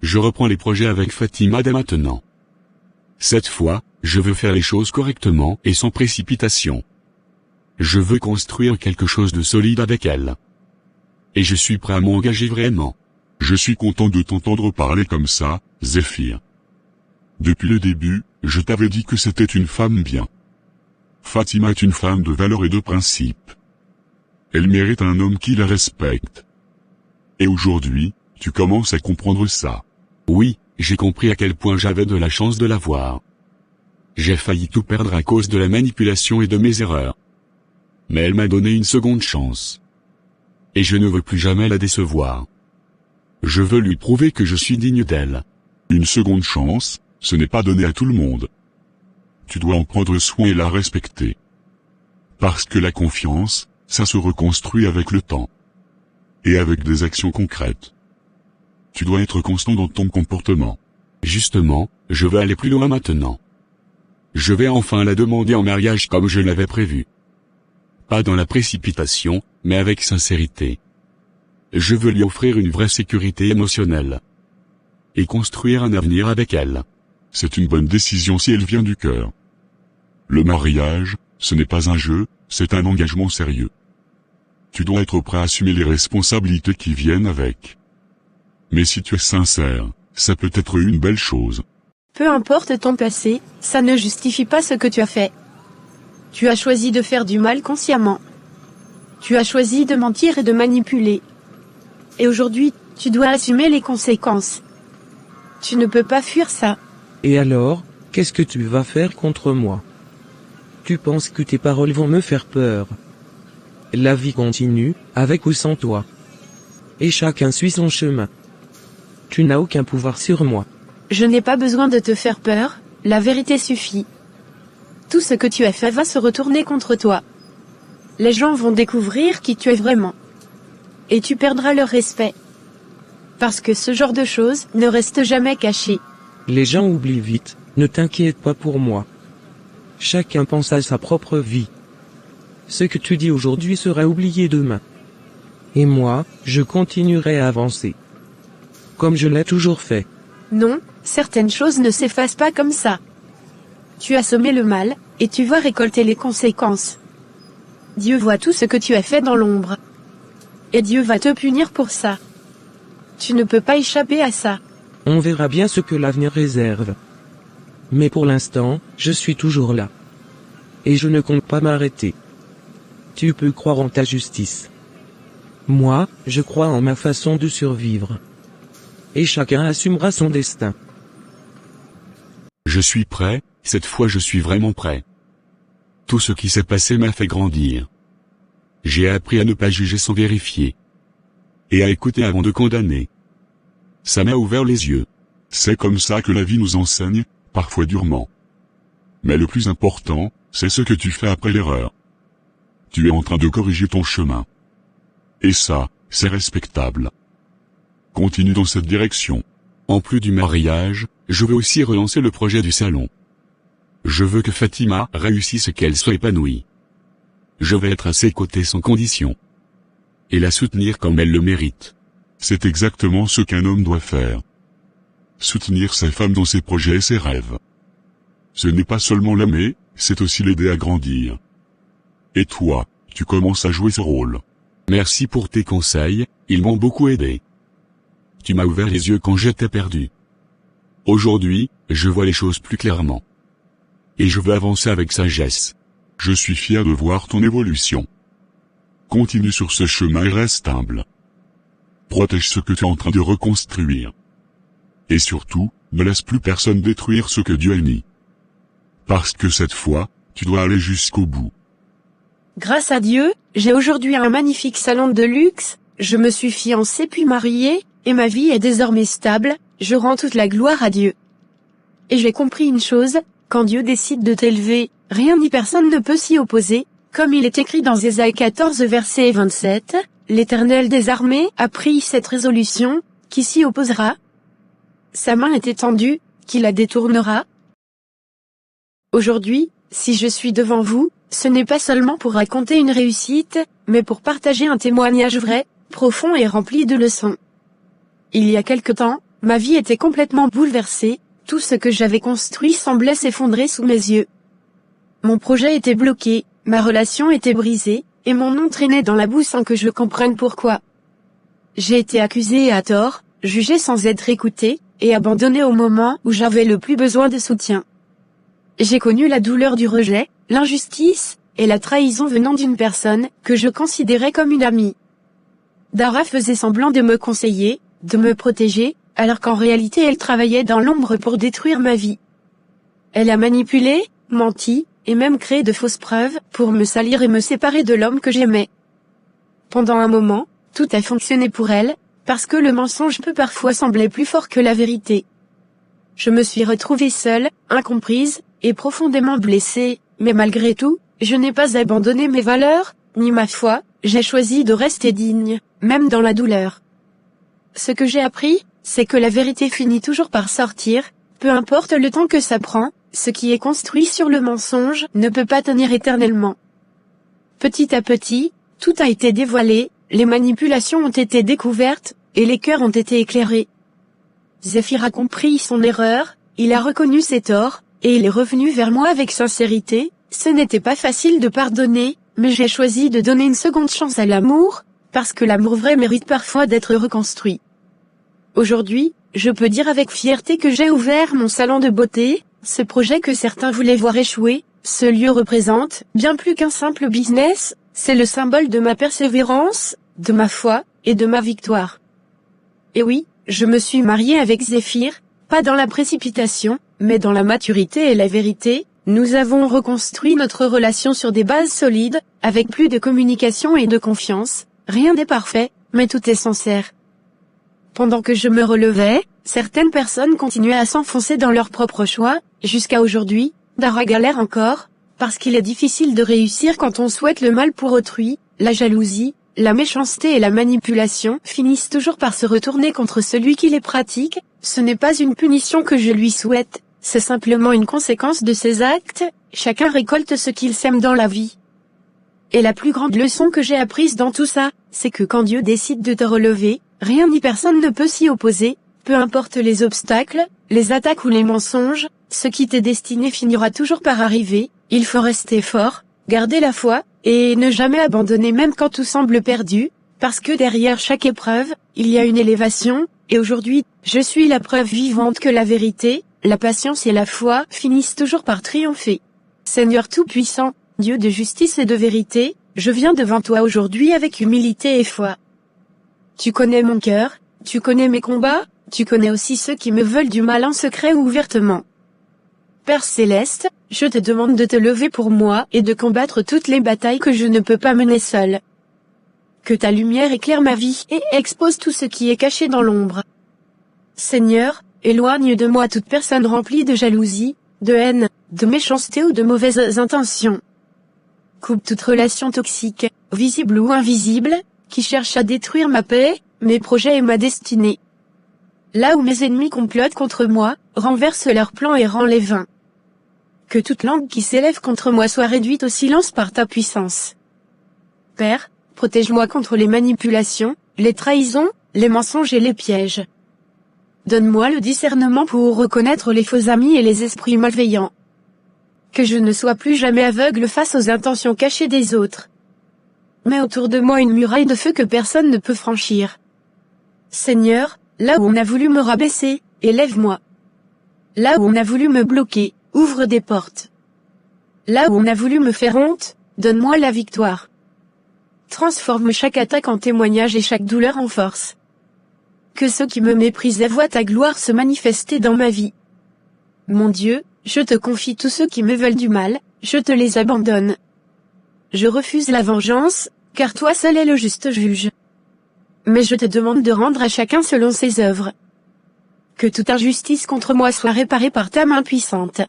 Je reprends les projets avec Fatima dès maintenant. Cette fois, je veux faire les choses correctement et sans précipitation. Je veux construire quelque chose de solide avec elle. Et je suis prêt à m'engager vraiment. Je suis content de t'entendre parler comme ça, Zéphyr. Depuis le début, je t'avais dit que c'était une femme bien. Fatima est une femme de valeur et de principe. Elle mérite un homme qui la respecte. Et aujourd'hui, tu commences à comprendre ça. Oui, j'ai compris à quel point j'avais de la chance de l'avoir. J'ai failli tout perdre à cause de la manipulation et de mes erreurs. Mais elle m'a donné une seconde chance. Et je ne veux plus jamais la décevoir. Je veux lui prouver que je suis digne d'elle. Une seconde chance, ce n'est pas donné à tout le monde. Tu dois en prendre soin et la respecter. Parce que la confiance, ça se reconstruit avec le temps. Et avec des actions concrètes. Tu dois être constant dans ton comportement. Justement, je veux aller plus loin maintenant. Je vais enfin la demander en mariage comme je l'avais prévu. Pas dans la précipitation, mais avec sincérité. Je veux lui offrir une vraie sécurité émotionnelle. Et construire un avenir avec elle. C'est une bonne décision si elle vient du cœur. Le mariage, ce n'est pas un jeu, c'est un engagement sérieux. Tu dois être prêt à assumer les responsabilités qui viennent avec. Mais si tu es sincère, ça peut être une belle chose. Peu importe ton passé, ça ne justifie pas ce que tu as fait. Tu as choisi de faire du mal consciemment. Tu as choisi de mentir et de manipuler. Et aujourd'hui, tu dois assumer les conséquences. Tu ne peux pas fuir ça. Et alors, qu'est-ce que tu vas faire contre moi? Tu penses que tes paroles vont me faire peur? La vie continue, avec ou sans toi. Et chacun suit son chemin. Tu n'as aucun pouvoir sur moi. Je n'ai pas besoin de te faire peur, la vérité suffit. Tout ce que tu as fait va se retourner contre toi. Les gens vont découvrir qui tu es vraiment. Et tu perdras leur respect. Parce que ce genre de choses ne reste jamais caché. Les gens oublient vite, ne t'inquiète pas pour moi. Chacun pense à sa propre vie. Ce que tu dis aujourd'hui sera oublié demain. Et moi, je continuerai à avancer. Comme je l'ai toujours fait. Non, certaines choses ne s'effacent pas comme ça. Tu as semé le mal, et tu vas récolter les conséquences. Dieu voit tout ce que tu as fait dans l'ombre. Et Dieu va te punir pour ça. Tu ne peux pas échapper à ça. On verra bien ce que l'avenir réserve. Mais pour l'instant, je suis toujours là. Et je ne compte pas m'arrêter. Tu peux croire en ta justice. Moi, je crois en ma façon de survivre. Et chacun assumera son destin. Je suis prêt, cette fois je suis vraiment prêt. Tout ce qui s'est passé m'a fait grandir. J'ai appris à ne pas juger sans vérifier. Et à écouter avant de condamner. Ça m'a ouvert les yeux. C'est comme ça que la vie nous enseigne, parfois durement. Mais le plus important, c'est ce que tu fais après l'erreur. Tu es en train de corriger ton chemin. Et ça, c'est respectable. Continue dans cette direction. En plus du mariage, je veux aussi relancer le projet du salon. Je veux que Fatima réussisse et qu'elle soit épanouie. Je vais être à ses côtés sans condition. Et la soutenir comme elle le mérite. C'est exactement ce qu'un homme doit faire. Soutenir sa femme dans ses projets et ses rêves. Ce n'est pas seulement l'aimer, c'est aussi l'aider à grandir. Et toi, tu commences à jouer ce rôle. Merci pour tes conseils, ils m'ont beaucoup aidé. Tu m'as ouvert les yeux quand j'étais perdu. Aujourd'hui, je vois les choses plus clairement. et je veux avancer avec sagesse. Je suis fier de voir ton évolution. Continue sur ce chemin et reste humble. Protège ce que tu es en train de reconstruire. Et surtout, ne laisse plus personne détruire ce que Dieu a mis. Parce que cette fois, tu dois aller jusqu'au bout. Grâce à Dieu, j'ai aujourd'hui un magnifique salon de luxe, je me suis fiancée puis mariée, et ma vie est désormais stable, je rends toute la gloire à Dieu. Et j'ai compris une chose, quand Dieu décide de t'élever, rien ni personne ne peut s'y opposer, comme il est écrit dans Ésaïe 14 verset 27, l'Éternel des armées a pris cette résolution, qui s'y opposera? Sa main est étendue, qui la détournera? Aujourd'hui, si je suis devant vous, ce n'est pas seulement pour raconter une réussite, mais pour partager un témoignage vrai, profond et rempli de leçons. Il y a quelque temps, ma vie était complètement bouleversée, tout ce que j'avais construit semblait s'effondrer sous mes yeux. Mon projet était bloqué, ma relation était brisée, et mon nom traînait dans la boue sans que je comprenne pourquoi. J'ai été accusée à tort, jugée sans être écoutée, et abandonnée au moment où j'avais le plus besoin de soutien. J'ai connu la douleur du rejet, l'injustice, et la trahison venant d'une personne que je considérais comme une amie. Dara faisait semblant de me conseiller, de me protéger, alors qu'en réalité elle travaillait dans l'ombre pour détruire ma vie. Elle a manipulé, menti, et même créé de fausses preuves pour me salir et me séparer de l'homme que j'aimais. Pendant un moment, tout a fonctionné pour elle, parce que le mensonge peut parfois sembler plus fort que la vérité. Je me suis retrouvée seule, incomprise, et profondément blessée, mais malgré tout, je n'ai pas abandonné mes valeurs, ni ma foi, j'ai choisi de rester digne, même dans la douleur. Ce que j'ai appris, c'est que la vérité finit toujours par sortir, peu importe le temps que ça prend, ce qui est construit sur le mensonge ne peut pas tenir éternellement. Petit à petit, tout a été dévoilé, les manipulations ont été découvertes, et les cœurs ont été éclairés. Zéphir a compris son erreur, il a reconnu ses torts, et il est revenu vers moi avec sincérité. Ce n'était pas facile de pardonner, mais j'ai choisi de donner une seconde chance à l'amour, parce que l'amour vrai mérite parfois d'être reconstruit. Aujourd'hui, je peux dire avec fierté que j'ai ouvert mon salon de beauté, ce projet que certains voulaient voir échouer. Ce lieu représente, bien plus qu'un simple business, c'est le symbole de ma persévérance, de ma foi, et de ma victoire. Et oui, je me suis mariée avec Zéphir, pas dans la précipitation, mais dans la maturité et la vérité. Nous avons reconstruit notre relation sur des bases solides, avec plus de communication et de confiance. Rien n'est parfait, mais tout est sincère. Pendant que je me relevais, certaines personnes continuaient à s'enfoncer dans leurs propres choix, jusqu'à aujourd'hui. Dara galère encore, parce qu'il est difficile de réussir quand on souhaite le mal pour autrui. La jalousie, la méchanceté et la manipulation finissent toujours par se retourner contre celui qui les pratique. Ce n'est pas une punition que je lui souhaite, c'est simplement une conséquence de ses actes. Chacun récolte ce qu'il sème dans la vie. Et la plus grande leçon que j'ai apprise dans tout ça, c'est que quand Dieu décide de te relever, rien ni personne ne peut s'y opposer, peu importe les obstacles, les attaques ou les mensonges, ce qui t'est destiné finira toujours par arriver. Il faut rester fort, garder la foi, et ne jamais abandonner même quand tout semble perdu, parce que derrière chaque épreuve, il y a une élévation, et aujourd'hui, je suis la preuve vivante que la vérité, la patience et la foi finissent toujours par triompher. Seigneur Tout-Puissant, Dieu de justice et de vérité, je viens devant toi aujourd'hui avec humilité et foi. Tu connais mon cœur, tu connais mes combats, tu connais aussi ceux qui me veulent du mal en secret ou ouvertement. Père Céleste, je te demande de te lever pour moi et de combattre toutes les batailles que je ne peux pas mener seule. Que ta lumière éclaire ma vie et expose tout ce qui est caché dans l'ombre. Seigneur, éloigne de moi toute personne remplie de jalousie, de haine, de méchanceté ou de mauvaises intentions. Coupe toute relation toxique, visible ou invisible, qui cherche à détruire ma paix, mes projets et ma destinée. Là où mes ennemis complotent contre moi, renverse leurs plans et rends-les vains. Que toute langue qui s'élève contre moi soit réduite au silence par ta puissance. Père, protège-moi contre les manipulations, les trahisons, les mensonges et les pièges. Donne-moi le discernement pour reconnaître les faux amis et les esprits malveillants. Que je ne sois plus jamais aveugle face aux intentions cachées des autres. Mets autour de moi une muraille de feu que personne ne peut franchir. Seigneur, là où on a voulu me rabaisser, élève-moi. Là où on a voulu me bloquer, ouvre des portes. Là où on a voulu me faire honte, donne-moi la victoire. Transforme chaque attaque en témoignage et chaque douleur en force. Que ceux qui me méprisaient voient ta gloire se manifester dans ma vie. Mon Dieu, je te confie tous ceux qui me veulent du mal, je te les abandonne. Je refuse la vengeance, car toi seul es le juste juge. Mais je te demande de rendre à chacun selon ses œuvres. Que toute injustice contre moi soit réparée par ta main puissante.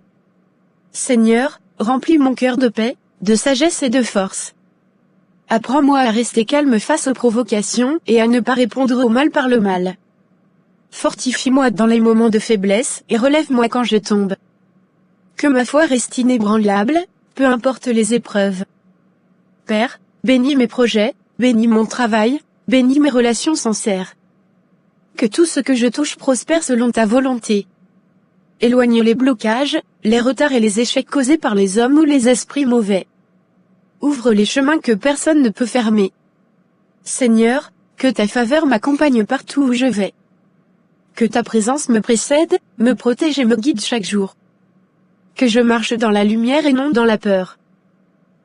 Seigneur, remplis mon cœur de paix, de sagesse et de force. Apprends-moi à rester calme face aux provocations et à ne pas répondre au mal par le mal. Fortifie-moi dans les moments de faiblesse et relève-moi quand je tombe. Que ma foi reste inébranlable, peu importe les épreuves. Père, bénis mes projets, bénis mon travail, bénis mes relations sincères. Que tout ce que je touche prospère selon ta volonté. Éloigne les blocages, les retards et les échecs causés par les hommes ou les esprits mauvais. Ouvre les chemins que personne ne peut fermer. Seigneur, que ta faveur m'accompagne partout où je vais. Que ta présence me précède, me protège et me guide chaque jour. Que je marche dans la lumière et non dans la peur.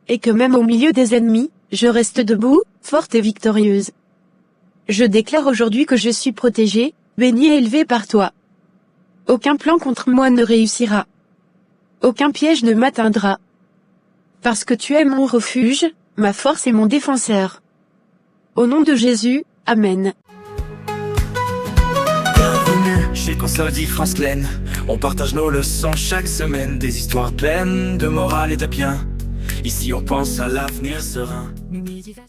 Et que même au milieu des ennemis, je reste debout, forte et victorieuse. Je déclare aujourd'hui que je suis protégée, bénie et élevée par toi. Aucun plan contre moi ne réussira. Aucun piège ne m'atteindra. Parce que tu es mon refuge, ma force et mon défenseur. Au nom de Jésus, Amen. Bienvenue chez Consodie France Plaine. On partage nos leçons chaque semaine, des histoires pleines de morale et de bien. Ici on pense à l'avenir serein.